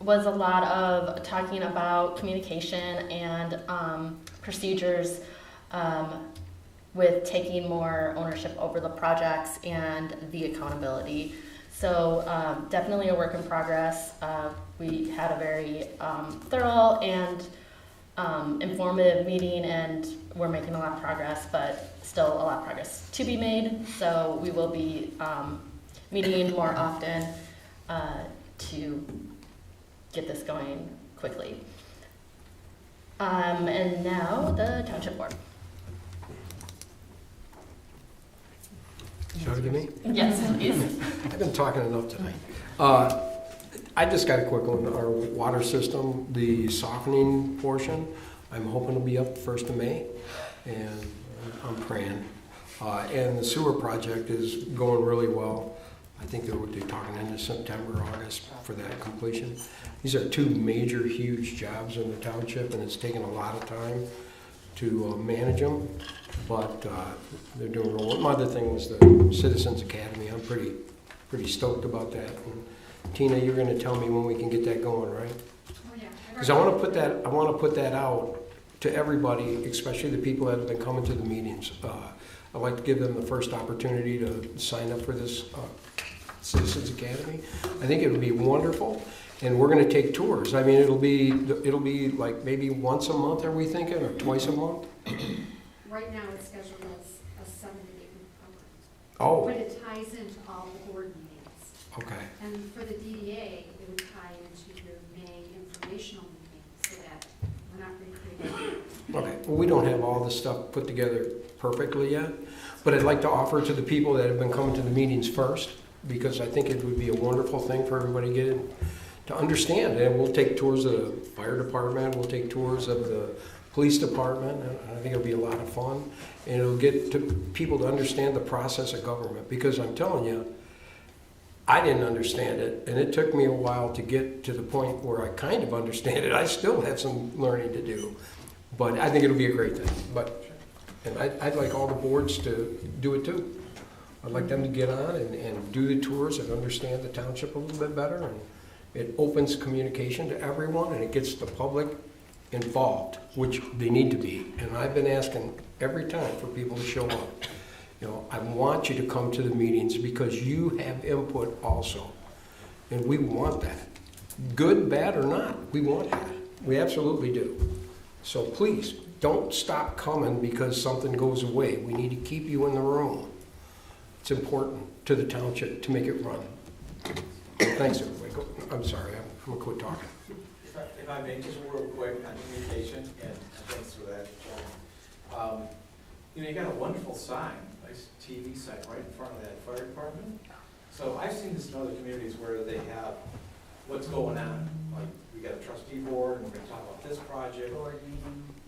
was a lot of talking about communication and procedures with taking more ownership over the projects and the accountability. So definitely a work in progress. We had a very thorough and informative meeting, and we're making a lot of progress, but still a lot of progress to be made. So we will be meeting more often to get this going quickly. And now the Township Board. Should I give me? Yes, please. I've been talking enough tonight. I just got a quick one. Our water system, the softening portion, I'm hoping to be up 1st of May, and I'm praying. And the sewer project is going really well. I think they're talking into September, August for that completion. These are 2 major, huge jobs in the township, and it's taken a lot of time to manage them, but they're doing real well. My other thing was the Citizens Academy. I'm pretty stoked about that. And Tina, you're going to tell me when we can get that going, right? Oh, yeah. Because I want to put that out to everybody, especially the people that have been coming to the meetings. I'd like to give them the first opportunity to sign up for this Citizens Academy. I think it would be wonderful, and we're going to take tours. I mean, it'll be like maybe once a month, are we thinking, or twice a month? Right now, it's scheduled as a 7-day program. Oh. But it ties into all the board meetings. Okay. And for the DDA, it would tie into your May informational meeting, so that we're not recreating. Okay. Well, we don't have all this stuff put together perfectly yet, but I'd like to offer to the people that have been coming to the meetings first, because I think it would be a wonderful thing for everybody to understand. And we'll take tours of the fire department, we'll take tours of the police department, and I think it'll be a lot of fun. And it'll get to people to understand the process of government, because I'm telling you, I didn't understand it, and it took me a while to get to the point where I kind of understand it. I still have some learning to do, but I think it'll be a great thing. And I'd like all the boards to do it too. I'd like them to get on and do the tours and understand the township a little bit better. And it opens communication to everyone, and it gets the public involved, which they need to be. And I've been asking every time for people to show up. You know, I want you to come to the meetings because you have input also. And we want that. Good, bad, or not, we want that. We absolutely do. So please, don't stop coming because something goes away. We need to keep you in the room. It's important to the township to make it run. Thanks, everybody. I'm sorry, I'm going to quit talking. If I may, just real quick on communication, and thanks for that, John. You got a wonderful sign, nice TV sign right in front of that fire department. So I've seen this in other communities where they have what's going on. Like, we got a trustee board, and we're going to talk about this project.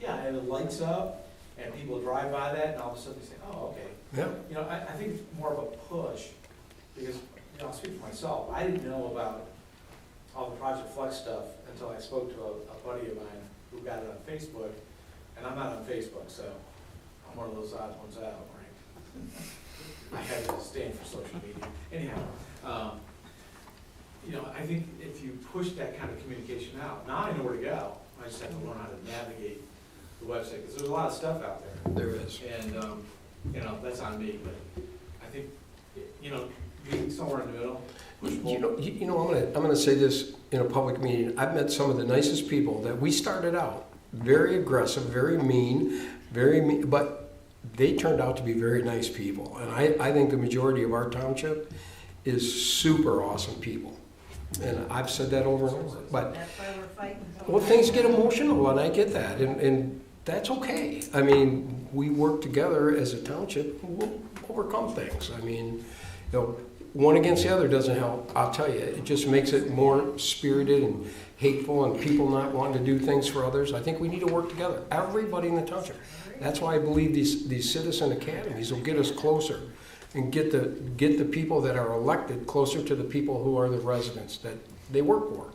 Yeah, and it lights up, and people drive by that, and all of a sudden they say, oh, okay. Yeah. I think it's more of a push, because, I'll speak for myself. I didn't know about all the Project Flex stuff until I spoke to a buddy of mine who got it on Facebook, and I'm not on Facebook, so I'm one of those odd ones out, right? I have to stand for social media. Anyhow, I think if you push that kind of communication out, now I know where to go. I just have to learn how to navigate the website, because there's a lot of stuff out there. There is. And, that's on me, but I think, being somewhere in the middle, I'm going to say this in a public meeting. I've met some of the nicest people that we started out very aggressive, very mean, but they turned out to be very nice people. And I think the majority of our township is super awesome people. And I've said that over and over. But That's why we're fighting. well, things get emotional, and I get that, and that's okay. I mean, we work together as a township, we'll overcome things. I mean, one against the other doesn't help, I'll tell you. It just makes it more spirited and hateful, and people not wanting to do things for others. I think we need to work together, everybody in the township. That's why I believe these citizen academies will get us closer and get the people that are elected closer to the people who are the residents that they work for.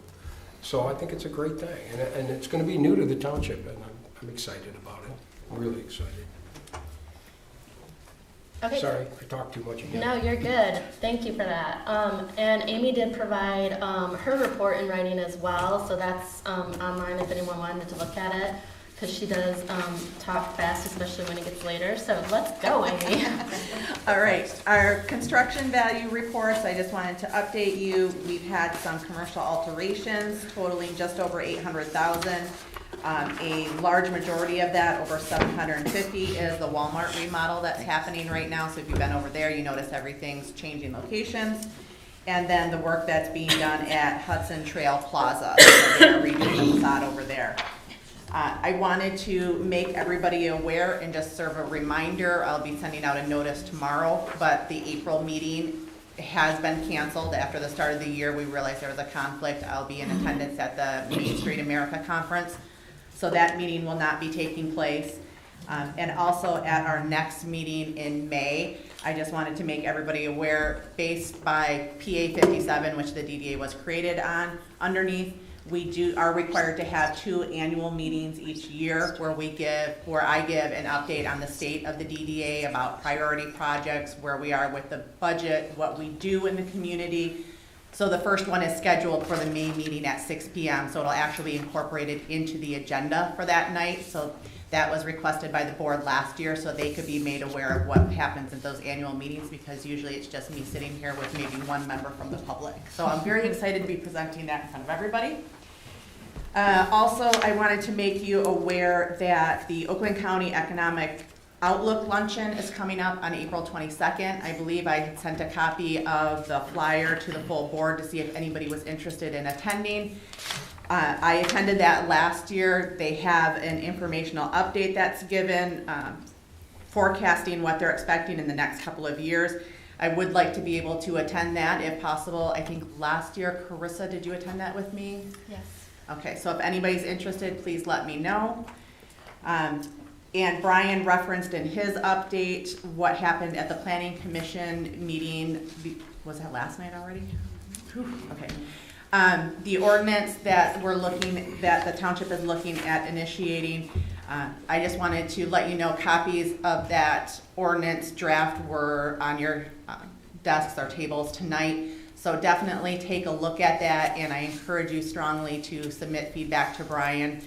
So I think it's a great thing, and it's going to be new to the township, and I'm excited about it. I'm really excited. Okay. Sorry, I talked too much again. No, you're good. Thank you for that. And Amy did provide her report in writing as well, so that's online if anyone wanted to look at it, because she does talk fast, especially when it gets later. So let's go, Amy. All right, our construction value reports, I just wanted to update you. We've had some commercial alterations totaling just over $800,000. A large majority of that, over $750, is the Walmart remodel that's happening right now. So if you've been over there, you notice everything's changing locations. And then the work that's being done at Hudson Trail Plaza. So they're redoing the facade over there. I wanted to make everybody aware and just serve a reminder. I'll be sending out a notice tomorrow, but the April meeting has been canceled after the start of the year. We realized there was a conflict. I'll be in attendance at the Main Street America Conference. So that meeting will not be taking place. And also at our next meeting in May, I just wanted to make everybody aware, based by PA 57, which the DDA was created on, underneath, We are required to have 2 annual meetings each year where I give an update on the state of the DDA about priority projects, where we are with the budget, what we do in the community. So the first one is scheduled for the May meeting at 6 p.m. So it'll actually be incorporated into the agenda for that night. So that was requested by the board last year so they could be made aware of what happens at those annual meetings, because usually it's just me sitting here with maybe one member from the public. So I'm very excited to be presenting that in front of everybody. Also, I wanted to make you aware that the Oakland County Economic Outlook Luncheon is coming up on April 22nd. I believe I had sent a copy of the flyer to the full board to see if anybody was interested in attending. I attended that last year. They have an informational update that's given, forecasting what they're expecting in the next couple of years. I would like to be able to attend that if possible. I think last year, Carissa, did you attend that with me? Yes. Okay, so if anybody's interested, please let me know. And Brian referenced in his update what happened at the Planning Commission meeting. Was that last night already? Okay. The ordinance that that the township is looking at initiating, I just wanted to let you know copies of that ordinance draft were on your desks or tables tonight. So definitely take a look at that, and I encourage you strongly to submit feedback to Brian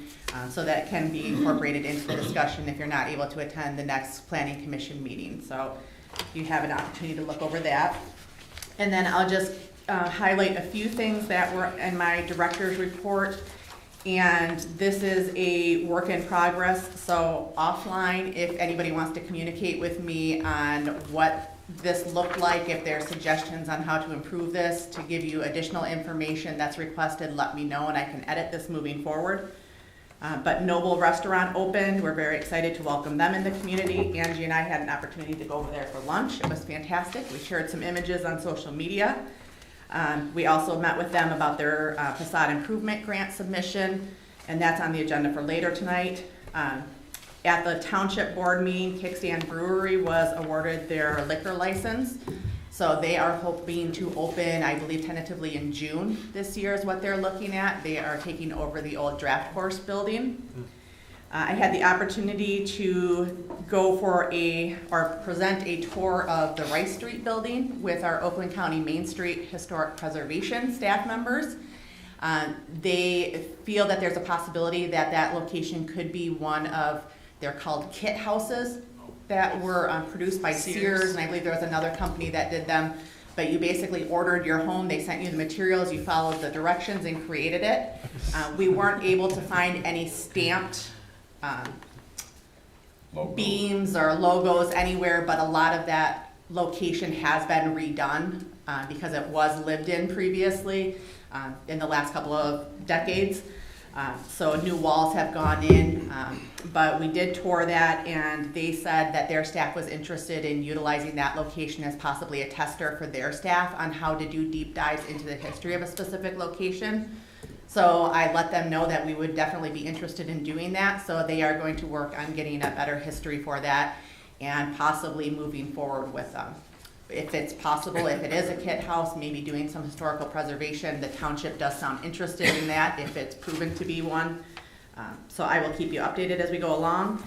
so that it can be incorporated into the discussion if you're not able to attend the next Planning Commission meeting. So you have an opportunity to look over that. And then I'll just highlight a few things that were in my director's report. And this is a work in progress. So offline, if anybody wants to communicate with me on what this looked like, if there are suggestions on how to improve this, to give you additional information that's requested, let me know and I can edit this moving forward. But Noble Restaurant opened. We're very excited to welcome them in the community. Angie and I had an opportunity to go over there for lunch. It was fantastic. We shared some images on social media. We also met with them about their facade improvement grant submission, and that's on the agenda for later tonight. At the Township Board meeting, Kickstand Brewery was awarded their liquor license. So they are hoping to open, I believe, tentatively in June this year is what they're looking at. They are taking over the old draft course building. I had the opportunity to go for present a tour of the Rice Street building with our Oakland County Main Street Historic Preservation staff members. They feel that there's a possibility that that location could be one of, they're called kit houses, that were produced by Sears, and I believe there was another company that did them. But you basically ordered your home, they sent you the materials, you followed the directions and created it. We weren't able to find any stamped beams or logos anywhere, but a lot of that location has been redone because it was lived in previously in the last couple of decades. So new walls have gone in, but we did tour that, and they said that their staff was interested in utilizing that location as possibly a tester for their staff on how to do deep dives into the history of a specific location. So I let them know that we would definitely be interested in doing that. So they are going to work on getting a better history for that and possibly moving forward with them. If it's possible, if it is a kit house, maybe doing some historical preservation. The township does sound interested in that if it's proven to be one. So I will keep you updated as we go along.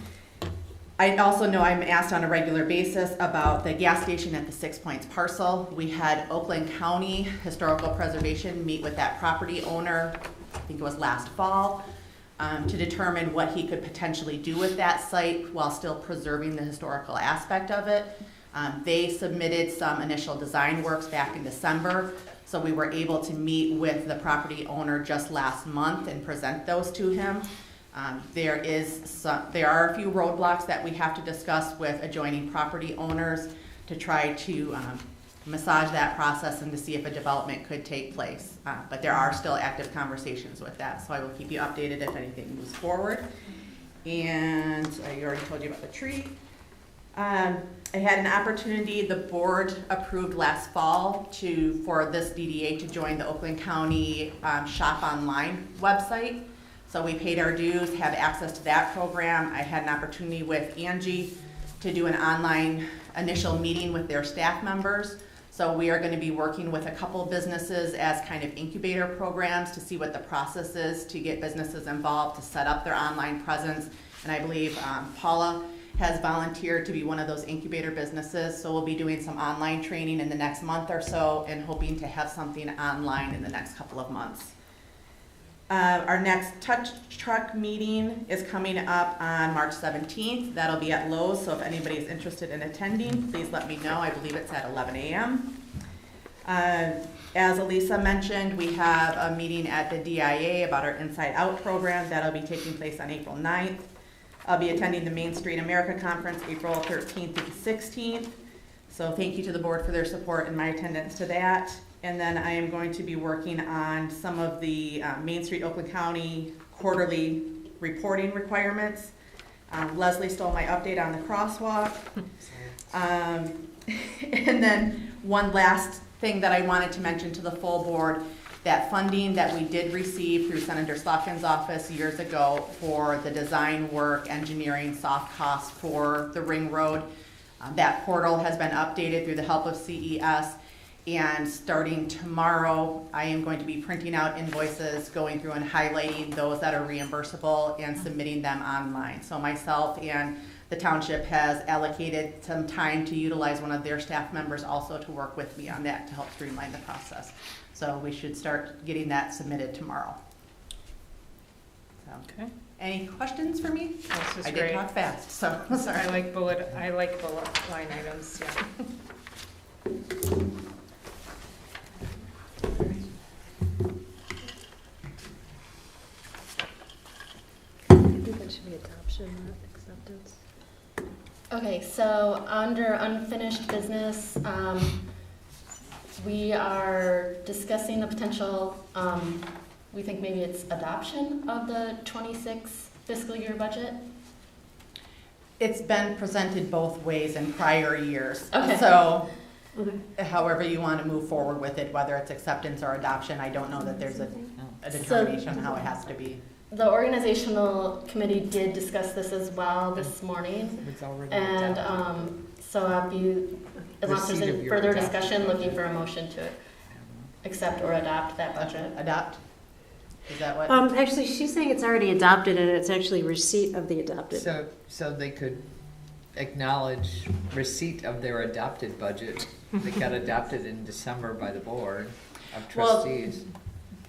I also know I'm asked on a regular basis about the gas station at the 6 Points parcel. We had Oakland County Historical Preservation meet with that property owner, I think it was last fall, to determine what he could potentially do with that site while still preserving the historical aspect of it. They submitted some initial design works back in December, so we were able to meet with the property owner just last month and present those to him. There are a few roadblocks that we have to discuss with adjoining property owners to try to massage that process and to see if a development could take place. But there are still active conversations with that, so I will keep you updated if anything moves forward. And I already told you about the tree. I had an opportunity, the board approved last fall for this DDA to join the Oakland County Shop Online website. So we paid our dues, have access to that program. I had an opportunity with Angie to do an online initial meeting with their staff members So we are going to be working with a couple businesses as kind of incubator programs to see what the process is to get businesses involved, to set up their online presence. And I believe Paula has volunteered to be one of those incubator businesses. So we'll be doing some online training in the next month or so and hoping to have something online in the next couple of months. Our next touch truck meeting is coming up on March 17th. That'll be at Lowe's, so if anybody is interested in attending, please let me know. I believe it's at 11 a.m. As Elisa mentioned, we have a meeting at the DIA about our Inside Out program. That'll be taking place on April 9th. I'll be attending the Main Street America Conference April 13th through the 16th. So thank you to the board for their support and my attendance to that. And then I am going to be working on some of the Main Street Oakland County quarterly reporting requirements. Leslie stole my update on the crosswalk. And then one last thing that I wanted to mention to the full board, that funding that we did receive through Senator Slotkin's office years ago for the design work, engineering, soft costs for the Ring Road. That portal has been updated through the help of CES. And starting tomorrow, I am going to be printing out invoices, going through and highlighting those that are reimbursable and submitting them online. So myself and the township has allocated some time to utilize one of their staff members also to work with me on that to help streamline the process. So we should start getting that submitted tomorrow. So, Okay. Any questions for me? This is I great. did talk fast, so sorry. I like bullet line items, yeah. I think that should be adoption, not acceptance. Okay, so under unfinished business, we are discussing the potential, we think maybe it's adoption of the 26 fiscal year budget. It's been presented both ways in prior years. Okay. So however you want to move forward with it, whether it's acceptance or adoption, I don't know that there's a determination on how it has to be. The organizational committee did discuss this as well this morning. It's already And so I'll be, unless there's Receipt of any your further adopted discussion, looking budget. for a motion to accept or adopt that budget. Adopt? Is that what? Actually, she's saying it's already adopted and it's actually receipt of the adopted. So they could acknowledge receipt of their adopted budget that got adopted in December by the board of trustees.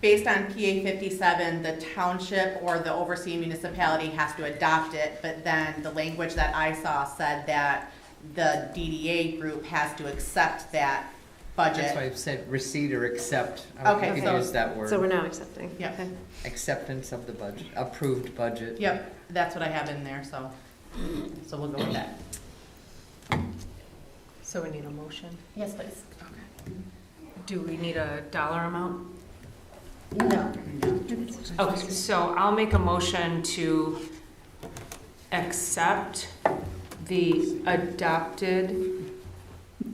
Based on PA 57, the township or the overseeing municipality has to adopt it, but then the language that I saw said that the DDA group has to accept that budget. That's why I've said receipt or accept. Okay, You so- could use that word. So we're now accepting. Yep. Okay. Acceptance of the budget, approved budget. Yep, that's what I have in there, so we'll go with that. So we need a motion? Yes, please. Okay. Do we need a dollar amount? No. Okay, so I'll make a motion to accept the adopted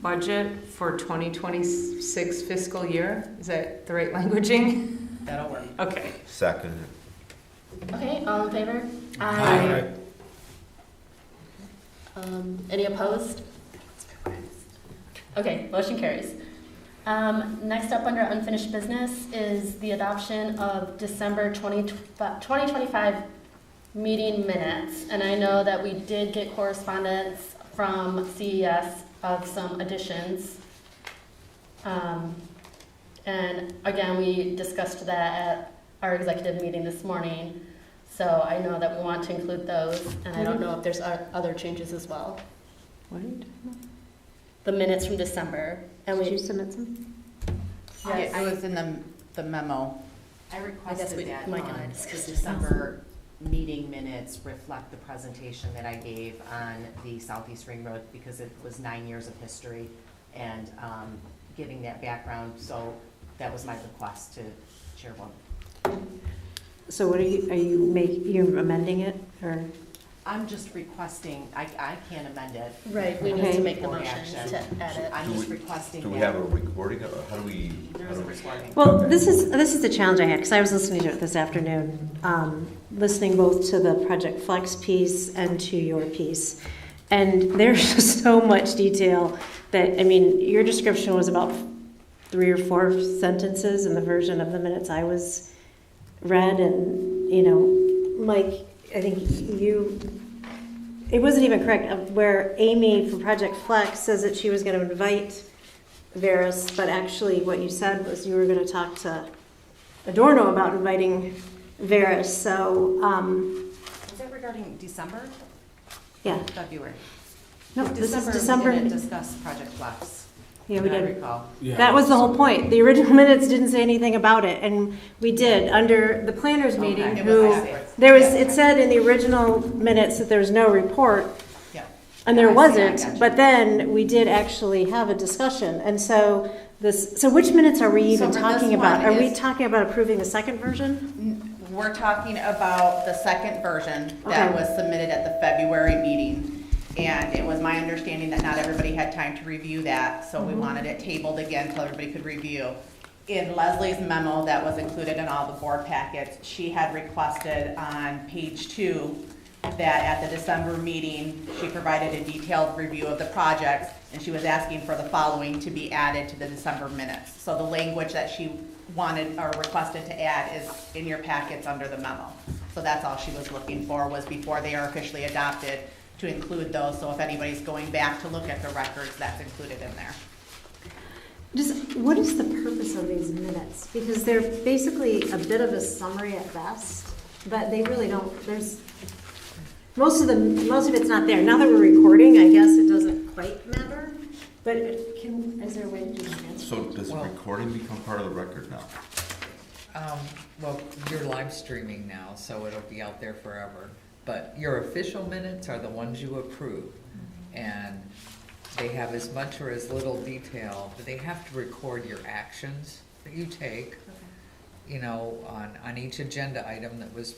budget for 2026 fiscal year. Is that the right languaging? That'll work. Okay. Second. Okay, all in favor? Aye. Any opposed? Okay, motion carries. Next up under unfinished business is the adoption of December 2025 meeting minutes. And I know that we did get correspondence from CES of some additions. And again, we discussed that at our executive meeting this morning. So I know that we want to include those, and I don't know if there's other changes as well. What are you talking about? The minutes from December. And Did you submit some? Yes, it was in the memo. I guess requested we- that Mike and I the discussed it. December meeting minutes reflect the presentation that I gave on the Southeast Ring Road because it was 9 years of history and giving that background. So that was my request to Chairwoman. So what you're amending it, or? I'm just requesting, I can't amend it. Right, we need to make the Board motion action. to add it. I'm just requesting that. Do we have a recording of, how do we? There is a recording. Well, this is the challenge I had, because I was listening to it this afternoon, listening both to the Project Flex piece and to your piece. And there's just so much detail that, I mean, your description was about 3 or 4 sentences in the version of the minutes I was read, and, you know, Mike, I think it wasn't even correct, where Amy from Project Flex says that she was going to invite Veris, but actually what you said was you were going to talk to Adorno about inviting Veris, so, Is that regarding December? yeah. February? No, this is December. We didn't discuss Project Flex. Yeah, we I did. recall. That was the whole point. The original minutes didn't say anything about it, and we did, under the planners meeting, It who, was backwards. there was, Yeah. it said in the original minutes that there was no report, Yeah. and there I see, I wasn't, gotcha. but then we did actually have a discussion, and so so which minutes are we even So for this talking about? one Are we is- talking about approving the second version? We're talking about the second version that Okay. was submitted at the February meeting. And it was my understanding that not everybody had time to review that, so we wanted it tabled again so everybody could review. In Leslie's memo that was included in all the board packets, she had requested on page 2 that at the December meeting, she provided a detailed review of the projects, and she was asking for the following to be added to the December minutes. So the language that she wanted or requested to add is in your packets under the memo. So that's all she was looking for, was before they are officially adopted, to include those, so if anybody's going back to look at the records, that's included in there. Just, what is the purpose of these minutes? Because they're basically a bit of a summary at best, but they really don't, most of it's not there. Now that we're recording, I guess it doesn't quite matter, but is there a way to do that? So does recording become part of the record now? Well, you're live streaming now, so it'll be out there forever. But your official minutes are the ones you approve. And they have as much or as little detail, but they have to record your actions that you take, you know, on each agenda item that was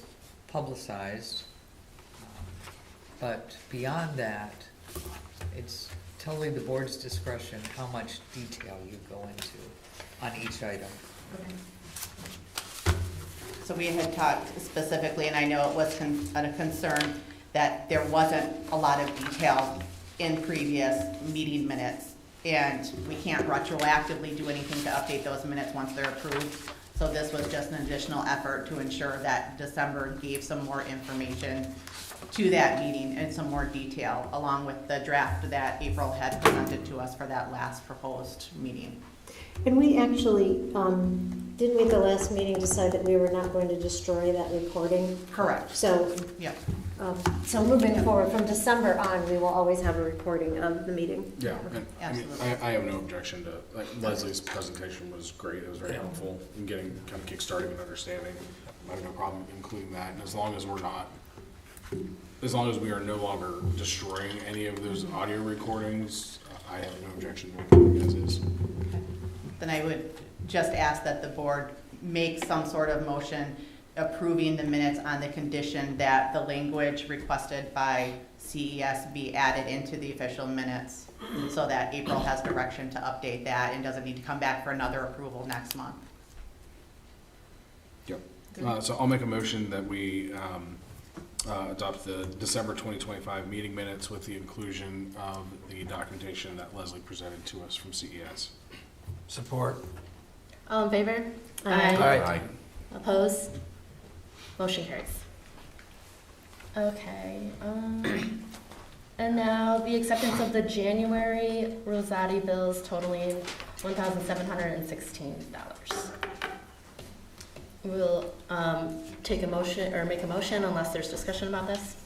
publicized. But beyond that, it's totally the board's discretion how much detail you go into on each item. So we had talked specifically, and I know it was a concern, that there wasn't a lot of detail in previous meeting minutes, and we can't retroactively do anything to update those minutes once they're approved. So this was just an additional effort to ensure that December gave some more information to that meeting and some more detail, along with the draft that April had presented to us for that last proposed meeting. And we actually, didn't we at the last meeting decide that we were not going to destroy that recording? Correct. So, Yep. So moving forward, from December on, we will always have a recording of the meeting. Yeah, and I mean, Absolutely. I have no objection to, like, Leslie's presentation was great, it was very helpful in getting, kind of kickstarting and understanding. I have no problem including that, and as long as we are no longer destroying any of those audio recordings, I have no objection to it as is. Then I would just ask that the board make some sort of motion approving the minutes on the condition that the language requested by CES be added into the official minutes, so that April has direction to update that and doesn't need to come back for another approval next month. Yep. So I'll make a motion that we adopt the December 2025 meeting minutes with the inclusion of the documentation that Leslie presented to us from CES. Support. All in favor? Aye. Opposed? Motion carries. Okay, and now the acceptance of the January Rosati bills totaling $1,716. We'll take a motion, or make a motion unless there's discussion about this.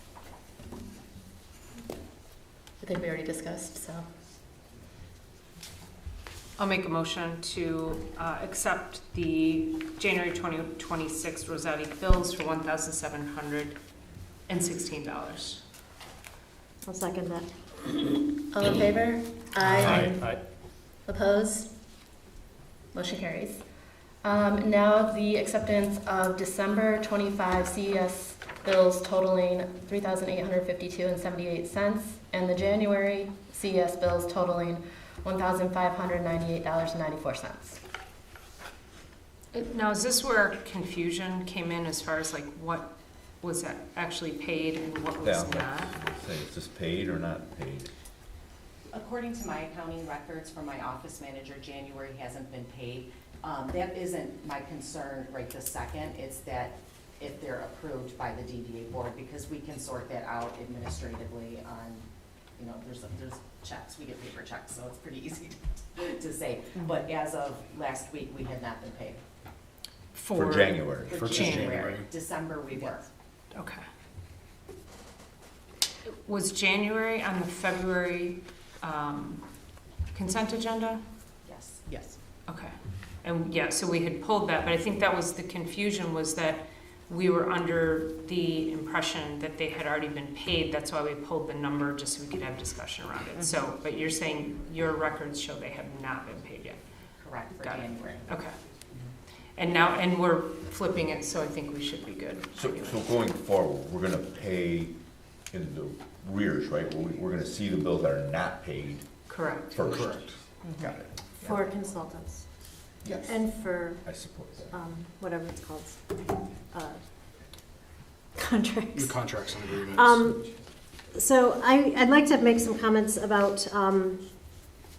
I think we already discussed, so. I'll make a motion to accept the January 2026 Rosati bills for $1,716. I'll second that. All in favor? Aye. Aye. Opposed? Motion carries. Now the acceptance of December 25 CES bills totaling $3,852.78, and the January CES bills totaling $1,598.94. Now, is this where confusion came in as far as like what was actually paid and what was Yeah. not? Say, is this paid or not paid? According to my accounting records from my office manager, January hasn't been paid. That isn't my concern right this second. It's that if they're approved by the DDA board, because we can sort that out administratively on, you know, there's checks, we get paper checks, so it's pretty easy to say. But as of last week, we had not been paid. For January. For January. December, we were. Okay. Was January on the February consent agenda? Yes. Yes. Okay. And yeah, so we had pulled that, but I think that was the confusion, was that we were under the impression that they had already been paid. That's why we pulled the number, just so we could have discussion around it. So, but you're saying your records show they have not been paid yet? Correct, for Got it. January. Okay. And now, and we're flipping it, so I think we should be good. So going forward, we're gonna pay in the arrears, right? We're gonna see the bills that are not paid Correct. first. Correct. Got it. For consultants. Yes. And for, I support that. whatever it's called, contracts. The contracts and agreements. So I'd like to make some comments about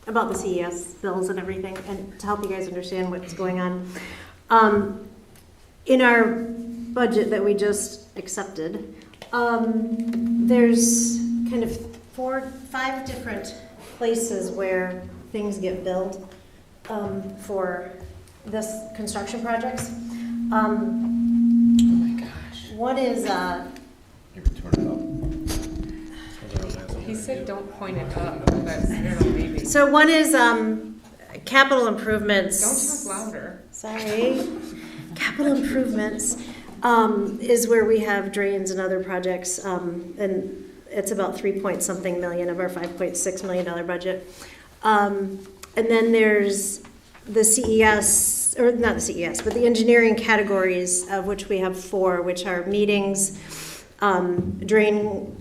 the CES bills and everything, and to help you guys understand what's going on. In our budget that we just accepted, there's kind of 5 different places where things get billed for this construction projects. Oh my gosh. One is You can turn it up. He said don't point it up, but I don't know, maybe. So one is capital improvements. Don't talk louder. Sorry. Capital improvements is where we have drains and other projects, and it's about 3-point-something million of our $5.6 million budget. And then there's the CES, or not the CES, but the engineering categories, of which we have 4, which are meetings, drain,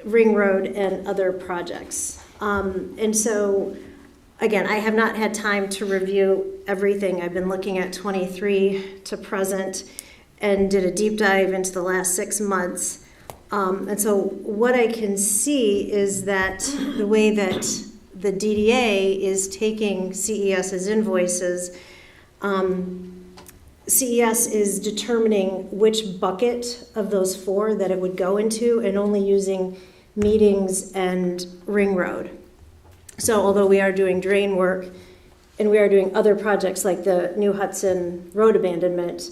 ring road, and other projects. And so, again, I have not had time to review everything. I've been looking at 23 to present and did a deep dive into the last 6 months. And so what I can see is that the way that the DDA is taking CES's invoices, CES is determining which bucket of those 4 that it would go into, and only using meetings and ring road. So although we are doing drain work and we are doing other projects like the New Hudson road abandonment,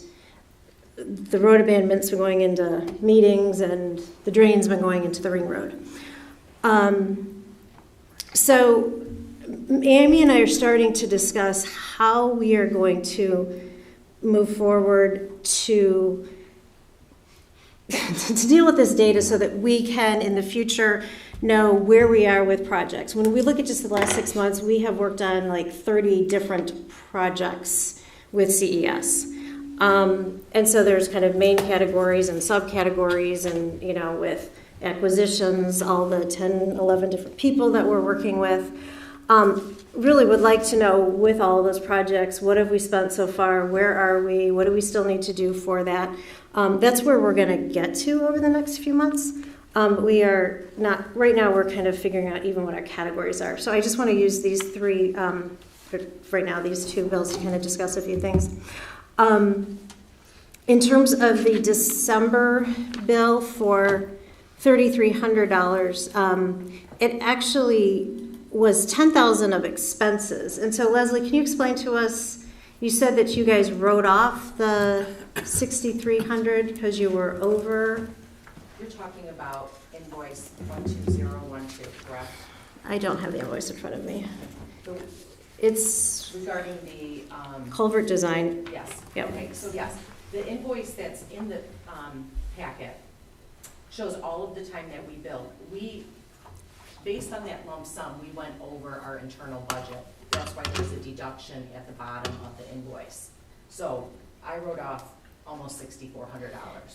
the road abandonment's been going into meetings and the drain's been going into the ring road. So Amy and I are starting to discuss how we are going to move forward to deal with this data so that we can, in the future, know where we are with projects. When we look at just the last 6 months, we have worked on like 30 different projects with CES. And so there's kind of main categories and subcategories, and, you know, with acquisitions, all the 10, 11 different people that we're working with. Really would like to know, with all of those projects, what have we spent so far? Where are we? What do we still need to do for that? That's where we're going to get to over the next few months. We are not, right now we're kind of figuring out even what our categories are. So I just want to use these 3, right now, these 2 bills to kind of discuss a few things. In terms of the December bill for $3,300, it actually was $10,000 of expenses. And so Leslie, can you explain to us, you said that you guys wrote off the $6,300 because you were over? You're talking about invoice 12012, correct? I don't have the invoice in front of me. It's regarding the culvert design. Yes. Yep. Okay, so yes, the invoice that's in the packet shows all of the time that we billed. Based on that lump sum, we went over our internal budget. That's why there's a deduction at the bottom of the invoice. So I wrote off almost $6,400.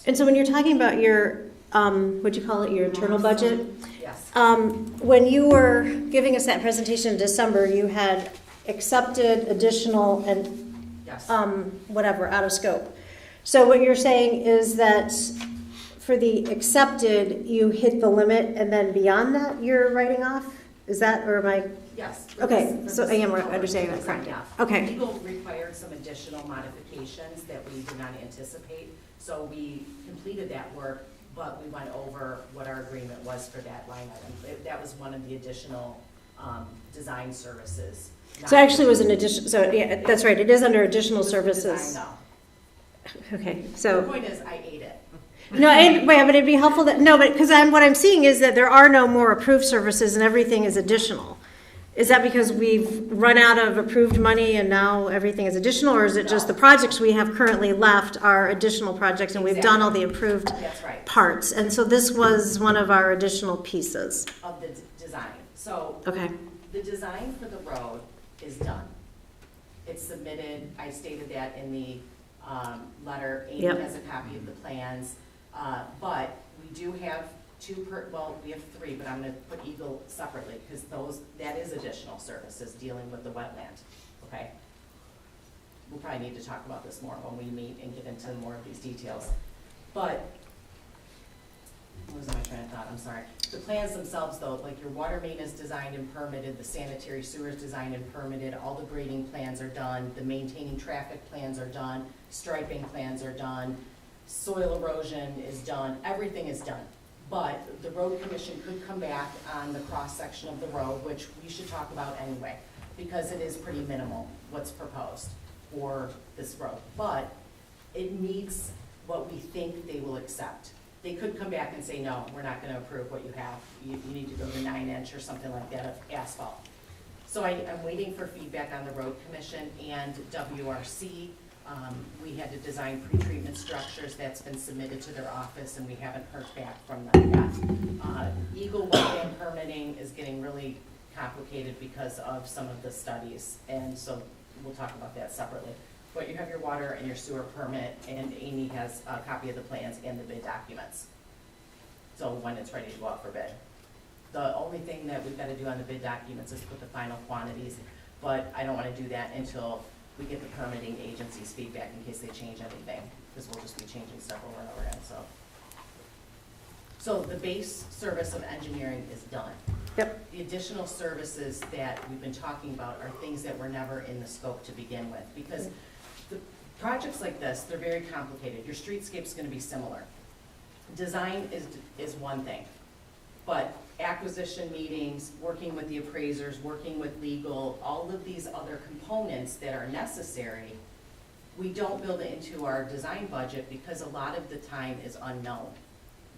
And so when you're talking about your, what'd you call it, your internal budget? Yes. When you were giving us that presentation in December, you had accepted, additional, and yes. Whatever, out of scope. So what you're saying is that for the accepted, you hit the limit, and then beyond that, you're writing off? Is that, or am I? Yes. Okay, so I am color understanding that design, correctly. yeah. Okay. Legal required some additional modifications that we did not anticipate, so we completed that work, but we went over what our agreement was for that line item. That was one of the additional design services. So actually it was an addition, so yeah, that's right, it is under additional services. Design, though. Okay, The so, point is, I ate it. no, wait, but it'd be helpful that, no, but, because what I'm seeing is that there are no more approved services and everything is additional. Is that because we've run out of approved money and now everything is additional, or is it just the projects we have currently left are additional projects and we've done all the approved That's right. parts? And so this was one of our additional pieces. Of the design. So Okay. the design for the road is done. It's submitted, I stated that in the letter. Amy Yep. has a copy of the plans, but we do have we have three, but I'm gonna put Eagle separately, because that is additional services dealing with the wetland, okay? We'll probably need to talk about this more when we meet and get into more of these details. But, losing my train of thought, I'm sorry. The plans themselves though, like your water main is designed and permitted, the sanitary sewer is designed and permitted, all the grading plans are done, the maintaining traffic plans are done, striping plans are done, soil erosion is done, everything is done. But the road commission could come back on the cross-section of the road, which we should talk about anyway, because it is pretty minimal, what's proposed for this road. But it meets what we think they will accept. They could come back and say, no, we're not gonna approve what you have. You need to go to 9-inch or something like that of asphalt. So I'm waiting for feedback on the road commission and WRC. We had to design pretreatment structures. That's been submitted to their office and we haven't heard back from them yet. Eagle wetland permitting is getting really complicated because of some of the studies, and so we'll talk about that separately. But you have your water and your sewer permit, and Amy has a copy of the plans and the bid documents. So when it's ready to go out for bid. The only thing that we've got to do on the bid documents is put the final quantities, but I don't want to do that until we get the permitting agency's feedback in case they change anything, because we'll just be changing stuff over and over again, so. So the base service of engineering is done. Yep. The additional services that we've been talking about are things that were never in the scope to begin with, because the projects like this, they're very complicated. Your streetscape's gonna be similar. Design is one thing, but acquisition meetings, working with the appraisers, working with legal, all of these other components that are necessary, we don't build it into our design budget because a lot of the time is unknown.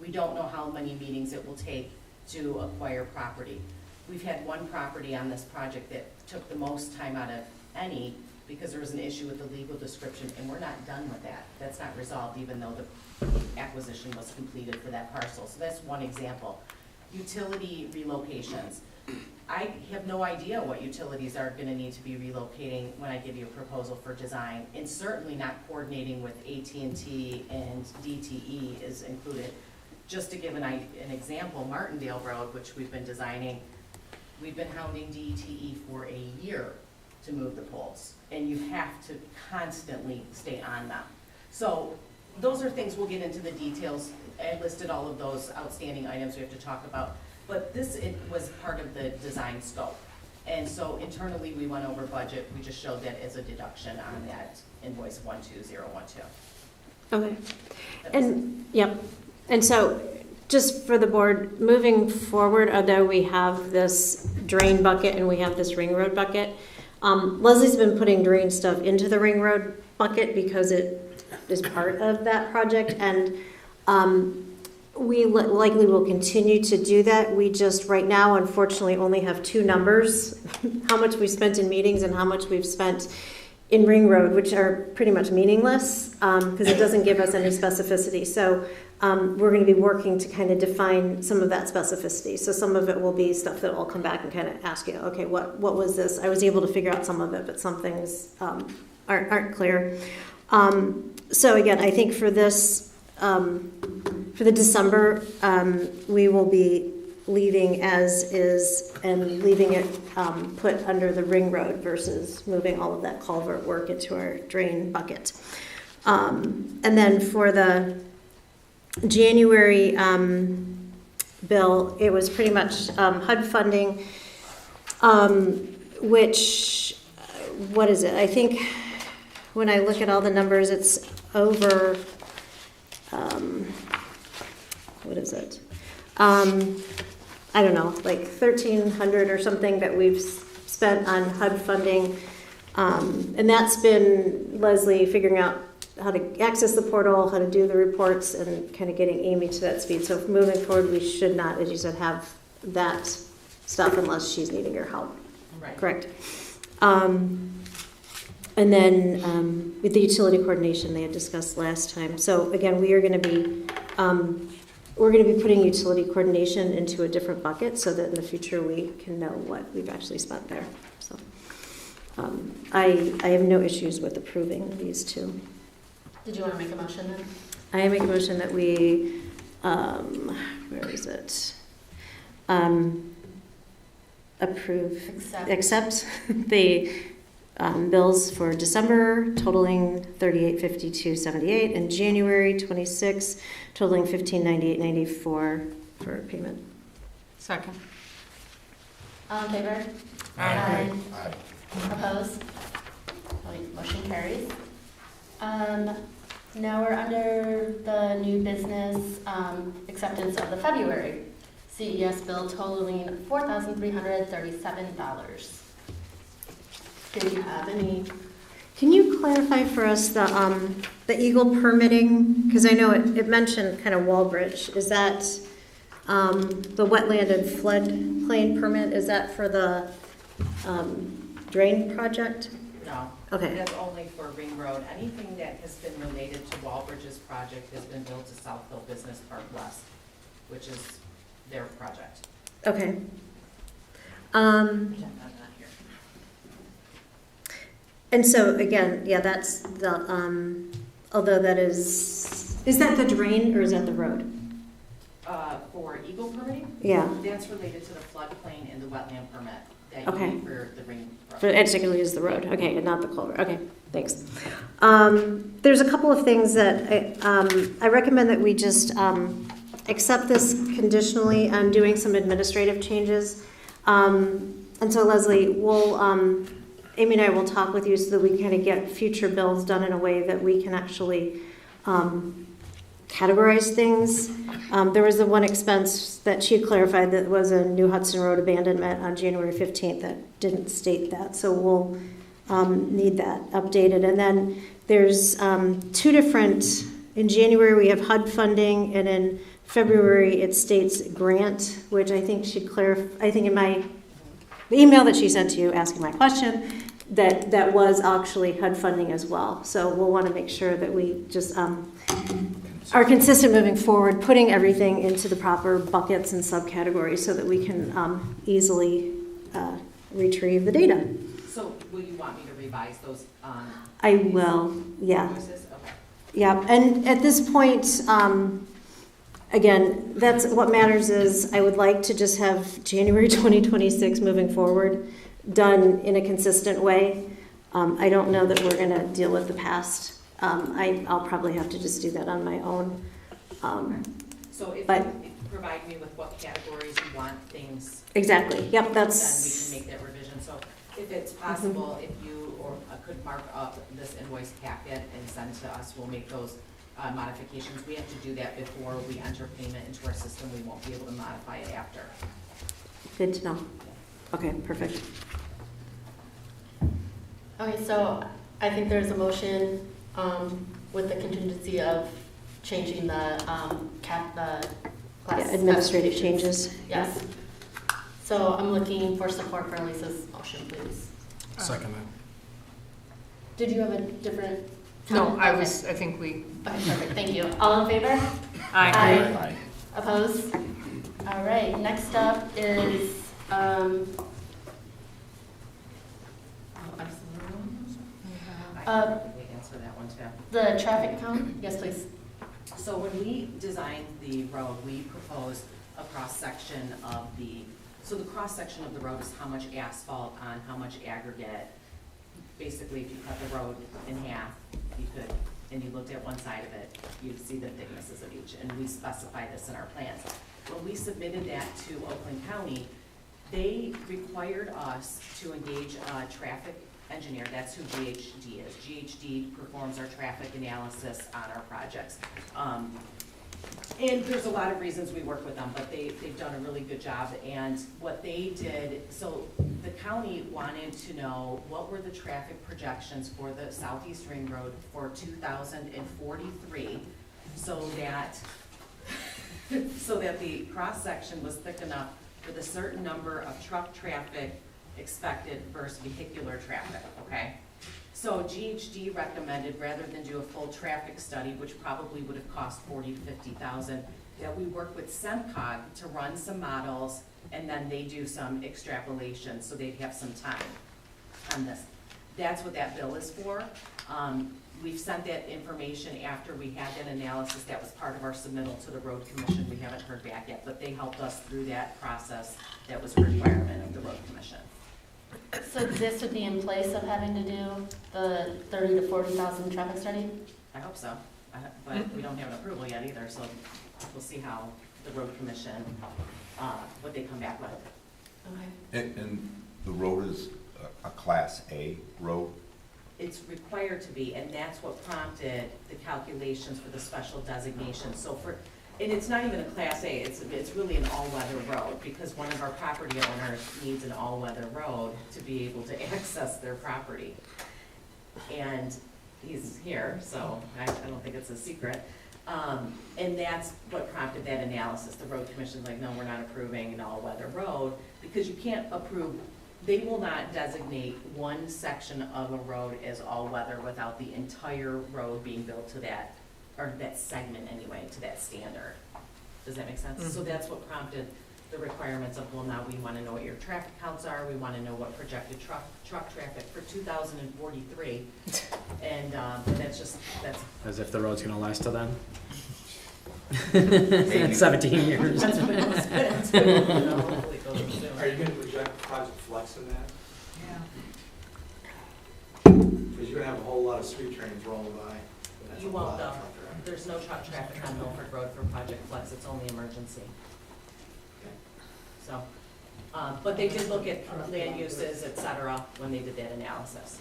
We don't know how many meetings it will take to acquire property. We've had one property on this project that took the most time out of any because there was an issue with the legal description, and we're not done with that. That's not resolved even though the acquisition was completed for that parcel. So that's one example. Utility relocations. I have no idea what utilities are gonna need to be relocating when I give you a proposal for design, and certainly not coordinating with AT&T and DTE is included. Just to give an example, Martindale Road, which we've been designing, we've been hounding DTE for a year to move the poles, and you have to constantly stay on them. So those are things we'll get into the details. I listed all of those outstanding items we have to talk about, but it was part of the design scope. And so internally, we went over budget. We just showed that as a deduction on that invoice 12012. Okay. And, yep. And so, just for the board, moving forward, although we have this drain bucket and we have this ring road bucket, Leslie's been putting drain stuff into the ring road bucket because it is part of that project, and we likely will continue to do that. We just, right now, unfortunately, only have two numbers, how much we spent in meetings and how much we've spent in Ring Road, which are pretty much meaningless because it doesn't give us any specificity. So we're going to be working to kind of define some of that specificity. So some of it will be stuff that I'll come back and kind of ask you, okay, what was this? I was able to figure out some of it, but some things aren't clear. So again, I think for this, for the December, we will be leaving as is and leaving it put under the ring road versus moving all of that culvert work into our drain bucket. And then for the January bill, it was pretty much HUD funding Which, what is it? I think when I look at all the numbers, it's over, what is it? I don't know, like 1,300 or something that we've spent on HUD funding. And that's been Leslie figuring out how to access the portal, how to do the reports, and kind of getting Amy to that speed. So moving forward, we should not, as you said, have that stuff unless she's needing your help. Right. Correct. And then with the utility coordination they had discussed last time. So again, we're going to be putting utility coordination into a different bucket so that in the future we can know what we've actually spent there. So I have no issues with approving these two. Did you want to make a motion then? I make a motion that we, where is it? Accept the bills for December totaling $38.52.78 and January 26 totaling $15.98.94 for payment. Second. All in favor? Aye. Opposed? Motion carries. Now we're under the new business acceptance of the February CES bill totaling $4,337. Do you have any? Can you clarify for us the Eagle permitting? Because I know it mentioned kind of Walbridge. Is that the wetland and floodplain permit? Is that for the drain project? No. Okay. That's only for Ring Road. Anything that has been related to Walbridge's project has been billed to Southfield Business Park West, which is their project. Okay. Not here. And so again, yeah, that's the although that is that the drain or is that the road? For Eagle permitting? Yeah. That's related to the floodplain and the wetland permit that Okay. you need for the Ring Road. For it particularly is the road, okay, and not the culvert. Okay, thanks. There's a couple of things that I recommend that we just accept this conditionally. I'm doing some administrative changes, and so Leslie, we'll Amy and I will talk with you so that we kind of get future bills done in a way that we can actually categorize things. There was the one expense that she had clarified that was a New Hudson Road abandonment on January 15th that didn't state that, so we'll need that updated. And then there's two different, in January we have HUD funding, and in February it states grant, which I think should clarify, I think in the email that she sent to you asking my question, that was actually HUD funding as well. So we'll want to make sure that we just are consistent moving forward, putting everything into the proper buckets and subcategories so that we can easily retrieve the data. So will you want me to revise those? I will, yeah. Invoices? Okay. Yeah, and at this point, again, that's what matters is I would like to just have January 2026 moving forward done in a consistent way. I don't know that we're going to deal with the past. I'll probably have to just do that on my own. So if you provide me with what categories you want things. Exactly, yep, that's. Then we can make that revision. So if it's possible, if you could mark up this invoice packet and send to us, we'll make those modifications. We have to do that before we enter payment into our system. We won't be able to modify it after. Good to know. Okay, perfect. Okay, so I think there's a motion with the contingency of changing the class Administrative specifications. changes. Yes. So I'm looking for support for Lisa's motion, please. Second that. Did you have a different? No, comment? I think we. Okay, perfect, thank you. All in favor? Aye. Aye. Opposed? All right, next up is, We answer that one too. the traffic count? Yes, please. So when we designed the road, we proposed a cross-section of so the cross-section of the road is how much asphalt on how much aggregate. Basically, if you cut the road in half, and you looked at one side of it, you'd see the thicknesses of each, and we specify this in our plans. When we submitted that to Oakland County, They required us to engage a traffic engineer. That's who GHD is. GHD performs our traffic analysis on our projects. And there's a lot of reasons we work with them, but they've done a really good job. And what they did, so the county wanted to know what were the traffic projections for the Southeast Ring Road for 2043, so that the cross-section was thick enough with a certain number of truck traffic expected versus vehicular traffic, okay? So GHD recommended, rather than do a full traffic study, which probably would have cost 40 to 50,000, that we work with SEMCOG to run some models, and then they do some extrapolation, so they'd have some time on this. That's what that bill is for. We've sent that information after we had that analysis. That was part of our submittal to the Road Commission. We haven't heard back yet, but they helped us through that process. That was a requirement of the Road Commission. So this would be in place of having to do the 30 to 40,000 traffic study? I hope so, but we don't have an approval yet either, so we'll see how the Road Commission, what they come back with. Okay. And the road is a Class A road? It's required to be, and that's what prompted the calculations for the special designation. So and it's not even a Class A, it's really an all-weather road, because one of our property owners needs an all-weather road to be able to access their property. And he's here, so I don't think it's a secret. And that's what prompted that analysis. The Road Commission's like, no, we're not approving an all-weather road, because you can't approve, they will not designate one section of a road as all-weather without the entire road being built to that, or that segment anyway, to that standard. Does that make sense? Mm-hmm. So that's what prompted the requirements of, well, now we want to know what your traffic counts are, we want to know what projected truck traffic for 2043, and that's. As if the road's gonna last till then? 17 years. That's what it was spent to, you know, hopefully it goes soon. Are you gonna project Project Flex in that? Yeah. Because you're gonna have a whole lot of street trains rolling by. and that's You a won't lot of though. truck traffic. There's no truck traffic on Milford Road for Project Flex, it's only emergency. So, but they did look at land uses, et cetera, when they did that analysis.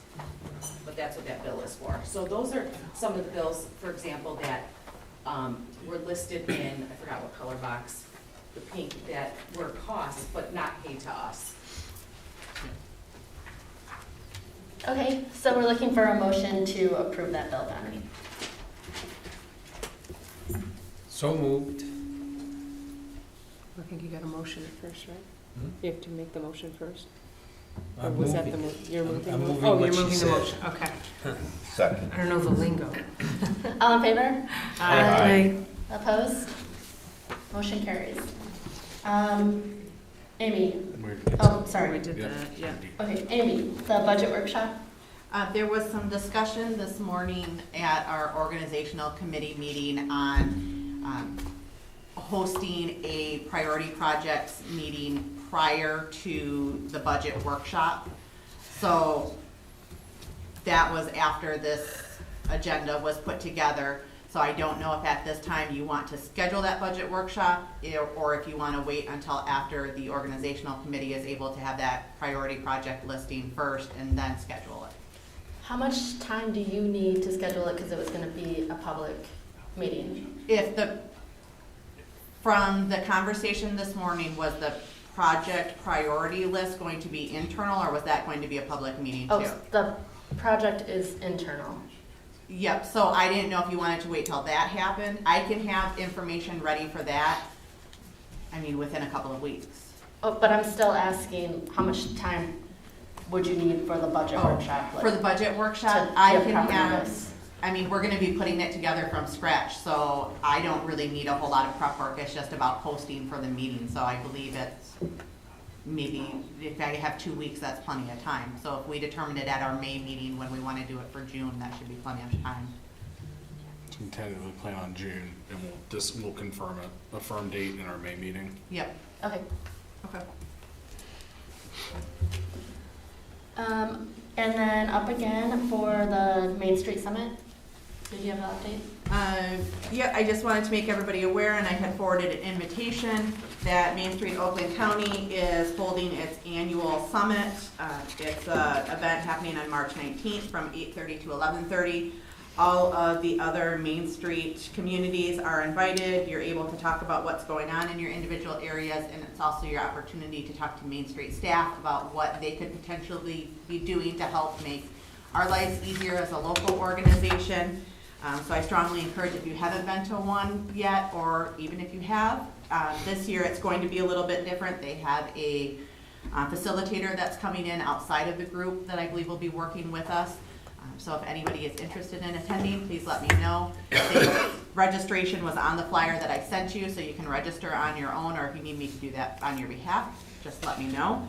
But that's what that bill is for. So those are some of the bills, for example, that were listed in, I forgot what color box, the pink, that were costs but not paid to us. Okay, so we're looking for a motion to approve that bill then. So moved. I think you got a motion first, right? Hmm? You have to make the motion first? Or I'm was that moving. you're moving? I'm the moving Oh, what you're she moving the said. motion, okay. Second. I don't know the lingo. All in favor? Aye. Opposed? Motion carries. Amy? Oh, Oh, sorry. We did that, yeah. Okay, Amy, the budget workshop? There was some discussion this morning at our organizational committee meeting on hosting a priority projects meeting prior to the budget workshop. So that was after this agenda was put together. So I don't know if at this time you want to schedule that budget workshop or if you want to wait until after the organizational committee is able to have that priority project listing first and then schedule it. How much time do you need to schedule it, because it was going to be a public meeting? From the conversation this morning, was the project priority list going to be internal, or was that going to be a public meeting too? Oh, the project is internal. Yep, so I didn't know if you wanted to wait till that happened. I can have information ready for that, within a couple of weeks. Oh, but I'm still asking, how much time would you need for the budget workshop? For the budget workshop, to I give can proper have, notice? we're gonna be putting it together from scratch, so I don't really need a whole lot of prep work. It's just about posting for the meeting, so I believe it's maybe, if I have 2 weeks, that's plenty of time. So if we determine it at our May meeting when we wanna do it for June, that should be plenty of time. We tentatively plan on June, and we'll confirm a firm date in our May meeting. Yep. Okay. Okay. And then up again for the Main Street Summit. Did you have an update? Yeah, I just wanted to make everybody aware, and I had forwarded an invitation that Main Street Oakland County is holding its annual summit. It's an event happening on March 19th from 8:30 to 11:30. All of the other Main Street communities are invited. You're able to talk about what's going on in your individual areas, and it's also your opportunity to talk to Main Street staff about what they could potentially be doing to help make our lives easier as a local organization. So I strongly encourage, if you haven't been to one yet, or even if you have, this year it's going to be a little bit different. They have a facilitator that's coming in outside of the group that I believe will be working with us. So if anybody is interested in attending, please let me know. The registration was on the flyer that I sent you, so you can register on your own, or if you need me to do that on your behalf, just let me know.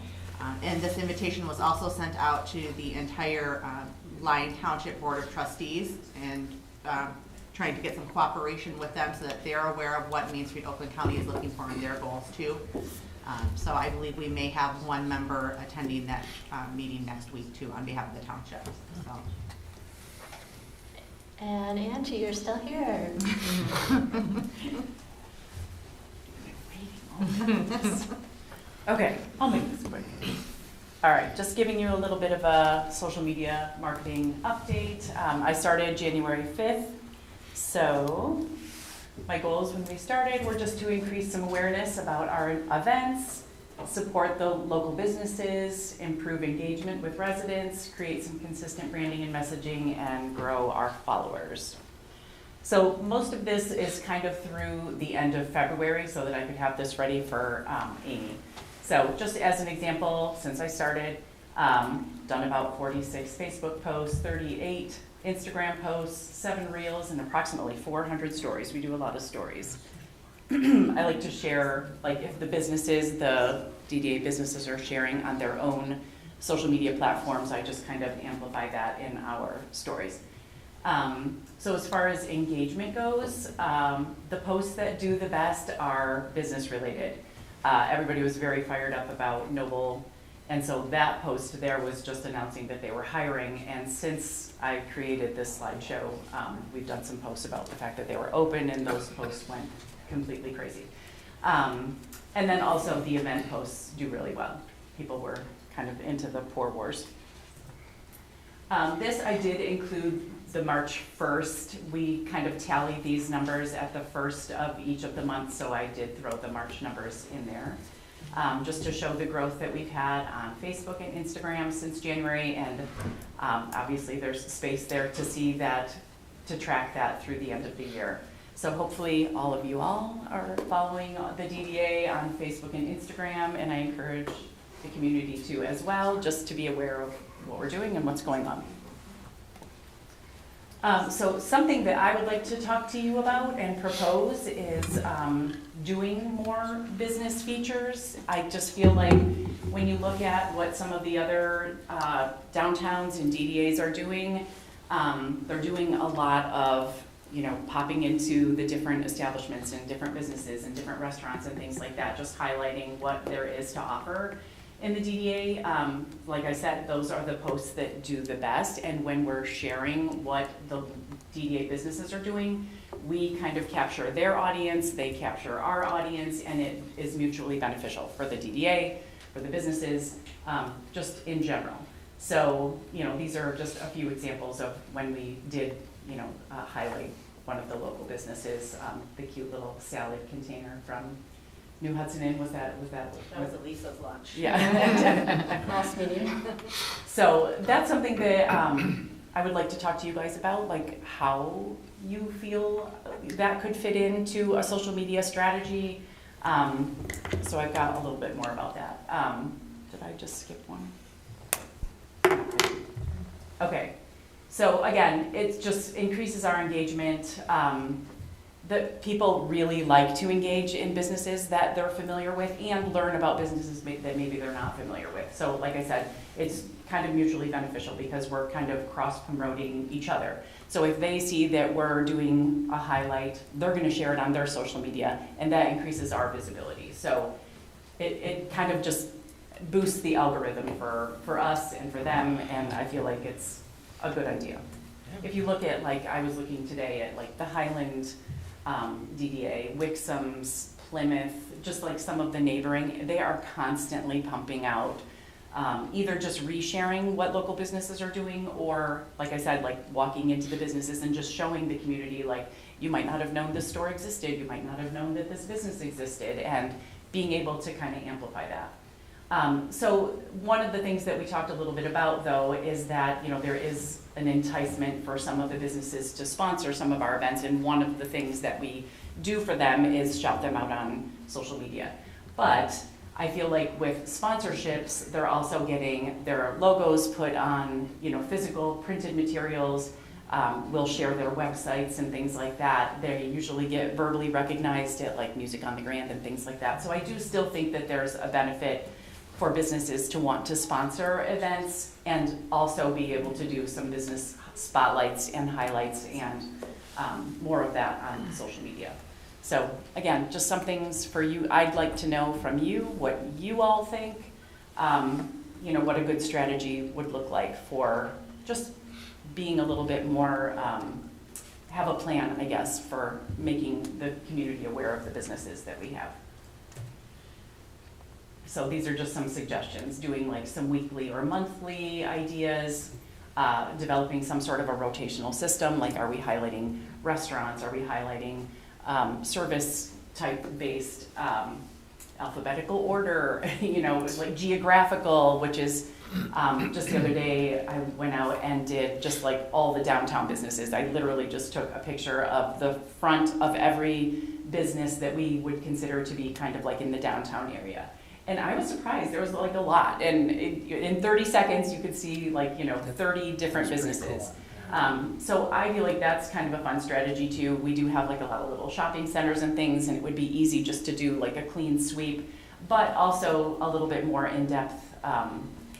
And this invitation was also sent out to the entire Lyon Township Board of Trustees, and trying to get some cooperation with them so that they're aware of what Main Street Oakland County is looking for in their goals too. So I believe we may have one member attending that meeting next week too on behalf of the township. So. And Angie, you're still here. Okay, I'll make this quick. All right, just giving you a little bit of a social media marketing update. I started January 5th, so my goals when we started were just to increase some awareness about our events, support the local businesses, improve engagement with residents, create some consistent branding and messaging, and grow our followers. So most of this is kind of through the end of February so that I could have this ready for Amy. So just as an example, since I started, done about 46 Facebook posts, 38 Instagram posts, 7 reels, and approximately 400 stories. We do a lot of stories. I like to share, like if the businesses, the DDA businesses are sharing on their own social media platforms, I just kind of amplify that in our stories. So as far as engagement goes, the posts that do the best are business related. Everybody was very fired up about Noble, and so that post there was just announcing that they were hiring, and since I created this slideshow, we've done some posts about the fact that they were open, and those posts went completely crazy. And then also the event posts do really well. People were kind of into the Poor Wars. This I did include the March 1st. We kind of tally these numbers at the first of each of the months, so I did throw the March numbers in there. Just to show the growth that we've had on Facebook and Instagram since January, and obviously there's space there to see that, to track that through the end of the year. So hopefully all of you all are following the DDA on Facebook and Instagram, and I encourage the community to as well, just to be aware of what we're doing and what's going on. So something that I would like to talk to you about and propose is doing more business features. I just feel like when you look at what some of the other downtowns and DDAs are doing, they're doing a lot of, you know, popping into the different establishments and different businesses and different restaurants and things like that, just highlighting what there is to offer in the DDA. Like I said, those are the posts that do the best, and when we're sharing what the DDA businesses are doing, we kind of capture their audience, they capture our audience, and it is mutually beneficial for the DDA, for the businesses, just in general. So, you know, these are just a few examples of when we did, you know, highlight one of the local businesses, the cute little salad container from New Hudson Inn. That was Elisa's lunch. Yeah. Last meeting. So that's something that I would like to talk to you guys about, like how you feel that could fit into a social media strategy. So I've got a little bit more about that. Did I just skip one? Okay. So again, it just increases our engagement. That people really like to engage in businesses that they're familiar with and learn about businesses that maybe they're not familiar with. So like I said, it's kind of mutually beneficial because we're kind of cross-promoting each other. So if they see that we're doing a highlight, they're going to share it on their social media, and that increases our visibility. So it kind of just boosts the algorithm for us and for them, and I feel like it's a good idea. If you look at, like, I was looking today at like the Highland DDA, Wixom's Plymouth, just like some of the neighboring, they are constantly pumping out either just resharing what local businesses are doing, or like I said, like walking into the businesses and just showing the community, like, you might not have known this store existed, you might not have known that this business existed, and being able to kind of amplify that. So one of the things that we talked a little bit about, though, is that, you know, there is an enticement for some of the businesses to sponsor some of our events, and one of the things that we do for them is shout them out on social media. But I feel like with sponsorships, they're also getting their logos put on, you know, physical printed materials. We'll share their websites and things like that. They usually get verbally recognized at like Music on the Grand and things like that. So I do still think that there's a benefit for businesses to want to sponsor events and also be able to do some business spotlights and highlights and more of that on social media. So again, just some things for you. I'd like to know from you what you all think, you know, what a good strategy would look like for just being a little bit more, have a plan, I guess, for making the community aware of the businesses that we have. So these are just some suggestions, doing like some weekly or monthly ideas, developing some sort of a rotational system, like are we highlighting restaurants, are we highlighting service type based alphabetical order, you know, like geographical, which is just the other day I went out and did just like all the downtown businesses. I literally just took a picture of the front of every business that we would consider to be kind of like in the downtown area. And I was surprised, there was like a lot. And in 30 seconds, you could see like, you know, 30 different businesses. Cool. So I feel like that's kind of a fun strategy too. We do have like a lot of little shopping centers and things, and it would be easy just to do like a clean sweep, but also a little bit more in-depth,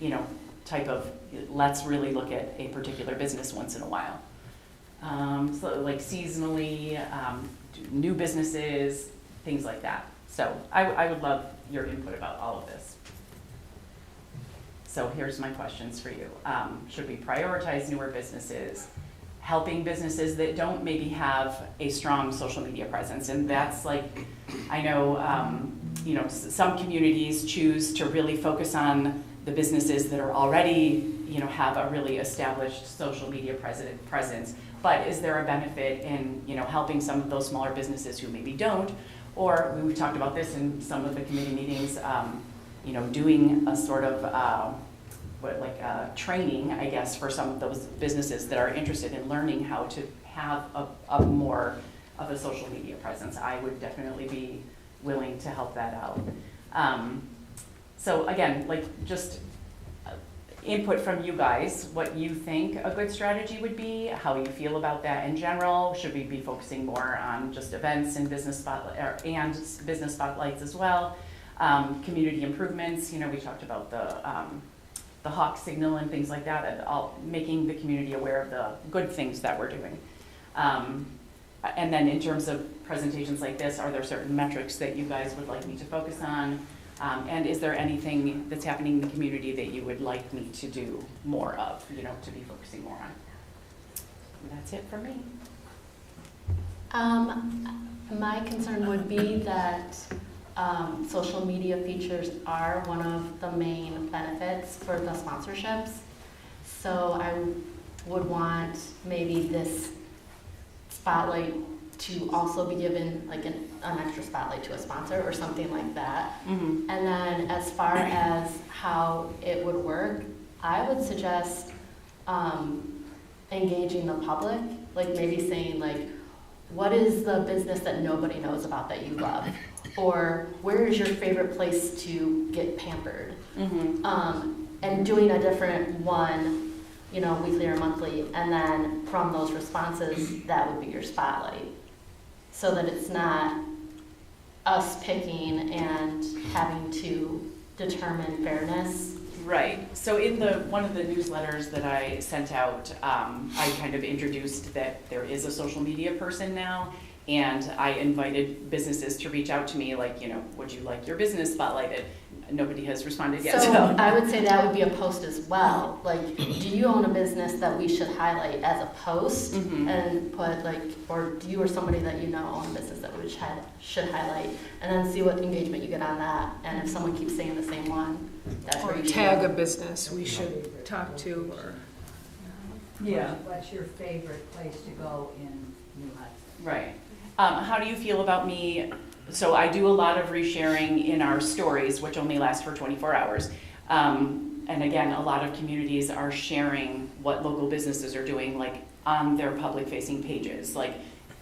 you know, type of, let's really look at a particular business once in a while. So like seasonally, new businesses, things like that. So I would love your input about all of this. So here's my questions for you. Should we prioritize newer businesses, helping businesses that don't maybe have a strong social media presence? And that's like, I know, you know, some communities choose to really focus on the businesses that are already, you know, have a really established social media presence. But is there a benefit in, you know, helping some of those smaller businesses who maybe don't? Or we talked about this in some of the committee meetings, you know, doing a sort of training, I guess, for some of those businesses that are interested in learning how to have a more of a social media presence. I would definitely be willing to help that out. So again, like just input from you guys, what you think a good strategy would be, how you feel about that in general. Should we be focusing more on just events and business spotlights as well? Community improvements, you know, we talked about the hawk signal and things like that, and all making the community aware of the good things that we're doing. And then in terms of presentations like this, are there certain metrics that you guys would like me to focus on? And is there anything that's happening in the community that you would like me to do more of, you know, to be focusing more on? And that's it for me. My concern would be that social media features are one of the main benefits for the sponsorships. So I would want maybe this spotlight to also be given like an extra spotlight to a sponsor or something like that. Mm-hmm. And then as far as how it would work, I would suggest engaging the public, like maybe saying like, what is the business that nobody knows about that you love? Or where is your favorite place to get pampered? Mm-hmm. And doing a different one, you know, weekly or monthly, and then from those responses, that would be your spotlight. So that it's not us picking and having to determine fairness. Right. So in one of the newsletters that I sent out, I kind of introduced that there is a social media person now, and I invited businesses to reach out to me, like, you know, would you like your business spotlighted? nobody has responded yet, So so. I would say that would be a post as well. Like, do you own a business that we should highlight as a post and put like, or do you or somebody that you know own a business that we should highlight, and then see what engagement you get on that. And if someone keeps saying the same one, that's where Or you should tag go. a business we should talk to, or. Yeah. What's your favorite place to go in New Hudson? Right. How do you feel about me? So I do a lot of resharing in our stories, which only last for 24 hours. And again, a lot of communities are sharing what local businesses are doing, like on their public-facing pages, like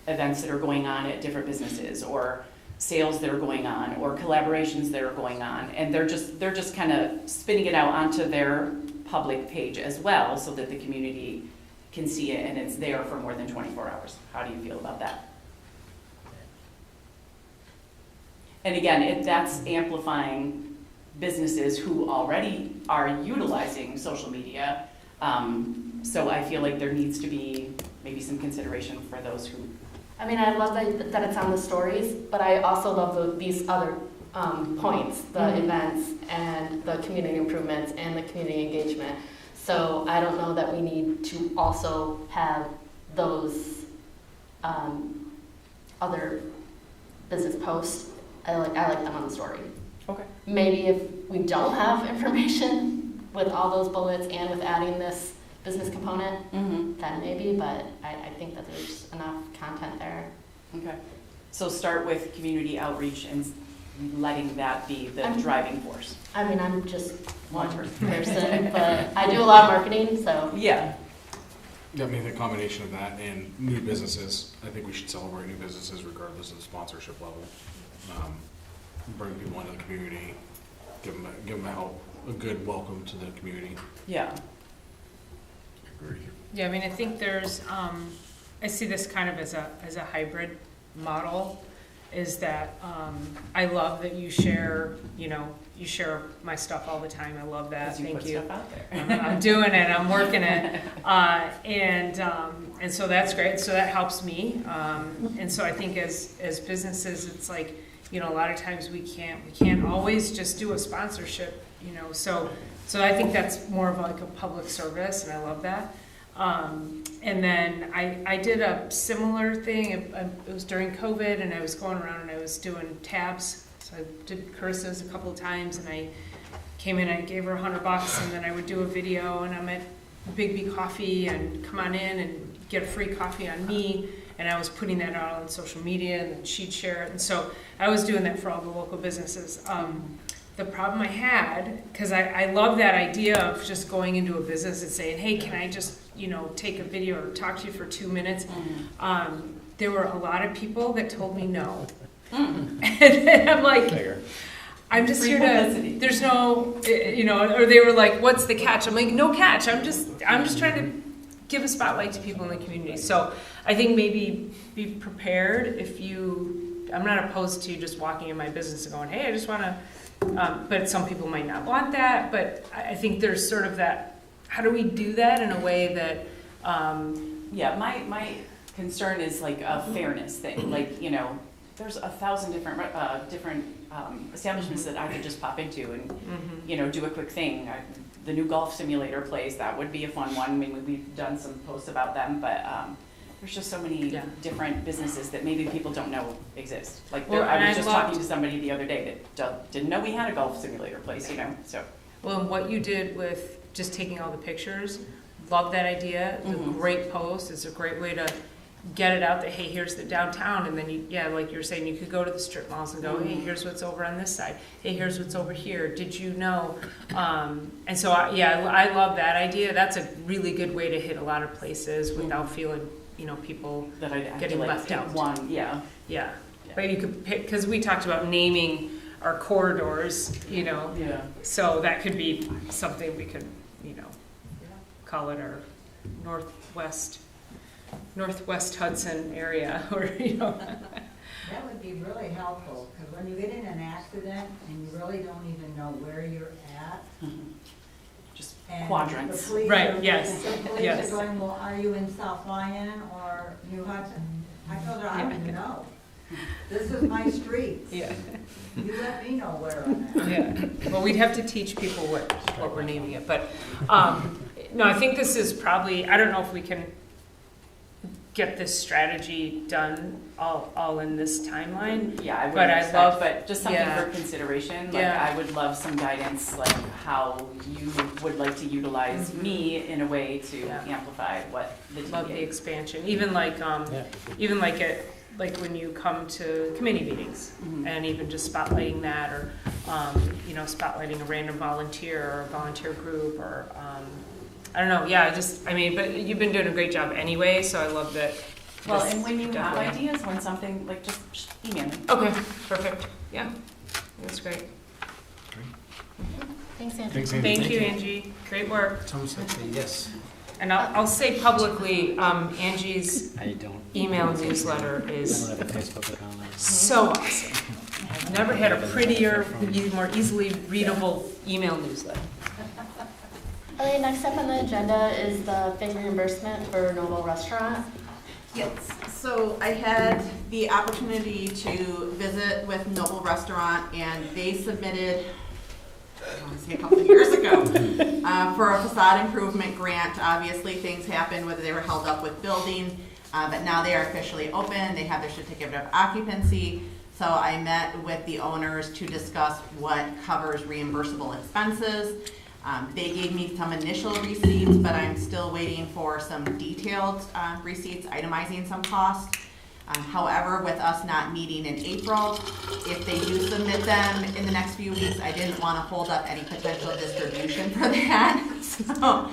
events that are going on at different businesses, or sales that are going on, or collaborations that are going on. And they're just kind of spinning it out onto their public page as well, so that the community can see it and it's there for more than 24 hours. How do you feel about that? And again, that's amplifying businesses who already are utilizing social media. So I feel like there needs to be maybe some consideration for those who. I mean, I love that it's on the stories, but I also love these other points, the events and the community improvements and the community engagement. So I don't know that we need to also have those other business posts. I like them on the story. Okay. Maybe if we don't have information with all those bullets and with adding this business component, then maybe, but I think that there's enough content there. Okay. So start with community outreach and letting that be the driving force. I mean, I'm just one person, but I do a lot of marketing, so. Yeah. Yeah, I mean, the combination of that and new businesses, I think we should celebrate new businesses regardless of the sponsorship level. Bring people into the community, give them a good welcome to the community. Yeah. Agree. Yeah, I mean, I think there's, I see this kind of as a hybrid model, is that, I love that you share, you share my stuff all the time. I love that. Thank you. Stuff out there. I'm doing it, I'm working it. And so that's great. So that helps me. And so I think as businesses, it's like, a lot of times we can't always just do a sponsorship, so I think that's more of like a public service, and I love that. And then I did a similar thing. It was during COVID, and I was going around and I was doing tabs. So I did Carissa's a couple of times, and I came in, I gave her $100, and then I would do a video, and I'm at Big B Coffee, and come on in and get a free coffee on me. And I was putting that out on social media, and then she'd share it. And so I was doing that for all the local businesses. The problem I had, because I love that idea of just going into a business and saying, hey, can I just, take a video or talk to you for 2 minutes? There were a lot of people that told me no. And then I'm like, I'm just here to, there's no, or they were like, what's the catch? I'm like, no catch. I'm just trying to give a spotlight to people in the community. So I think maybe be prepared I'm not opposed to just walking in my business and going, hey, I just want to, but some people might not want that. But I think there's sort of that, how do we do that in a way that, yeah, my concern is like a fairness thing. Like, there's 1,000 different establishments that I could just pop into and, do a quick thing. The new golf simulator place, that would be a fun one. I mean, we've done some posts about them, but there's just so many different businesses that maybe people don't know exist. Like, I was just talking to somebody the other day that didn't know we had a golf simulator place, so. Well, and what you did with just taking all the pictures, love that idea. The great post. It's a great way to get it out that, hey, here's the downtown, and then like you were saying, you could go to the strip malls and go, hey, here's what's over on this side. Hey, here's what's over here. Did you know? And so, I love that idea. That's a really good way to hit a lot of places without feeling, people that I'd getting left out. Yeah. But you could pick, because we talked about naming our corridors, Yeah. So that could be something we could, call it our Northwest Hudson area, or That would be really helpful, because when you get in an accident and you really don't even know where you're at. Just and quadrants. The police Right, are, yes, The police yes. are going, well, are you in South Lyon or New Hudson? I told her, I don't even know. This is my street. Yeah. You let me know where I'm at. Yeah, well, we'd have to teach people what we're naming it, but, no, I think this is probably, I don't know if we can get this strategy done all in this timeline. Yeah, I But wouldn't I expect, love- but just something yeah. for consideration, like Yeah. I would love some guidance, like how you would like to utilize me in a way to Yeah. amplify what the Love the DDA. expansion, even like when you come to committee meetings, Mhm. and even just spotlighting that, or, spotlighting a random volunteer or a volunteer group, or, I don't know, yeah, but you've been doing a great job anyway, so I love that. Well, this and when you have definitely- ideas, when something, like just email me. Okay, perfect, yeah, that's great. Thanks, Angie. Thanks, Angie. Thank you, Angie, great work. Tom said yes. And I'll say publicly, Angie's I don't. email newsletter I is don't have a Facebook account. so awesome. I've never had a prettier, more easily readable email newsletter. Okay, next up on the agenda is the fee reimbursement for Noble Restaurant. Yes, so I had the opportunity to visit with Noble Restaurant, and they submitted, I want to say a couple of years ago, for a facade improvement grant. Obviously, things happened, whether they were held up with building, but now they are officially open. They have their certificate of occupancy. So I met with the owners to discuss what covers reimbursable expenses. They gave me some initial receipts, but I'm still waiting for some detailed receipts itemizing some costs. However, with us not meeting in April, if they do submit them in the next few weeks, I didn't want to hold up any potential distribution for that. So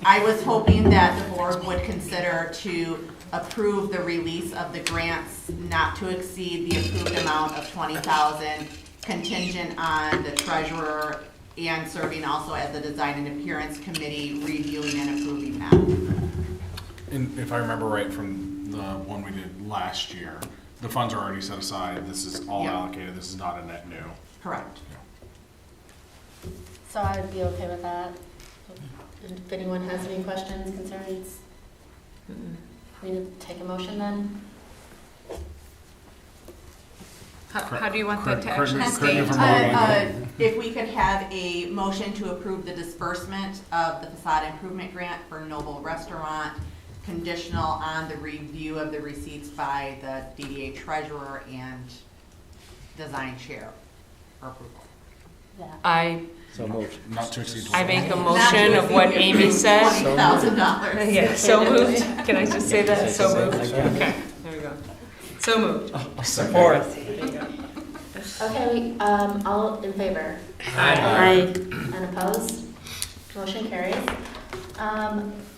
I was hoping that the board would consider to approve the release of the grants not to exceed the approved amount of $20,000, contingent on the treasurer and serving also as the design and appearance committee reviewing and approving that. And if I remember right from the one we did last year, the funds are already set aside. This is all Yeah. allocated. This is not a net new. Correct. So I would be okay with that. If anyone has any questions, concerns, we need to take a motion then? How do you want that to actually Correct me state? if I'm wrong. If we could have a motion to approve the disbursement of the facade improvement grant for Noble Restaurant, conditional on the review of the receipts by the DDA treasurer and design chair for approval. I So moved. Not to exceed. I make a Not to motion of what exceed Amy said. $20,000. Yeah, so moved. Can I just say that? So moved. Okay, there we go. So moved. Support. There you go. Okay, all in favor? Aye. And opposed? Motion carries.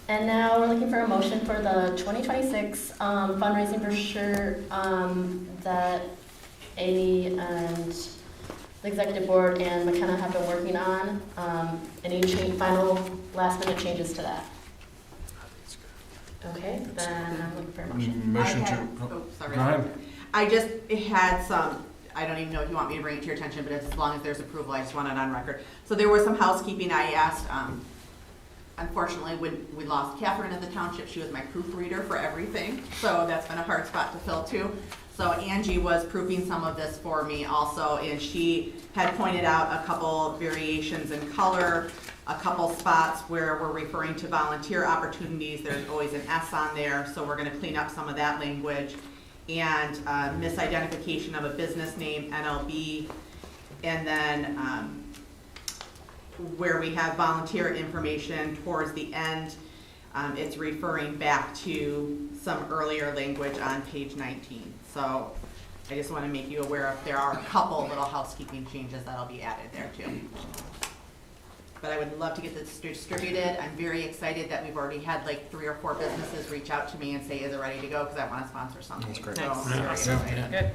And now we're looking for a motion for the 2026 fundraising brochure that Amy and the executive board and McKenna have been working on. Any final last minute changes to that? Okay, then I'm looking for a motion. Motion I to. had- oh, sorry. Go ahead. I just had some, I don't even know if you want me to bring it to your attention, but as long as there's approval, I just want it on record. So there was some housekeeping I asked. Unfortunately, when we lost Catherine at the township, she was my proofreader for everything. So that's been a hard spot to fill too. So Angie was proofing some of this for me also, and she had pointed out a couple variations in color, a couple spots where we're referring to volunteer opportunities. There's always an S on there, so we're gonna clean up some of that language. And misidentification of a business name, NLB, and then where we have volunteer information towards the end, it's referring back to some earlier language on page 19. So I just want to make you aware of, there are a couple little housekeeping changes that'll be added there too. But I would love to get this distributed. I'm very excited that we've already had like 3 or 4 businesses reach out to me and say, is it ready to go? Because I want to sponsor something. That's great. So I'm Nice. very excited. Good.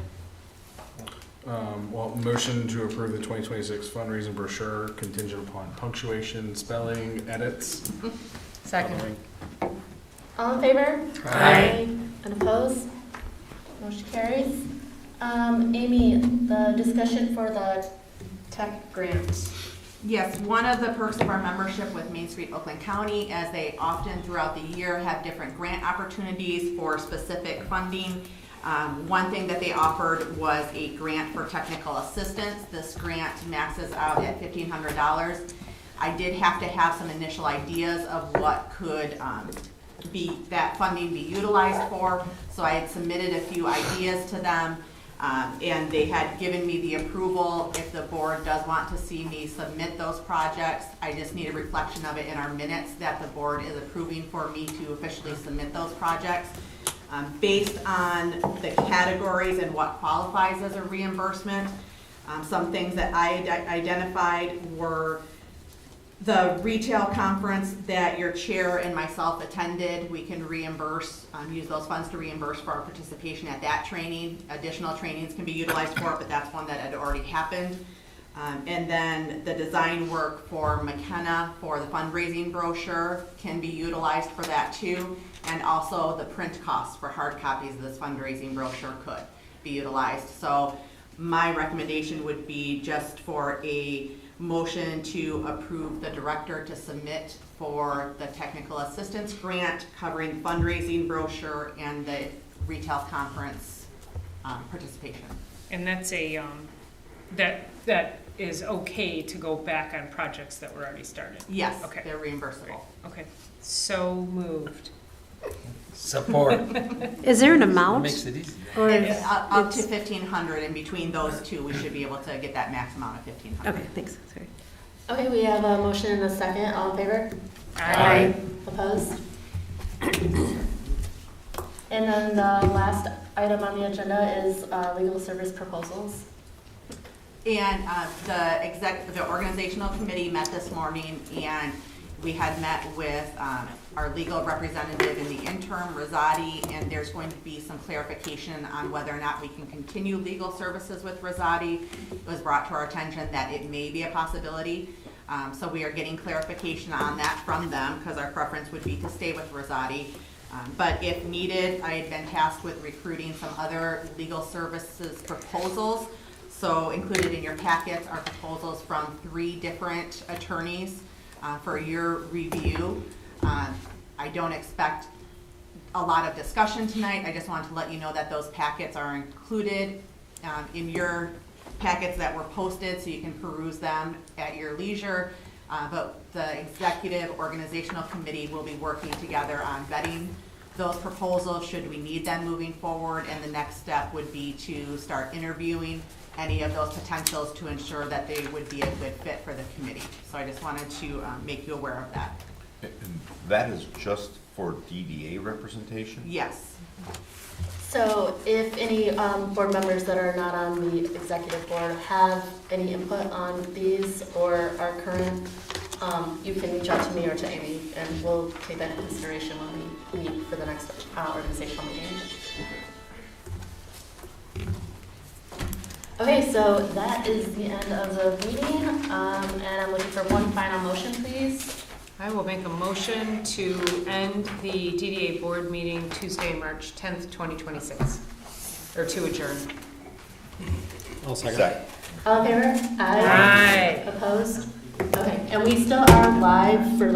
Well, motion to approve the 2026 fundraising brochure contingent upon punctuation, spelling, edits. Second. All in favor? Aye. And opposed? Motion carries. Amy, the discussion for the tech grant. Yes, one of the perks of our membership with Main Street Oakland County, as they often throughout the year have different grant opportunities for specific funding. One thing that they offered was a grant for technical assistance. This grant maxes out at $1,500. I did have to have some initial ideas of what could that funding be utilized for. So I had submitted a few ideas to them, and they had given me the approval. If the board does want to see me submit those projects, I just need a reflection of it in our minutes that the board is approving for me to officially submit those projects. Based on the categories and what qualifies as a reimbursement, some things that I identified were the retail conference that your chair and myself attended. We can reimburse, use those funds to reimburse for our participation at that training. Additional trainings can be utilized for it, but that's one that had already happened. And then the design work for McKenna for the fundraising brochure can be utilized for that too. And also the print costs for hard copies of this fundraising brochure could be utilized. So my recommendation would be just for a motion to approve the director to submit for the technical assistance grant covering fundraising brochure and the retail conference participation. And that's a, that is okay to go back on projects that were already started? Yes, okay. They're reimbursable. Okay, so moved. Support. Is there an amount? Makes it easy. Or It's up to 1,500, and between those two, we should be able to get that max amount of 1,500. Okay, thanks. Sorry. Okay, we have a motion and a second. All in favor? Aye. Opposed? And then the last item on the agenda is legal service proposals. And the organizational committee met this morning, and we had met with our legal representative in the interim, Rosati, and there's going to be some clarification on whether or not we can continue legal services with Rosati. It was brought to our attention that it may be a possibility. So we are getting clarification on that from them, because our preference would be to stay with Rosati. But if needed, I had been tasked with recruiting some other legal services proposals. So included in your packets are proposals from 3 different attorneys for your review. I don't expect a lot of discussion tonight. I just wanted to let you know that those packets are included in your packets that were posted, so you can peruse them at your leisure. But the executive organizational committee will be working together on vetting those proposals should we need them moving forward, and the next step would be to start interviewing any of those potentials to ensure that they would be a good fit for the committee. So I just wanted to make you aware of that. And that is just for DDA representation? Yes. So if any board members that are not on the executive board have any input on these or are current, you can reach out to me or to Amy, and we'll take that into consideration when we meet for the next organizational meeting. Okay, so that is the end of the meeting, and I'm looking for one final motion, please. I will make a motion to end the DDA board meeting Tuesday, March 10th, 2026, or to adjourn. I'll second. All in favor? Aye. Opposed? Okay, and we still are live for